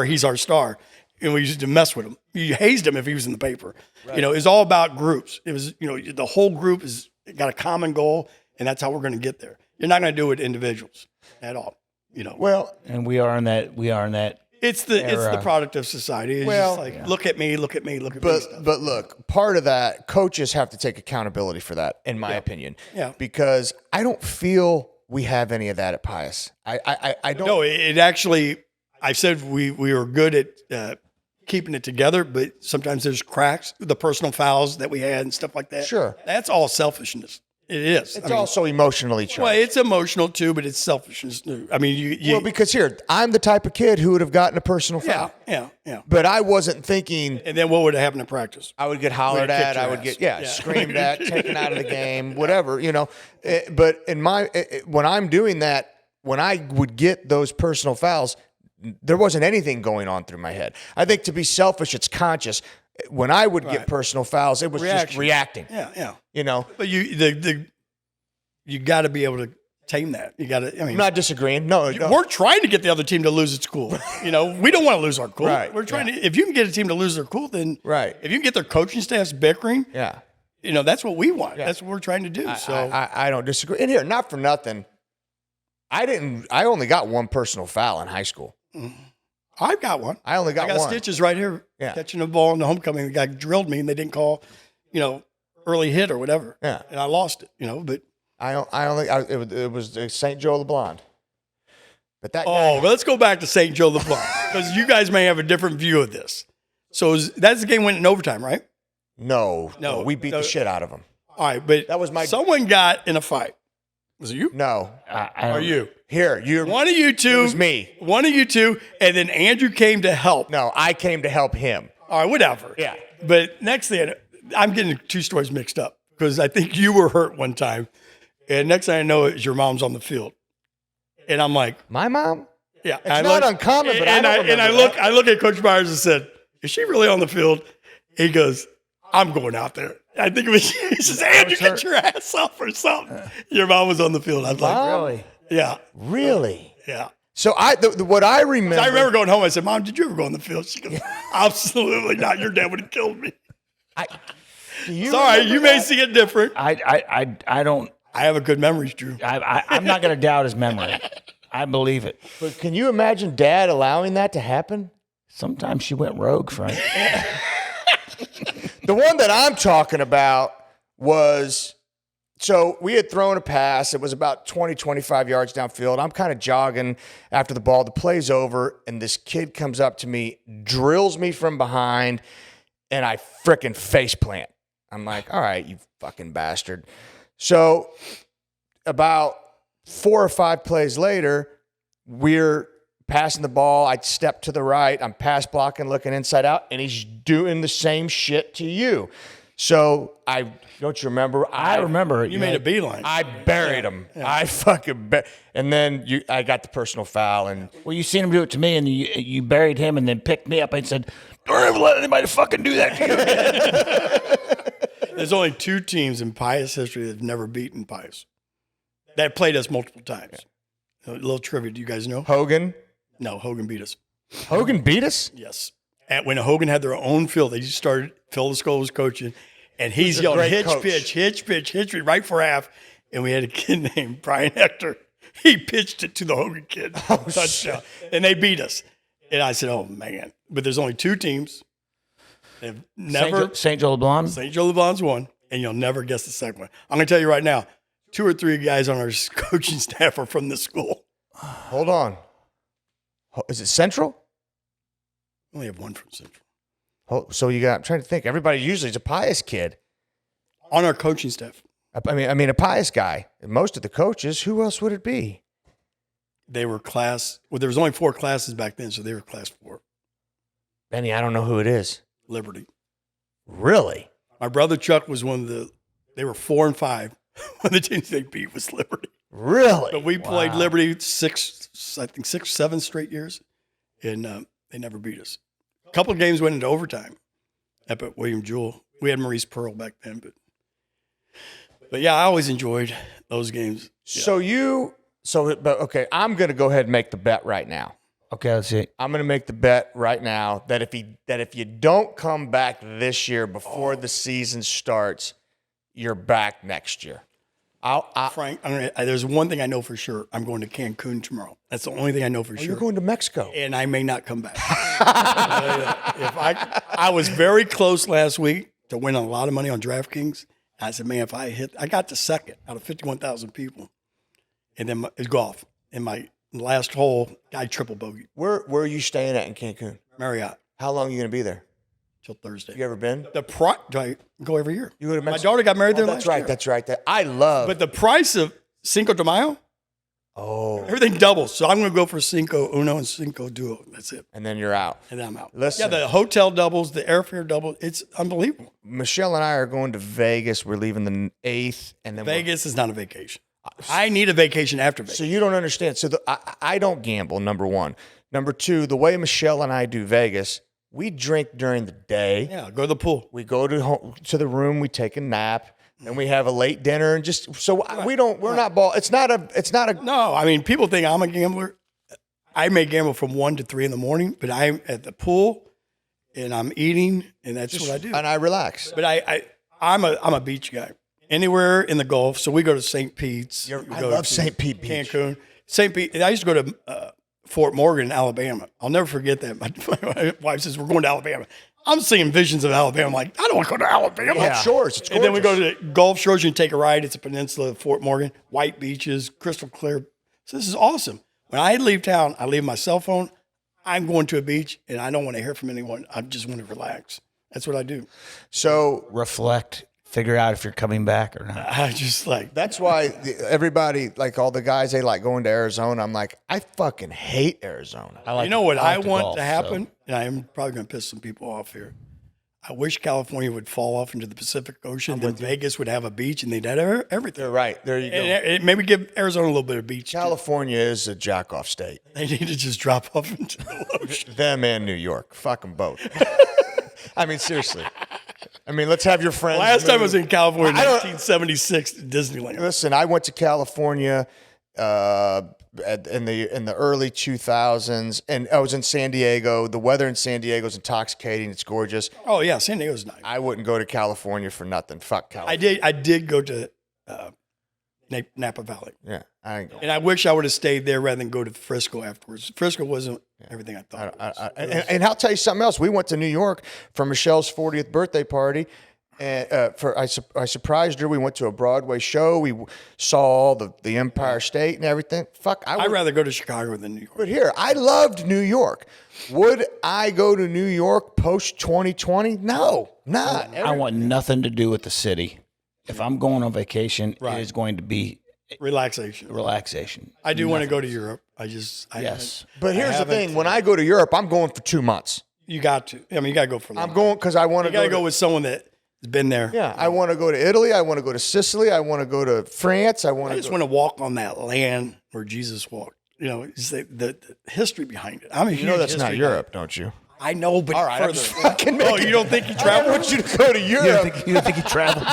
he's our star. And we used to mess with him. You hazed him if he was in the paper. Right. It was all about groups. It was, the whole group has got a common goal, and that's how we're going to get there. You're not going to do it with individuals at all. Well, and we are in that. It's the product of society. It's just like, look at me, look at me, look at me. But look, part of that, coaches have to take accountability for that, in my opinion. Yeah. Because I don't feel we have any of that at Pius. I don't. No, it actually. I said we were good at keeping it together, but sometimes there's cracks, the personal fouls that we had and stuff like that. Sure. That's all selfishness. It is. It's also emotionally charged. Well, it's emotional too, but it's selfishness too. Well, because here, I'm the type of kid who would have gotten a personal foul. Yeah. But I wasn't thinking. And then what would have happened in practice? I would get hollered at. I would get, screamed at, taken out of the game, whatever, But when I'm doing that, when I would get those personal fouls, there wasn't anything going on through my head. I think to be selfish, it's conscious. When I would get personal fouls, it was just reacting. Yeah. But you got to be able to tame that. You got to. I mean, I'm not disagreeing. No, no. we're trying to get the other team to lose its cool. We don't want to lose our cool. Right, We're trying to. If you can get a team to lose their cool, then Right. If you can get their coaching staffs bickering, Yeah. That's what we want. That's what we're trying to do. I don't disagree. And here, not for nothing, I only got one personal foul in high school. I've got one. I only got I got one. stitches right here catching the ball in the homecoming. The guy drilled me and they didn't call, early hit or whatever. Yeah. And I lost it, but. It was St. Joe LeBlond. But that guy, Oh, well, let's go back to St. Joe LeBlanc because you guys may have a different view of this. So that's the game went in overtime, right? no, No, we beat the shit out of him. All right, but That was my- someone got in a fight. Was it you? No. Or you? Here, you're One of you two. It was me. One of you two, and then Andrew came to help. No, I came to help him. All right, whatever. Yeah. But next thing, I'm getting two stories mixed up because I think you were hurt one time, and next thing I know is your mom's on the field, and I'm like, My mom? yeah, It's not uncommon, but I don't remember I look at Coach Myers and said, "Is she really on the field?" He goes, "I'm going out there." I think it was. He says, "Andrew, get your ass up or something." Your mom was on the field. I was like, Really? "Yeah, Really? yeah." So what I remember. I remember going home. I said, "Mom, did you ever go on the field?" She goes, "Absolutely not. Your dad would have killed me." Do you Sorry, remember you may that? see it different. I don't. I have a good memories, Drew. I'm not going to doubt his memory. I believe it. But can you imagine Dad allowing that to happen? Sometimes she went rogue, Frank. The one that I'm talking about was, so we had thrown a pass. It was about 20, 25 yards downfield. I'm kind of jogging after the ball. The play's over, and this kid comes up to me, drills me from behind, and I frickin' face plant. I'm like, all right, you fucking bastard. So about 4 or 5 plays later, we're passing the ball. I step to the right. I'm pass blocking, looking inside out, and he's doing the same shit to you. So don't you remember? I remember it. You made a beeline. I buried him. I fucking and then I got the personal foul, and Well, you seen him do it to me, and you buried him, and then picked me up and said, "Don't ever let anybody fucking do that to you." There's only 2 teams in Pius history that have never beaten Pius. That played us multiple times. A little trivia. Do you guys know? Hogan. No, Hogan beat us. Hogan beat us? Yes. When Hogan had their own field, they just started, Phil Skull was coaching, and he's a yelling, great hitch, coach. pitch, hitch, pitch, hitch, pitch, right for half. And we had a kid named Brian Hector. He pitched it to the Hogan kid. Touchdown. And they beat us. And I said, oh, man. But there's only 2 teams. They've never, St. Joe LeBlanc. St. Joe LeBlanc's one, and you'll never guess the second one. I'm going to tell you right now, 2 or 3 guys on our coaching staff are from this school. Hold on. Is it Central? We only have one from Central. So I'm trying to think. Everybody usually is a Pius kid. On our coaching staff. I mean, a Pius guy. Most of the coaches. Who else would it be? They were there was only 4 classes back then, so they were class 4. Benny, I don't know who it is. Liberty. Really? My brother Chuck was they were 4 and 5. One of the teams they beat was Liberty. Really? But we played Liberty 6, 7 straight years, and they never beat us. A couple of games went into overtime up at William Jewell. We had Maurice Pearl back then, but yeah, I always enjoyed those games. Yeah. Okay, I'm going to go ahead and make the bet right now. Okay, let's see. I'm going to make the bet right now that if you don't come back this year before the season starts, you're back next year. Frank, there's one thing I know for sure. I'm going to Cancun tomorrow. That's the only thing I know for sure. You're going to Mexico. And I may not come back. If I was very close last week to win a lot of money on DraftKings. I said, man, I got to second out of 51,000 people. And then it's golf. And my last hole, I triple bogeyed. Where are you staying at in Cancun? Marriott. How long are you going to be there? Till Thursday. You ever been? Do I go every year? You go to My Mexico? daughter got married there last year. That's right. I love. But the price of Cinco de Mayo, everything doubles. So I'm going to go for Cinco Uno and Cinco Duo. That's it. and then you're out. And then I'm out. Listen. Yeah, the hotel doubles, the airfare doubles. It's unbelievable. Michelle and I are going to Vegas. We're leaving the 8th, and then Vegas is not a vacation. I need a vacation after Vegas. So you don't understand. So I don't gamble. Number 1. Number 2. The way Michelle and I do Vegas, we drink during the day. Yeah, go to the pool. We go to the room. We take a nap. and we have a late dinner, and just so we're not ball. It's not a. No, I mean, people think I'm a gambler. I may gamble from 1 to 3 in the morning, but I'm at the pool and I'm eating, and that's what I do. And I relax. But I'm a beach guy. Anywhere in the Gulf, so we go to St. Pete's. I love St. Pete Beach. Cancun. St. Pete. And I used to go to Fort Morgan, Alabama. I'll never forget that. My wife says, we're going to Alabama. I'm seeing visions of Alabama. I'm like, I don't want to go to Alabama. Yeah. Shores. It's gorgeous. And then we go to the Gulf Shores. You can take a ride. It's a peninsula of Fort Morgan. White beaches, crystal clear. So this is awesome. When I leave town, I leave my cell phone. I'm going to a beach, and I don't want to hear from anyone. I just want to relax. That's what I do. So Reflect, figure out if you're coming back or not. I just like. that's why everybody, like all the guys, they like going to Arizona. I'm like, I fucking hate Arizona. I like You know what I like to want golf, to so- happen? And I am probably going to piss some people off here. I wish California would fall off into the Pacific Ocean. Then Vegas would have a beach, and they'd have everything. You're right. There you go. And maybe give Arizona a little bit of beach. California is a jack-off state. They need to just drop off into the ocean. Them and New York. Fuck them both. I mean, seriously. I mean, let's have your friends. Last time I move. was in California, I don't- 1976, at Disneyland. Listen, I went to California in the early 2000s, and I was in San Diego. The weather in San Diego is intoxicating. It's gorgeous. Oh yeah, San Diego's nice. I wouldn't go to California for nothing. Fuck California. I did go to Napa Valley, Yeah, I ain't going. and I wish I would have stayed there rather than go to Frisco afterwards. Frisco wasn't everything I thought. It was. And I'll tell you something else. We went to New York for Michelle's 40th birthday party. And I surprised her. We went to a Broadway show. We saw all the Empire State and everything. Fuck, I'd rather go to Chicago than New York. But here, I loved New York. Would I go to New York post 2020? No, not. I want nothing to do with the city. If I'm going on vacation, Right. it is going to be Relaxation. relaxation. I do want to go to Europe. Yes. But here's the haven't. thing: when I go to Europe, I'm going for 2 months. You got to. I mean, you got to go for. I'm going because I want You to got to go with someone that has been there. Yeah, I want to go to Italy. I want to go to Sicily. I want to go to France. I want I to. just want to walk on that land where Jesus walked. You know, it's the history behind it. I'm a You huge know that's not history Europe, don't you? guy. I know, but All right, I'm further. just fucking Oh, making- you don't think he I don't traveled? want you to go to Europe. You don't think he traveled?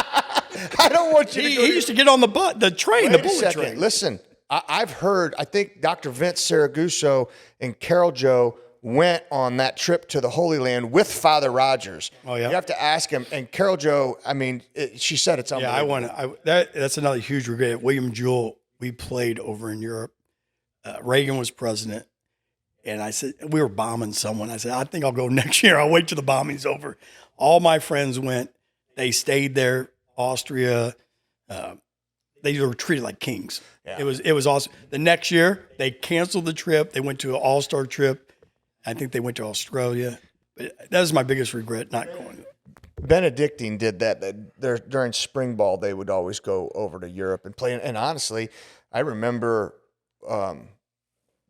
I don't want you to He go to used to get on the train, the Wait a bullet second. train. Listen, I've heard, I think Dr. Vince Saraguso and Carol Joe went on that trip to the Holy Land with Father Rogers. Oh, yeah? You have to ask him. And Carol Joe, I mean, she said it's Yeah, unbelievable. that's another huge regret. William Jewell, we played over in Europe. Reagan was president. And I said, we were bombing someone. I said, I think I'll go next year. I'll wait till the bombing's over. All my friends went. They stayed there. Austria. They were treated like kings. Yeah. It was awesome. The next year, they canceled the trip. They went to an all-star trip. I think they went to Australia. But that was my biggest regret, not going. Benedictine did that. During spring ball, they would always go over to Europe and play. And honestly, I remember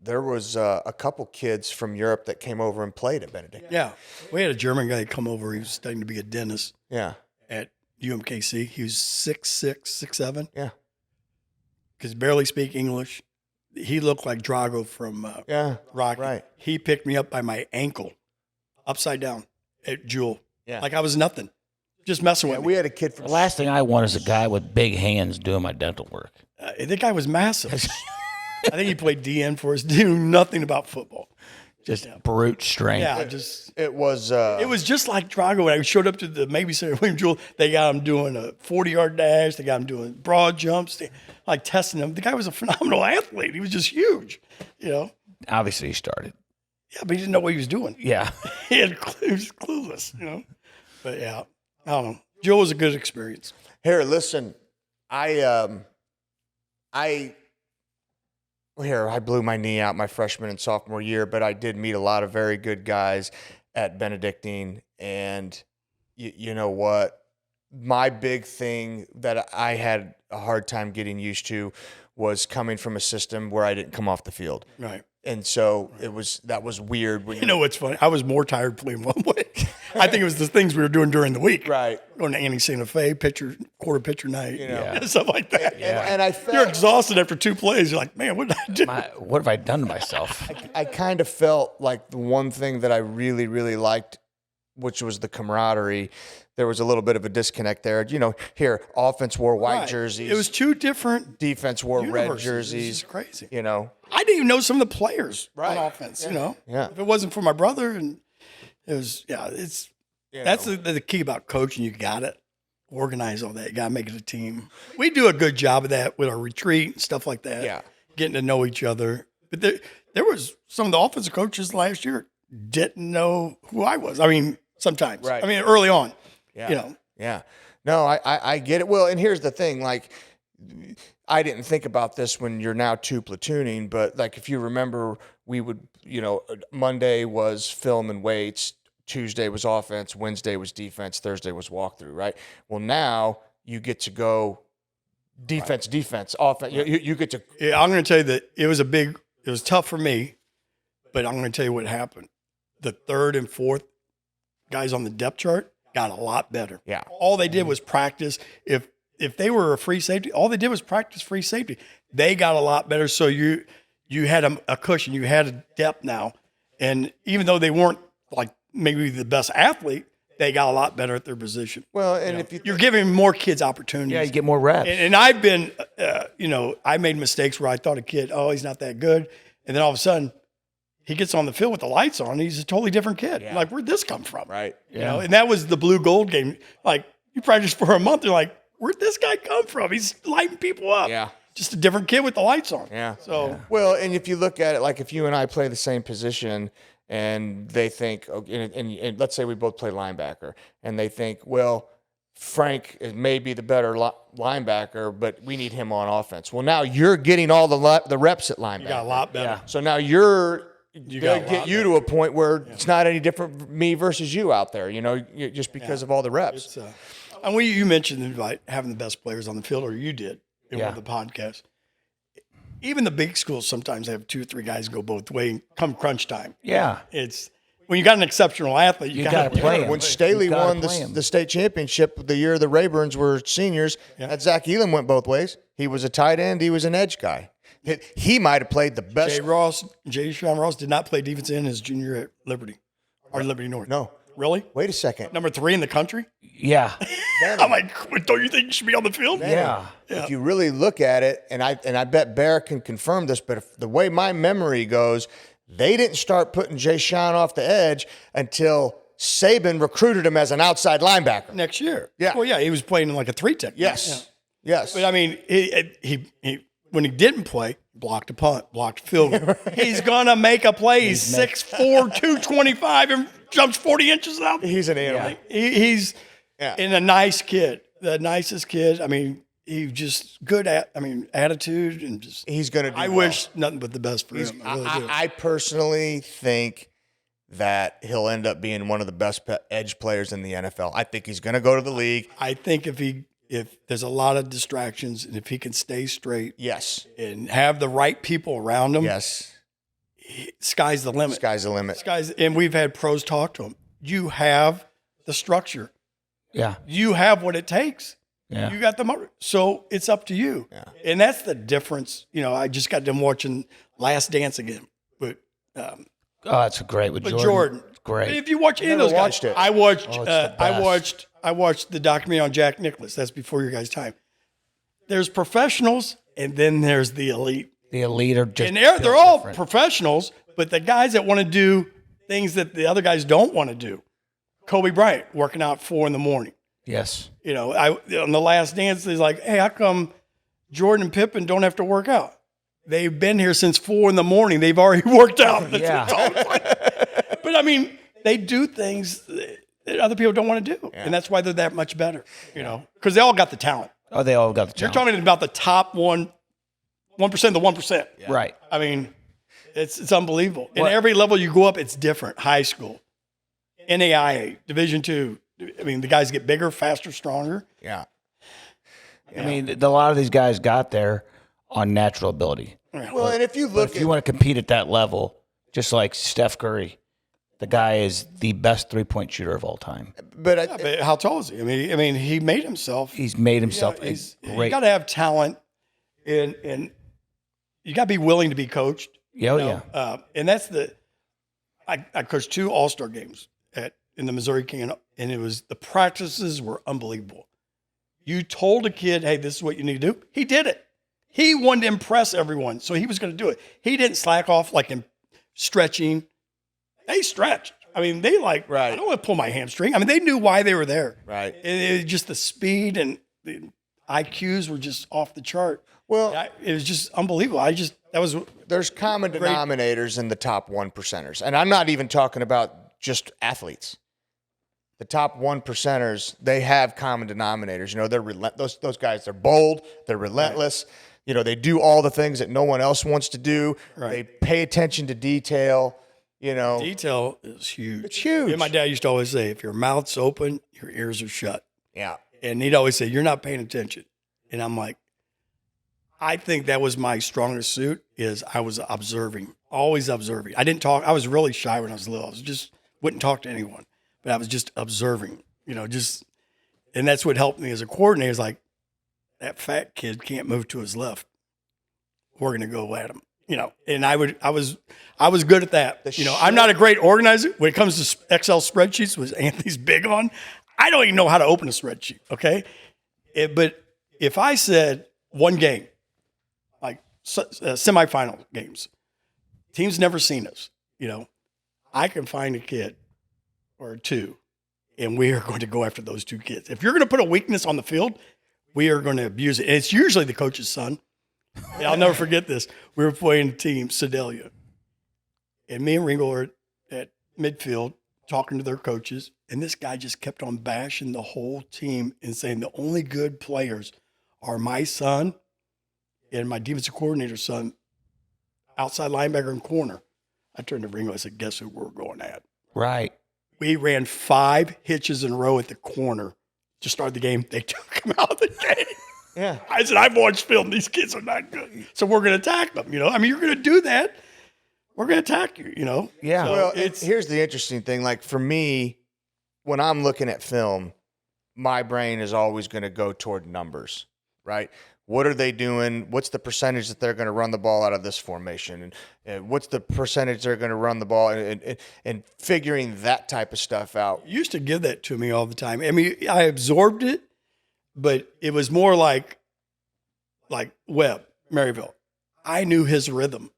there was a couple kids from Europe that came over and played at Benedictine. Yeah. We had a German guy come over. He was studying to be a dentist Yeah, at UMKC. He was 6'6", 6'7", yeah, could barely speak English. He looked like Drago from yeah. Rocky. Right. He picked me up by my ankle, upside down at Jewel. Yeah. Like I was nothing. Just messing Yeah, with we me. had a kid from The last thing I want is a guy with big hands doing my dental work. The guy was massive. I think he played DN for us. Knew nothing about football. Just brute strength. Yeah, just It was just like Drago. When I showed up to the babysitter, William Jewell, they got him doing a 40-yard dash. They got him doing broad jumps. They, like testing him. The guy was a phenomenal athlete. He was just huge, you know. Obviously, he started. Yeah, but he didn't know what he was doing. Yeah. He was clueless, you know. But yeah, I don't know. Joe was a good experience. Here, listen, I blew my knee out my freshman and sophomore year, but I did meet a lot of very good guys at Benedictine. And you know what? My big thing that I had a hard time getting used to was coming from a system where I didn't come off the field. Right. And so that was weird. When You know what's funny? I was more tired playing one way. I think it was the things we were doing during the week. Right. Going to Annie Santa Fe, quarter pitcher night, You know. Yeah. stuff like that. And I felt, You're exhausted after 2 plays. You're like, man, what did I do? What have I done to myself? I kind of felt like the one thing that I really, really liked which was the camaraderie. There was a little bit of a disconnect there. Here, offense wore white Right. jerseys. It was two different defense wore red universes. jerseys. It's crazy. I I didn't even know some of the players Right. on offense. Yeah. If it wasn't for my brother, and it was it's that's the key about coaching. You got to organize all that. You got to make it a team. We do a good job of that with our retreat and stuff like that. Yeah. Getting to know each other. But there was some of the offensive coaches last year didn't know who I was. I mean, sometimes. Right. I mean, early on. Yeah. Yeah. No, I get it. Well, and here's the thing, like, I didn't think about this when you're now two platooning, but like if you remember, we would, Monday was film and weights, Tuesday was offense, Wednesday was defense, Thursday was walkthrough, right? Well, now you get to go defense, offense. You get to. Yeah, I'm going to tell you that it was tough for me, but I'm going to tell you what happened. The third and fourth guys on the depth chart got a lot better. Yeah. All they did was practice. If they were a free safety, all they did was practice free safety. They got a lot better. So you had a cushion. You had a depth now. And even though they weren't like maybe the best athlete, they got a lot better at their position. Well, and if You're giving more kids opportunities. Yeah, you get more reps. And I've been, I made mistakes where I thought a kid, he's not that good. And then all of a sudden, he gets on the field with the lights on. He's a totally different kid. Yeah. Like, where'd this come from? Right. You know, and that was the blue gold game. Like, you practice for a month. You're like, where'd this guy come from? He's lighting people up. Yeah. Just a different kid with the lights on. Yeah. So, Well, and if you look at it, like if you and I play the same position and they think, and let's say we both play linebacker, and they think, well, Frank may be the better linebacker, but we need him on offense. Well, now you're getting all the reps at linebacker. you got a lot better. So now you're got going a to get lot you to a point where it's not any different me versus you out there, just because of all the reps. And you mentioned about having the best players on the field, or you did in one of the podcasts. Even the big schools sometimes have 2 or 3 guys go both ways. Come crunch time, Yeah. it's when you got an exceptional athlete, you got gotta play him. When Staley You gotta won play him. the state championship the year the Rayburns were seniors, that Zach Elam went both ways. He was a tight end. He was an edge guy. He might have played the best. Jay Sean Ross did not play defense in his junior at Liberty or Liberty North. No. Really? Wait a second. Number 3 in the country? Yeah. I'm like, don't you think you should be on the field? Yeah. If you really look at it, and I bet Bear can confirm this, but the way my memory goes, they didn't start putting Jay Sean off the edge until Saban recruited him as an outside linebacker. Next year. Yeah. Well, yeah, he was playing in like a 3 technique. Yes. Yes. But I mean, he when he didn't play, blocked a punt, blocked a field goal. He's gonna make a play. He's 6'4", 225, and jumps 40 inches out. He's an animal. He's a nice kid, the nicest kid. I mean, he just good at. I mean, attitude and just. He's going to do I well. wish nothing but the best for him. I really do. I personally think that he'll end up being one of the best edge players in the NFL. I think he's going to go to the league. I think if there's a lot of distractions and if he can stay straight, Yes. and have the right people around him, Yes. sky's the limit. Sky's the limit. And we've had pros talk to him. You have the structure. Yeah. You have what it takes. Yeah. You got the motor. So it's up to you. Yeah. And that's the difference. I just got done watching Last Dance again. But Oh, that's great with Jordan. Jordan. It's great. If you watch any of Never those guys, watched it. I watched Oh, it's the best. I watched the documentary on Jack Nicklaus. That's before your guys' time. There's professionals and then there's the elite. The elite are just And they're built all different. professionals, but the guys that want to do things that the other guys don't want to do. Kobe Bryant working out 4 a.m. Yes. On the Last Dance, he's like, hey, how come Jordan and Pippen don't have to work out? They've been here since 4 a.m. They've already worked out. Yeah. But I mean, they do things that other people don't want to do. And that's why they're that much better, because they all got the talent. Oh, they all got the You're talent. talking about the top 1% of the 1%. Right. I mean, it's unbelievable. And every level you go up, it's different. High school, NAIA, Division II. I mean, the guys get bigger, faster, stronger. Yeah. I mean, a lot of these guys got there on natural ability. Well, and if you But look if you want to compete at that level, just like Steph Curry, the guy is the best 3-point shooter of all time. But how tall is he? I mean, he made himself. He's made himself You a great. got to have talent, and you got to be willing to be coached. Yeah, yeah. And that's I coached 2 All-Star games at in the Missouri King, and the practices were unbelievable. You told a kid, hey, this is what you need to do. He did it. He wanted to impress everyone, so he was going to do it. He didn't slack off like in stretching. They stretched. I mean, they I don't want to pull my hamstring. I mean, they knew why they were there. Right. And just the speed and the IQs were just off the chart. Well, it was just unbelievable. there's common denominators in the top 1%ers. And I'm not even talking about just athletes. The top 1%ers, they have common denominators. You know, they're those guys, they're bold, they're relentless. Right. You know, they do all the things that no one else wants to do. Right. They pay attention to detail. You know, detail is huge. It's huge. And my dad used to always say, if your mouth's open, your ears are shut. Yeah. And he'd always say, you're not paying attention. And I'm like, I think that was my strongest suit is I was observing, always observing. I didn't talk. I was really shy when I was little. Wouldn't talk to anyone, but I was just observing, you know, and that's what helped me as a coordinator is like, that fat kid can't move to his left. We're going to go at him, you know, and I was good at that. I'm not a great organizer when it comes to Excel spreadsheets, which Anthony's big on. I don't even know how to open a spreadsheet. Okay. But if I said one game, like semifinal games, team's never seen us, you know, I can find a kid or two and we are going to go after those two kids. If you're going to put a weakness on the field, we are going to abuse it. And it's usually the coach's son. I'll never forget this. We were playing team Sedalia. And me and Ringo were at midfield talking to their coaches. And this guy just kept on bashing the whole team and saying the only good players are my son and my defensive coordinator's son, outside linebacker and corner. I turned to Ringo. I said, guess who we're going at? Right. We ran 5 hitches in a row at the corner to start the game. They took him out of the game. Yeah. I said, I've watched film. These kids are not good. So we're going to attack them, you know. I mean, you're going to do that. We're going to attack you, you know. Yeah. So Well, here's the interesting thing. Like for me, when I'm looking at film, my brain is always going to go toward numbers, right? What are they doing? What's the percentage that they're going to run the ball out of this formation? And what's the percentage they're going to run the ball and figuring that type of stuff out. You used to give that to me all the time. I mean, I absorbed it, but it was more like Webb, Maryville. I knew his rhythm.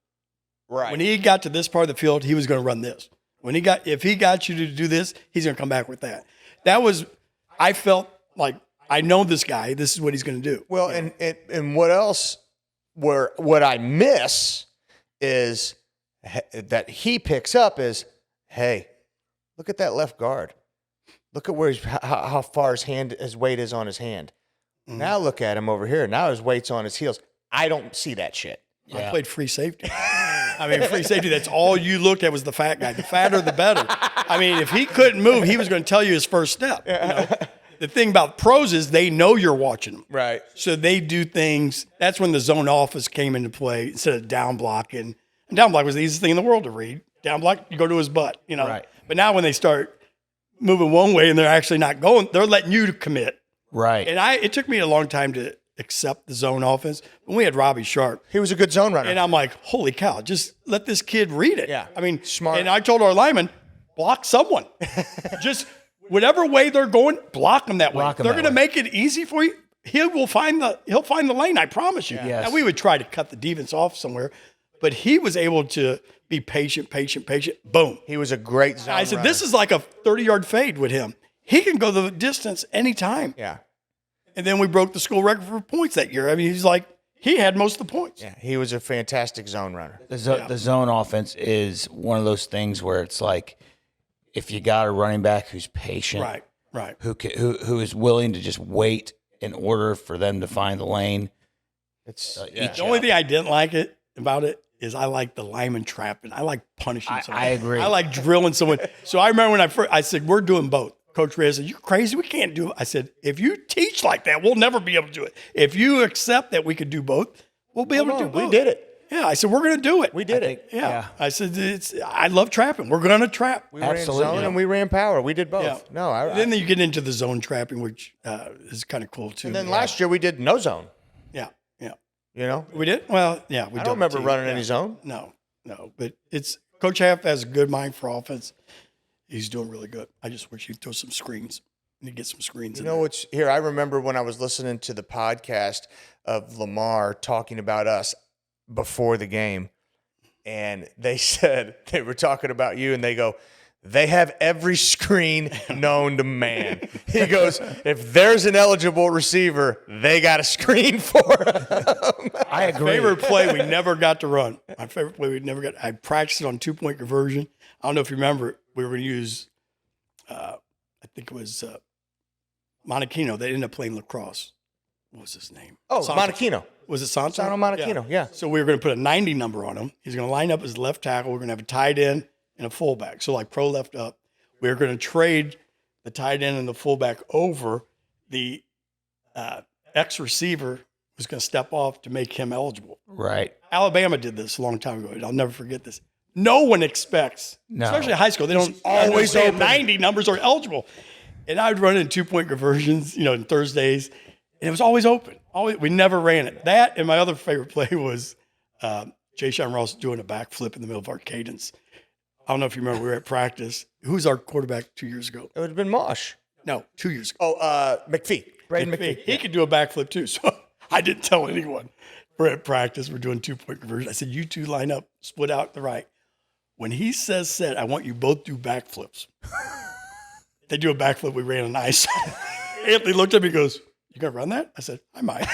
Right. When he got to this part of the field, he was going to run this. If he got you to do this, he's going to come back with that. I felt like, I know this guy. This is what he's going to do. Well, and what else? What I miss is that he picks up is, hey, look at that left guard. Look at where how far his weight is on his hand. Mm-hmm. Now look at him over here. Now his weight's on his heels. I don't see that shit. I played free safety. I mean, free safety, that's all you looked at was the fat guy. The fatter, the better. I mean, if he couldn't move, he was going to tell you his first step. You know? The thing about pros is they know you're watching them. Right. So they do things. That's when the zone offense came into play instead of down blocking. And down block was the easiest thing in the world to read. Down block, you go to his butt, you know. Right. But now when they start moving one way and they're actually not going, they're letting you commit. Right. And it took me a long time to accept the zone offense. When we had Robbie Sharp. He was a good zone runner. And I'm like, holy cow, just let this kid read it. Yeah. I mean, smart. And I told our lineman, block someone. Just whatever way they're going, block them that way. They're going to make it easy for you. He'll find the lane, I promise you. Yes. Now, we would try to cut the defense off somewhere, but he was able to be patient. Boom. He was a great zone I said, runner. this is like a 30-yard fade with him. He can go the distance anytime. Yeah. And then we broke the school record for points that year. I mean, he had most of the points. Yeah. He was a fantastic zone runner. The zone offense is one of those things where it's like, if you got a running back who's patient, right, who is willing to just wait in order for them to find the lane, It's The only thing I didn't like about it is I like the lineman trapping. I like punishing someone. I agree. I like drilling someone. So I remember when I said, we're doing both. Coach Ray said, you crazy? We can't do it. I said, if you teach like that, we'll never be able to do it. If you accept that we could do both, we'll be able to do both. We did it. Yeah, I said, we're going to do it. We did it. Yeah. I said, I love trapping. We're going to trap. We ran Absolutely. zone and we ran power. We did both. Yeah. No, Then you get into the zone trapping, which is kind of cool too. And then last year we did no zone. Yeah. You know, We did? Well, yeah. We I don't remember running any zone. No. But Coach Haff has a good mind for offense. He's doing really good. I just wish he'd throw some screens. And get some screens. You know what's here? I remember when I was listening to the podcast of Lamar talking about us before the game, and they said they were talking about you, and they go, they have every screen known to man. He goes, if there's an eligible receiver, they got a screen for him. I agree. Favorite play we never got to run. My favorite play we never got. I practiced it on 2-point conversion. I don't know if you remember. We were going to use, I think it was Monachino. They ended up playing lacrosse. What was his name? Oh, Monachino. Was it Santo? Sano Monachino, yeah. So we were going to put a 90 number on him. He's going to line up as left tackle. We're going to have a tight end and a fullback. So like pro left up. We were going to trade the tight end and the fullback over. The ex-receiver was going to step off to make him eligible. Right. Alabama did this a long time ago. I'll never forget this. No one expects, especially in high school, they don't always say 90 numbers are eligible. And I would run in 2-point conversions, on Thursdays, and it was always open. We never ran it. That and my other favorite play was Jay Sean Ross doing a backflip in the middle of our cadence. I don't know if you remember, we were at practice. Who's our quarterback 2 years ago? It would have been Mosh. No, 2 years ago. Oh, McPhee. Braden McPhee. He could do a backflip too. So I didn't tell anyone. We're at practice. We're doing 2-point conversion. I said, you two line up, split out to the right. When he says set, I want you both do backflips. They do a backflip. We ran on ice. Anthony looked at me and goes, you going to run that? I said, I might.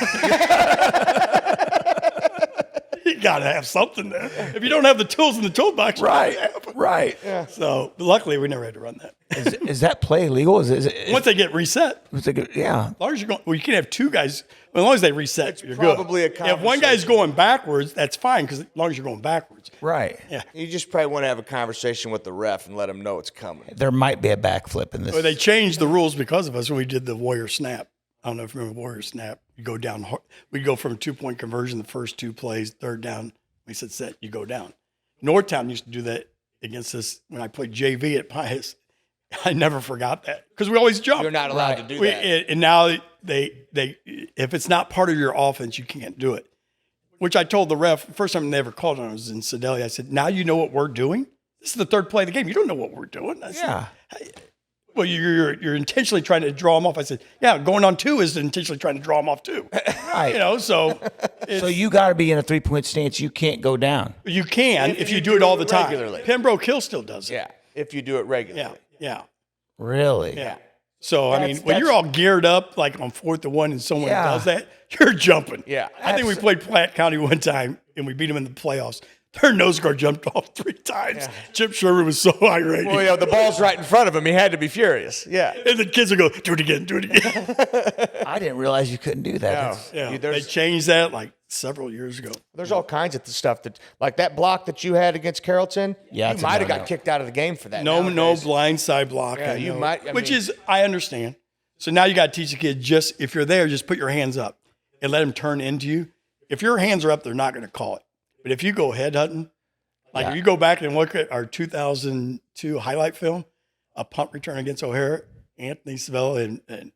You got to have something there. If you don't have the tools in the toolbox, Right. Yeah. So luckily, we never had to run that. Is that play illegal? Is it Once they get reset, yeah. as long as you're going, well, you can have two guys. As long as they reset, you're probably good. a If one guy's going backwards, that's fine because as long as you're going backwards. Right. Yeah. You just probably want to have a conversation with the ref and let him know it's coming. There might be a backflip in this. Well, they changed the rules because of us when we did the Warrior Snap. I don't know if you remember Warrior Snap. You go down. We go from 2-point conversion the first 2 plays, third down. We said set, you go down. Northtown used to do that against us when I played JV at Pius. I never forgot that because we always jump. You're not allowed to do that. And now they if it's not part of your offense, you can't do it. Which I told the ref, first time they ever called on, I was in Sedalia. I said, now you know what we're doing? This is the third play of the game. You don't know what we're doing. I said, well, you're intentionally trying to draw them off. I said, yeah, going on 2 is intentionally trying to draw them off too. Right. So you got to be in a 3-point stance. You can't go down. you can if you do it all the time. regularly. Pembroke Hill still does it. Yeah, if you do it regularly. Yeah. Really? Yeah. So, when you're all geared up, like on 4th and 1 and someone does that, you're jumping. Yeah. I think we played Platte County one time and we beat them in the playoffs. Their nose guard jumped off 3 times. Yeah. Chip Sherman was so irate. Well, the ball's right in front of him. He had to be furious. Yeah. And the kids would go, do it again. I didn't realize you couldn't do that. Yeah. They changed that like several years ago. There's all kinds of stuff that, like that block that you had against Carrollton. Yeah, you might have got kicked out of the game for that. No blindside block. Yeah, you might. I understand. So now you got to teach the kid if you're there, just put your hands up and let them turn into you. If your hands are up, they're not going to call it. But if you go head hunting, if you go back and look at our 2002 highlight film, a punt return against O'Hara, Anthony Savella and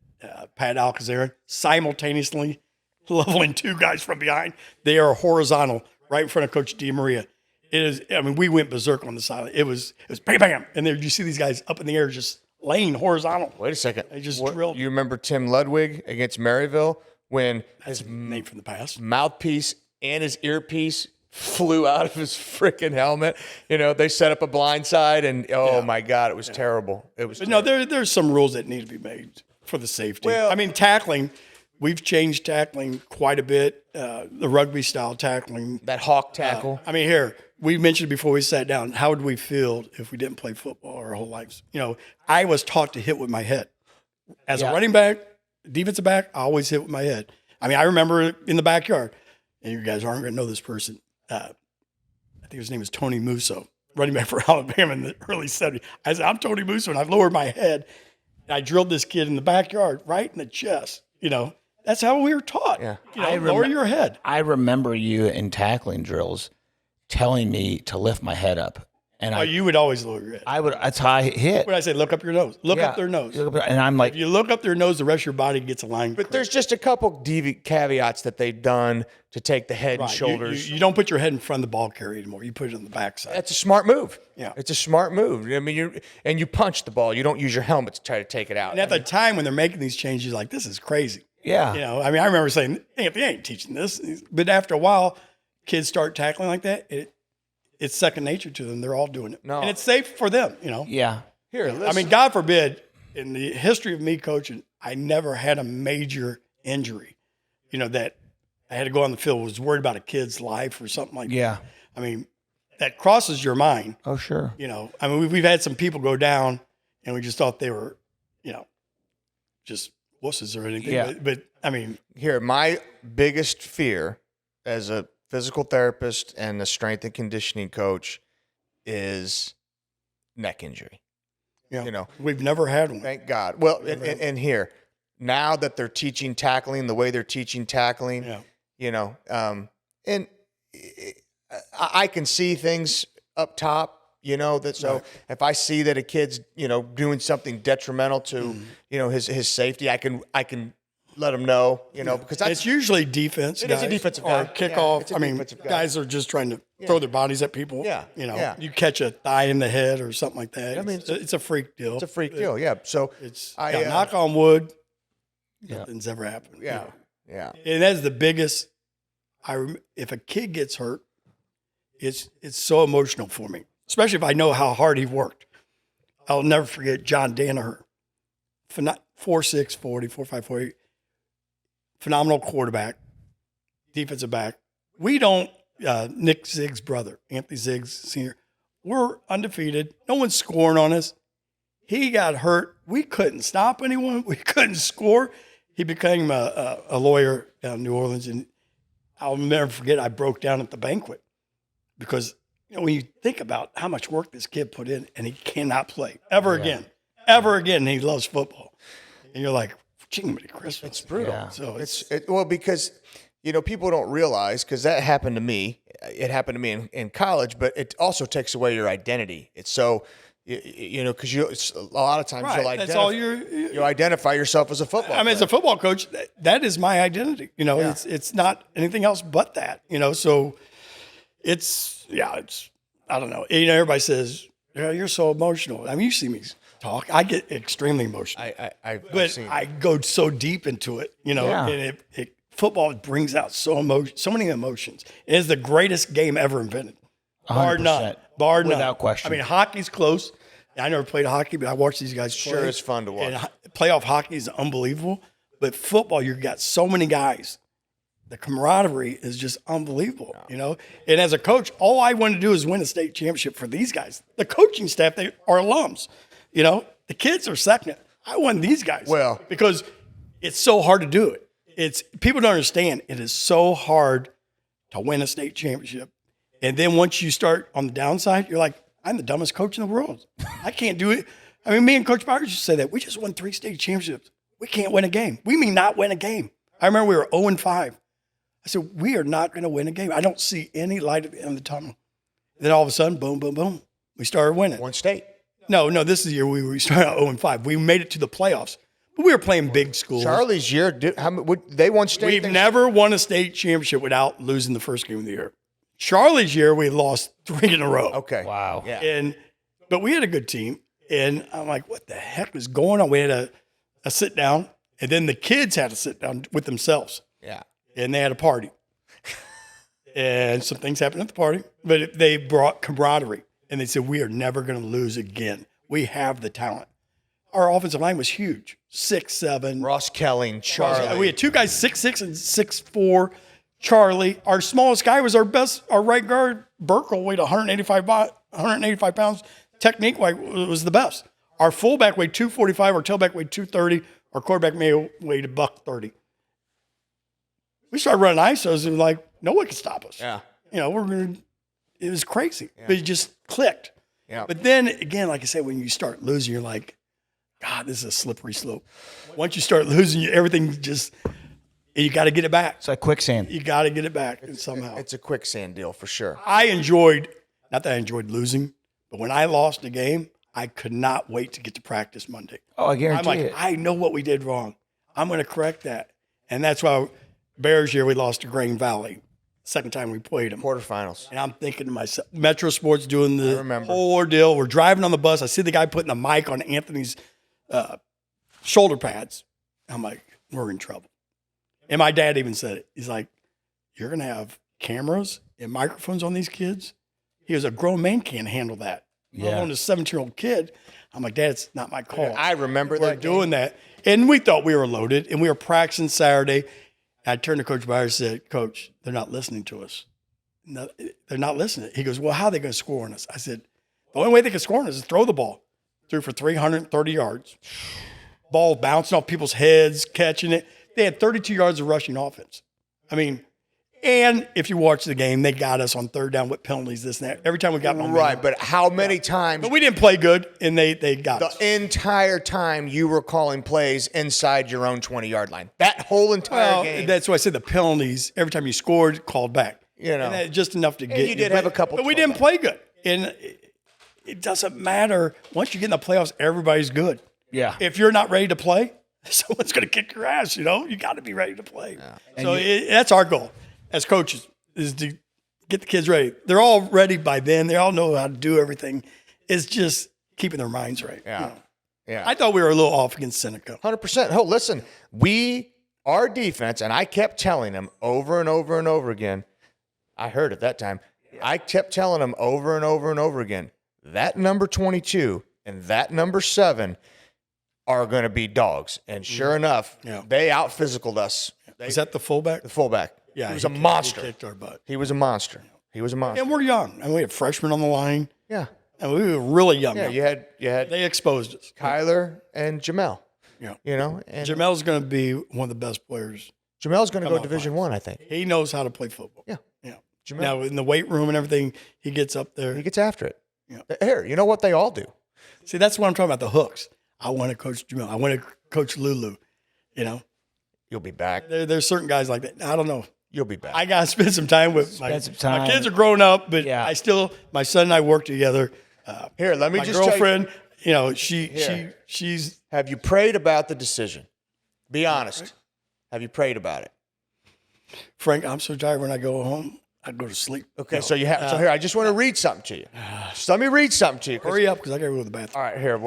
Pat Alcazarin simultaneously leveling 2 guys from behind. They are horizontal right in front of Coach DiMaria. It is. We went berserk on the sideline. It was bam, bam, and there you see these guys up in the air just laying horizontal. Wait a second. They just drilled. You remember Tim Ludwig against Maryville when his name from the past mouthpiece and his earpiece flew out of his freaking helmet. They set up a blind side, and my God, it was terrible. It was. But no, there's some rules that need to be made for the safety. Well, tackling. We've changed tackling quite a bit. The rugby style tackling. That hawk tackle. Here we mentioned before we sat down. How would we feel if we didn't play football our whole lives? I was taught to hit with my head. As a running back, defensive back, I always hit with my head. I remember in the backyard, and you guys aren't going to know this person. I think his name is Tony Musso, running back for Alabama in the early 70s. I said, I'm Tony Musso, and I lowered my head. And I drilled this kid in the backyard right in the chest. That's how we were taught. Yeah. Lower your head. I remember you in tackling drills telling me to lift my head up. And Oh, you would always lower your head. that's how I hit. What I say, look up your nose. Look Yeah. up their nose. And I'm like, If you look up their nose, the rest of your body gets aligned. But there's just a couple caveats that they've done to take the head and shoulders. You don't put your head in front of the ball carrier anymore. You put it on the backside. That's a smart move. Yeah. It's a smart move. I mean, you punch the ball. You don't use your helmet to try to take it out. And at the time when they're making these changes, like, this is crazy. yeah. You know, I mean, I remember saying, Anthony ain't teaching this. But after a while, kids start tackling like that. It's second nature to them. They're all doing it. No. And it's safe for them, you know. Yeah. Here, listen. I mean, God forbid, in the history of me coaching, I never had a major injury, you know, that I had to go on the field, was worried about a kid's life or something like Yeah. that. I mean, that crosses your mind, Oh, sure. you know. I mean, we've had some people go down and we just thought they were, you know, just wusses or anything. Yeah. But I mean, Here, my biggest fear as a physical therapist and a strength and conditioning coach is neck injury. You know, we've never had one. thank God. Well, and here, now that they're teaching tackling the way they're teaching tackling, Yeah. you know, and I can see things up top, you know, that so if I see that a kid's, you know, doing something detrimental to, you know, his safety, I can let him know, you know, because It's usually defense. It is a guys, defensive or guy. kickoff. Yeah, it's a I mean, defensive guy. guys are just trying to throw their bodies at people. Yeah, You know, yeah. you catch a thigh in the head or something like that. I mean, it's a freak deal. it's a freak deal. Yeah. So It's I, knock on wood. Yeah. Nothing's ever happened. yeah, You yeah. know. And that's the biggest. If a kid gets hurt, it's so emotional for me, especially if I know how hard he worked. I'll never forget John Danaher, 4'6", 40, 4'5", 40, phenomenal quarterback, defensive back. We don't. Nick Zigg's brother, Anthony Ziggs Sr. We're undefeated. No one's scoring on us. He got hurt. We couldn't stop anyone. We couldn't score. He became a lawyer down in New Orleans, and I'll never forget. I broke down at the banquet because when you think about how much work this kid put in, and he cannot play ever again. And he loves football, and you're like, "Jiminy Christmas!" It's brutal. Yeah. So Well, because you know people don't realize because that happened to me. It happened to me in college, but it also takes away your identity. It's so you know because it's a lot of times right. you'll That's all you identify yourself as a football. I mean, as a football coach, that is my identity. You know, it's not anything else but that. You know, so it's I don't know. You know, everybody says you're so emotional. I mean, you see me talk. I get extremely emotional, I've seen I go so deep into it. You know, Yeah. and football brings out so many emotions. It is the greatest game ever invented, bar 100%. none. Bar none, Without question. I mean, hockey's close. I never played hockey, but I watch these guys play. Sure is fun to watch. And playoff hockey is unbelievable. But football, you've got so many guys. The camaraderie is just unbelievable, you know? And as a coach, all I want to do is win a state championship for these guys. The coaching staff, they are alums. You know, the kids are second. I want these guys. Well- because it's so hard to do it. People don't understand. It is so hard to win a state championship. And then once you start on the downside, you're like, I'm the dumbest coach in the world. I can't do it. I mean, me and Coach Byers used to say that. We just won 3 state championships. We can't win a game. We mean not win a game. I remember we were 0-5. I said, we are not going to win a game. I don't see any light at the end of the tunnel. Then all of a sudden, boom, boom, boom, we started winning. one state. No, this is the year we started out 0-5. We made it to the playoffs. But we were playing big schools. Charlie's year, they won state. We've never won a state championship without losing the first game of the year. Charlie's year, we lost 3 in a row. Okay. Wow. Yeah. But we had a good team. And I'm like, what the heck was going on? We had a sit down, and then the kids had to sit down with themselves. Yeah. And they had a party. And some things happened at the party, but they brought camaraderie. And they said, we are never going to lose again. We have the talent. Our offensive line was huge, 6'7". Ross Kelling, Charlie. We had 2 guys, 6'6" and 6'4". Charlie, our smallest guy was our right guard. Burkle weighed 185 pounds. Technique was the best. Our fullback weighed 245. Our tailback weighed 230. Our quarterback weighed $130. We started running ISOs and like no one could stop us. Yeah. You know, it was crazy, but it just clicked. Yeah. But then again, like I said, when you start losing, you're like, God, this is a slippery slope. Once you start losing, everything just, you got to get it back. It's like quicksand. You got to get it back somehow. It's a quicksand deal for sure. I enjoyed, not that I enjoyed losing, But when I lost the game, I could not wait to get to practice Monday. Oh, I I'm guarantee like, it. I know what we did wrong. I'm going to correct that. And that's why Bears year we lost to Grain Valley. Second time we played them. Quarterfinals. And I'm thinking to myself, Metro Sports doing the remember. whole ordeal. We're driving on the bus. I see the guy putting the mic on Anthony's shoulder pads. I'm like, we're in trouble. And my dad even said it. He's like, you're going to have cameras and microphones on these kids? He goes, a grown man can't handle that. Let alone a 17-year-old kid. I'm like, Dad, it's not my call. I remember We're that doing that. And we thought we were loaded, and we were practicing Saturday. I turned to Coach Byers and said, Coach, they're not listening to us. No, they're not listening. He goes, well, how are they going to score on us? I said, the only way they can score on us is throw the ball. Threw for 330 yards. Ball bouncing off people's heads, catching it. They had 32 yards of rushing offense. I mean, and if you watch the game, they got us on third down with penalties, this and that. Every time we got momentum. Right, but how many times? But we didn't play good, and they got us. The entire time you were calling plays inside your own 20-yard line. That whole entire game. That's why I said the penalties, every time you scored, called back. You know. And that, just enough to get you did have a couple But we didn't play good. And it doesn't matter. Once you get in the playoffs, everybody's good. Yeah. If you're not ready to play, someone's going to kick your ass, you know? You got to be ready to play. Yeah. So that's our goal as coaches, is to get the kids ready. They're all ready by then. They all know how to do everything. It's just keeping their minds right. Yeah. You know? Yeah. I thought we were a little off against Seneca. 100%. Oh, listen, our defense, and I kept telling them over and over and over again, I heard at that time, I kept telling them over and over and over again, that number 22 and that number 7 are going to be dogs. And sure enough, they out-physicaled us. Is that the fullback? The fullback. Yeah, he was a monster. He kicked our butt. He was a monster. He was a monster. And we're young. And we had freshmen on the line. Yeah. And we were really young. Yeah, you had They exposed us. Kyler and Jamel. Yeah. You know, and Jamel's going to be one of the best players. Jamel's going to go Division I think. He knows how to play football. Yeah. Yeah. Jamel. Now, in the weight room and everything, he gets up there. He gets after it. Yeah. Here, you know what they all do? See, that's what I'm talking about, the hooks. I want to coach Jamel. I want to coach Lulu. You know? You'll be back. There's certain guys like that. I don't know. You'll be back. I got to spend some time with my kids are grown up, but Yeah. my son and I work together. Here, let me My just girlfriend, you know, she's. Have you prayed about the decision? Be honest. Have you prayed about it? Frank, I'm so tired when I go home, I go to sleep. Okay, so you have. So here, I just want to read something to you. Just let me read something to you. Hurry up, because I got to go to the bathroom. All right, here.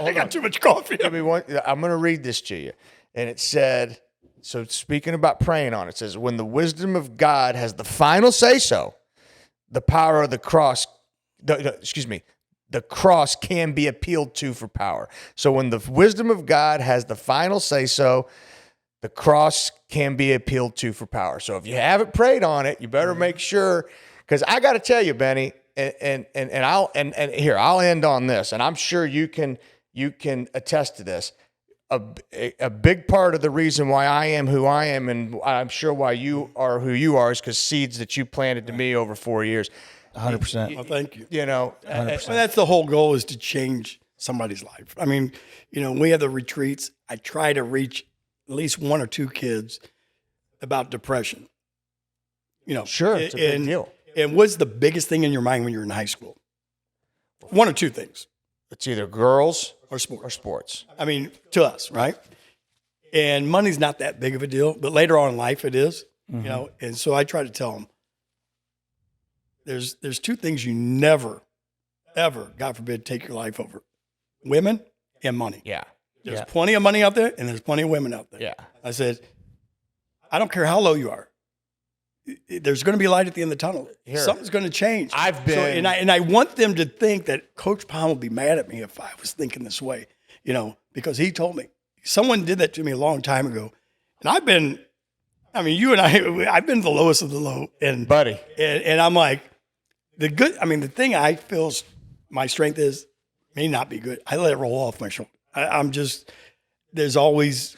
I got too much coffee. Give me one. I'm going to read this to you, and it said. So speaking about praying on it, says when the wisdom of God has the final say so, the power of the cross. The cross can be appealed to for power. So when the wisdom of God has the final say so, the cross can be appealed to for power. So if you haven't prayed on it, you better make sure, because I got to tell you, Benny, and I'll end on this, and I'm sure you can attest to this. A big part of the reason why I am who I am, and I'm sure why you are who you are, is because seeds that you planted to me over 4 years. 100%. Well, thank you. You know, 100%. Well, that's the whole goal, is to change somebody's life. I mean, you know, when we have the retreats, I try to reach at least one or two kids about depression. You know, sure, it's a big deal. And what's the biggest thing in your mind when you're in high school? One or two things. It's either girls or sports. I mean, to us, right? And money's not that big of a deal, but later on in life it is. You know, and so I try to tell them, there's two things you never, ever, God forbid, take your life over: women and money. Yeah. There's plenty of money out there, and there's plenty of women out there. Yeah. I said, I don't care how low you are. There's going to be light at the end of the tunnel. Here. Something's going to change. I've been, and I want them to think that Coach Palm would be mad at me if I was thinking this way, you know, because he told me. Someone did that to me a long time ago, and I've been the lowest of the low, and buddy, and I'm like, the thing I feel my strength is may not be good. I let it roll off my shoulder. I'm just, there's always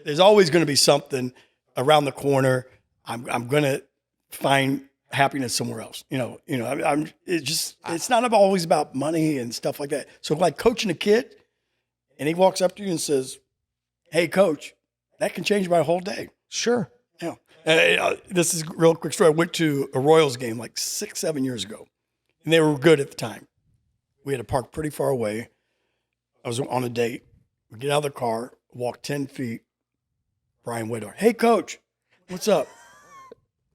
going to be something around the corner. I'm going to find happiness somewhere else. It's not always about money and stuff like that. So like coaching a kid, and he walks up to you and says, "Hey, coach, that can change my whole day." Sure. Yeah. This is a real quick story. I went to a Royals game like 6-7 years ago, and they were good at the time. We had to park pretty far away. I was on a date. We get out of the car, walk 10 feet. Brian Whittar, hey, coach, what's up?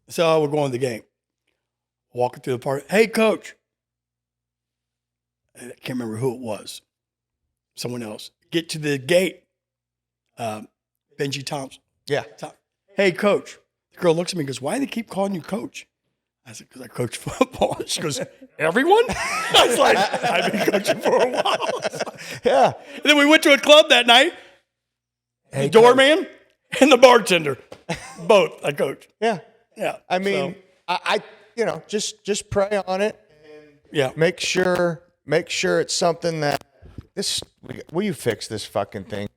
So we're going to the game. Walking through the park, hey, coach. I can't remember who it was. Someone else. Get to the gate. Benji Thompson. Yeah. Hey, coach. The girl looks at me and goes, why do they keep calling you coach? I said, because I coach football. She goes, everyone? I was like, I've been coaching for a while. Yeah. And then we went to a club that night. Hey, The doorman and the bartender. Both I coached. Yeah. Yeah. I mean, I just pray on it. Yeah. Make sure it's something that will you fix this fucking thing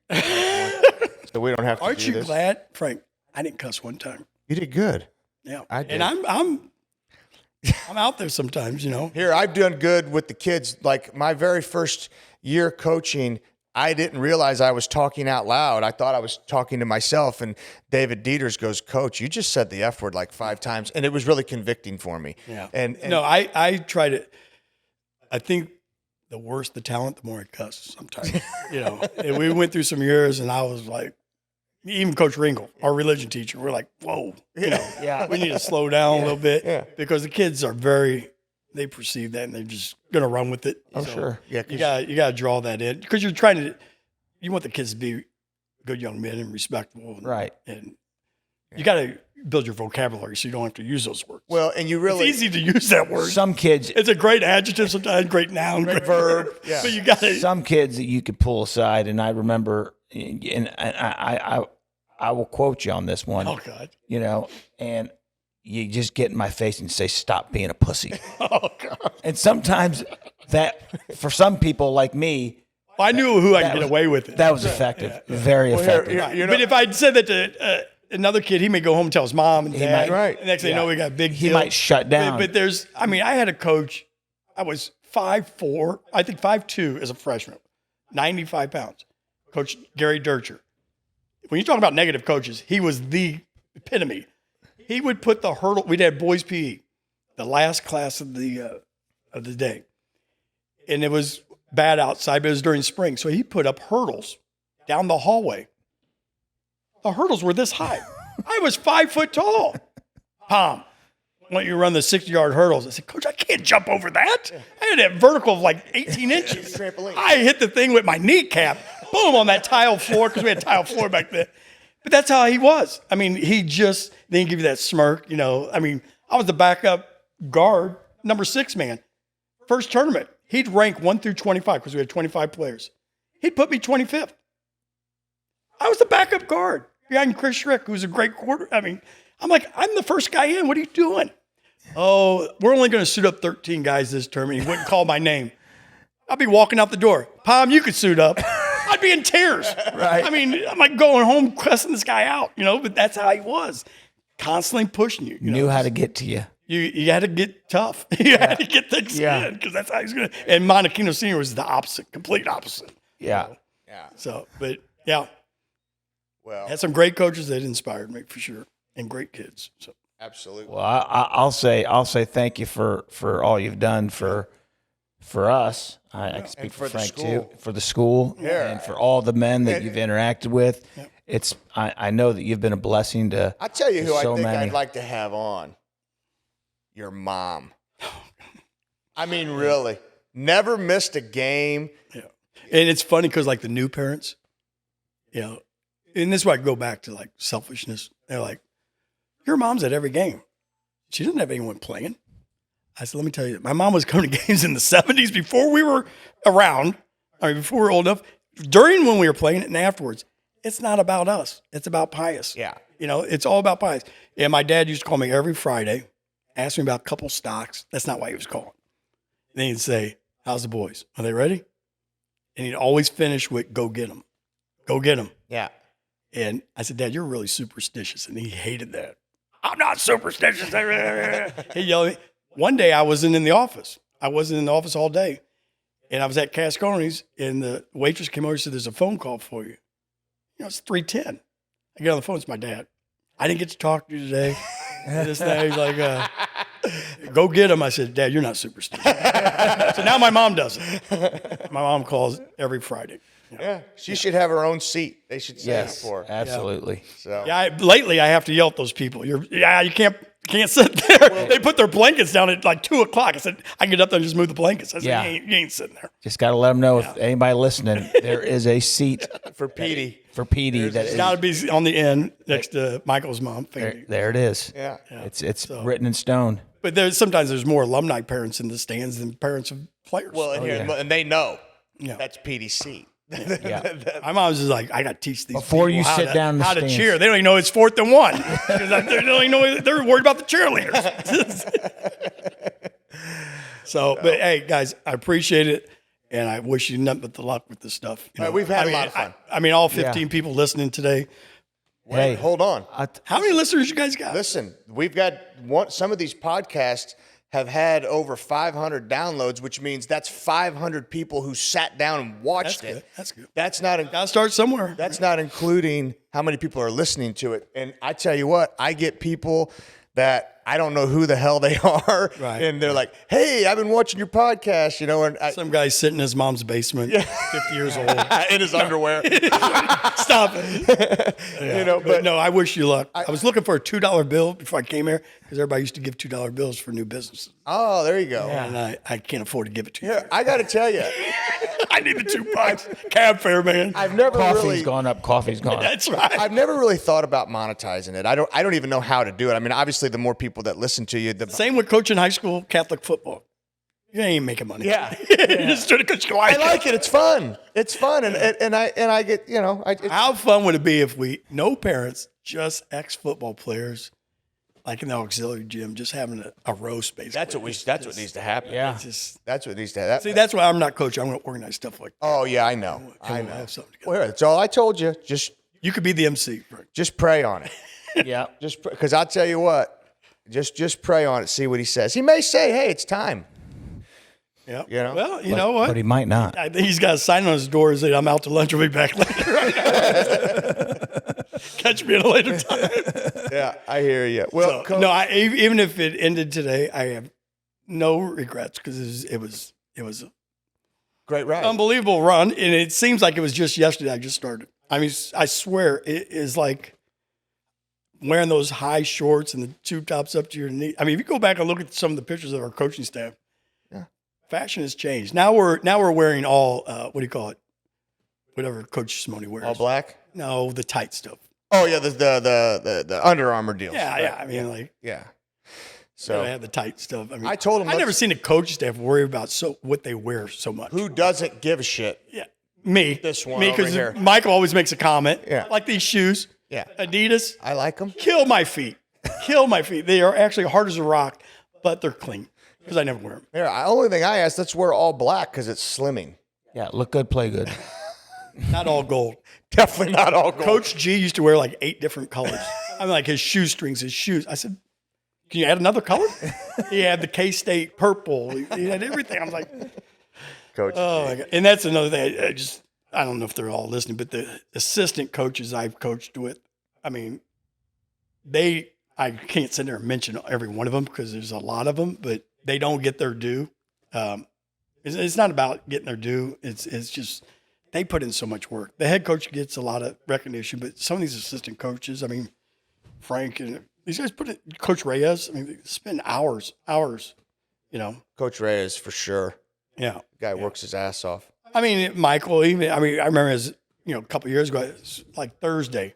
so we don't have to Aren't do you this? glad, Frank? I didn't cuss one time. You did good. Yeah. I did. And I'm out there sometimes, Here, I've done good with the kids. Like my very first year coaching, I didn't realize I was talking out loud. I thought I was talking to myself. And David Dieters goes, Coach, you just said the F word like 5 times. And it was really convicting for me. Yeah. And no, I try to. I think the worse the talent, the more I cuss sometimes. And we went through some years, and I was like, even Coach Ringel, our religion teacher, we're like, whoa, Yeah. we need to slow down a little bit Yeah. because the kids are they perceive that and they're just gonna run with it. I'm sure. Yeah. You gotta draw that in because you want the kids to be good young men and respectable, Right. And you gotta build your vocabulary so you don't have to use those words. Well, and you really It's easy to use that word. Some kids, It's a great adjective sometimes, great noun, great verb. Yeah. But you got to. some kids that you could pull aside, and I remember, and I will quote you on this one. Oh God. And you just get in my face and say, "Stop being a pussy." Oh God. And sometimes that, for some people like me, I knew who I could get away with it. that was effective, very effective. But if I'd said that to another kid, he may go home and tell his mom and dad. might. Right. And next thing you know, we got a big He deal. might shut down. But I had a coach. I was 5'4", I think 5'2" as a freshman, 95 pounds. Coach Gary Dircher. When you talk about negative coaches, he was the epitome. He would put the hurdle. We'd had boys PE, the last class of the day, and it was bad outside, but it was during spring. So he put up hurdles down the hallway. The hurdles were this high. I was 5 foot tall. Palm, why don't you run the 60-yard hurdles? I said, Coach, I can't jump over that. I had that vertical of like 18 inches. Trampoline. I hit the thing with my kneecap, boom, on that tile floor, because we had tile floor back then. But that's how he was. I mean, he just didn't give you that smirk, I mean, I was the backup guard, number 6 man. First tournament, he'd rank 1 through 25 because we had 25 players. He'd put me 25th. I was the backup guard behind Chris Schrick, who's a great quarter. I mean, I'm like, I'm the first guy in. What are you doing? Oh, we're only going to suit up 13 guys this tournament. He wouldn't call my name. I'd be walking out the door. Palm, you could suit up. I'd be in tears. Right. I mean, I'm like going home cussing this guy out, but that's how he was. Constantly pushing you. Knew how to get to you. You had to get tough. You had to get thick skin because that's how he's going to. And Montequino Sr. was the opposite, complete opposite. Yeah. Yeah. So, but yeah, Well, had some great coaches that inspired me for sure, and great kids. So absolutely. Well, I'll say thank you for all you've done for us. I can speak And for for the Frank too, school. for the school, Yeah. and for all the men that you've interacted with. It's I know that you've been a blessing to. I'll tell you who I so think many. I'd like to have on. Your mom. I mean, really. Never missed a game. yeah, and it's funny because like the new parents, and this is why I go back to like selfishness. They're like, your mom's at every game. She doesn't have anyone playing. I said, let me tell you, my mom was coming to games in the 70s before we were around. I mean, before we were old enough. During when we were playing it and afterwards. It's not about us. It's about Pius. Yeah. It's all about Pius. And my dad used to call me every Friday, ask me about a couple stocks. That's not why he was calling. Then he'd say, how's the boys? Are they ready? And he'd always finish with, go get them. Go get them. Yeah. And I said, Dad, you're really superstitious. And he hated that. I'm not superstitious. He yelled at me. One day I wasn't in the office. I wasn't in the office all day. And I was at Cascone's, and the waitress came over and said, there's a phone call for you. It's 3:10. I get on the phone, it's my dad. I didn't get to talk to you today. This thing, he's like, Go get them. I said, Dad, you're not superstitious. So now my mom does it. My mom calls every Friday. Yeah, she should have her own seat. They should say it for her. absolutely. So Yeah, lately I have to yell at those people. You can't sit there. They put their blankets down at like 2:00. I said, I can get up there and just move the blankets. I said, Yeah. you ain't sitting there. Just got to let them know if anybody listening, there is a seat for Petey. for Petey that It's is. got to be on the end next to Michael's mom. There it is. Yeah. It's written in stone. But sometimes there's more alumni parents in the stands than parents of players. Well, and they know Yeah. that's Petey's seat. Yeah. My mom's just like, I got to teach these Before people you how sit to, down in the how to stands. cheer. They don't even know it's 4th and 1. 'Cause they don't even know they're worried about the cheerleaders. So, but hey, guys, I appreciate it. And I wish you nothing but the luck with this stuff. You know, We've had a lot of fun. I mean, all 15 people listening today. Hey, Hold on. How many listeners you guys got? Listen, we've got some of these podcasts have had over 500 downloads, which means that's 500 people who sat down and watched it. That's good. That's not Got to start somewhere. That's not including how many people are listening to it. And I tell you what, I get people that I don't know who the hell they are. Right. And they're like, hey, I've been watching your podcast, you know, and Some guy sitting in his mom's basement, 50 years old. in his underwear. Stop it. You know, But no, I wish you luck. I was looking for a $2 bill before I came here because everybody used to give $2 bills for new businesses. Oh, there you go. And I can't afford to give it to you. Here, I got to tell you, I need the $2 cab fare, man. I've never coffee's really gone up. Coffee's gone up. That's right. I've never really thought about monetizing it. I don't even know how to do it. I mean, obviously, the more people that listen to you, the Same with coaching high school Catholic football. You ain't making money. Yeah. You just do it because you like I like it. It's fun. It's fun, and I get How fun would it be if no parents, just ex-football players, like in the auxiliary gym, just having a roast basically. That's what needs to happen. Yeah. That's what needs to happen. See, that's why I'm not coaching. I'm going to organize stuff like that. Oh yeah, I know. And I we'll know. have something together. Well, that's all I told you. You could be the MC, Frank. Just pray on it. Yeah. Just because I'll tell you what. Just pray on it. See what he says. He may say, "Hey, it's time." Yeah. You know? Well, you know what? But he might not. I think he's got a sign on his door that says, I'm out to lunch. I'll be back later. Catch me at a later time. Yeah, I hear you. Well, So, no, even if it ended today, I have no regrets because it was a great ride. unbelievable run, and it seems like it was just yesterday I just started. I mean, I swear it is like wearing those high shorts and the tube tops up to your knee. I mean, if you go back and look at some of the pictures of our coaching staff, fashion has changed. Now we're wearing all what do you call it? Whatever Coach Simone wears. All black. No, the tight stuff. Oh yeah, the Under Armour deals. Yeah, Right. yeah. I mean, like Yeah. I So have the tight stuff. I mean, I told him, I've never let's- seen a coach staff worry about what they wear so much. who doesn't give a shit? Yeah, me. This one me over because here. Michael always makes a comment. Yeah. like these shoes. Yeah. Adidas. I like them. Kill my feet. Kill my feet. They are actually hard as a rock, but they're clean because I never wear them. Here, only thing I ask, let's wear all black because it's slimming. Yeah. Look good, play good. Not all gold. Definitely not all gold. Coach G used to wear like 8 different colors. I'm like his shoestrings, his shoes. I said, "Can you add another color?" He had the K-State purple. He had everything. I was like, Coach. "Oh my god!" And that's another thing. I don't know if they're all listening, but the assistant coaches I've coached with, I mean, I can't sit there and mention every one of them because there's a lot of them, but they don't get their due. It's not about getting their due. It's just they put in so much work. The head coach gets a lot of recognition, but some of these assistant coaches, I mean, Frank and these guys Coach Reyes, I mean, they spend hours, you know. Coach Reyes for sure. Yeah. Guy works his ass off. I mean, Michael, I remember a couple of years ago, it was like Thursday,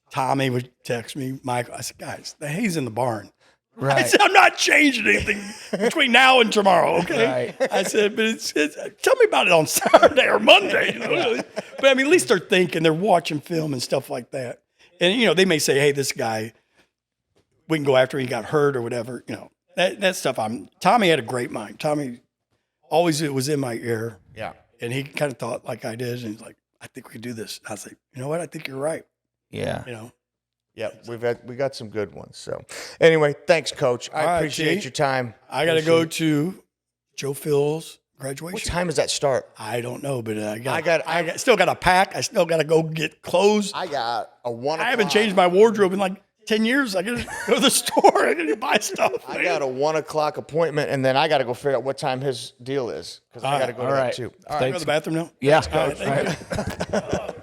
Tommy would text me, Michael. I said, guys, the hay's in the barn. I Right. said, I'm not changing anything between now and tomorrow, okay? Right. I said, but it's tell me about it on Saturday or Monday. You know? But I mean, at least they're thinking, they're watching film and stuff like that. And, you know, they may say, hey, this guy, we can go after him, he got hurt or whatever. You know, that stuff. Tommy had a great mind. Tommy always was in my ear. Yeah. And he kind of thought like I did. And he's like, I think we could do this. I was like, you know what? I think you're right. Yeah. You know, Yeah, we got some good ones. So, anyway, thanks, Coach. I All right, appreciate G. your time. I got to go to Joe Phil's graduation. What time does that start? I don't know, but I still got to pack. I still got to go get clothes. I got a 1 o'clock. I haven't changed my wardrobe in like 10 years. I got to go to the store. I got to buy stuff. I got a 1 o'clock appointment, and then I got to go figure out what time his deal is because I got to go to that too. Can I go to the bathroom now? Yeah. Thank you.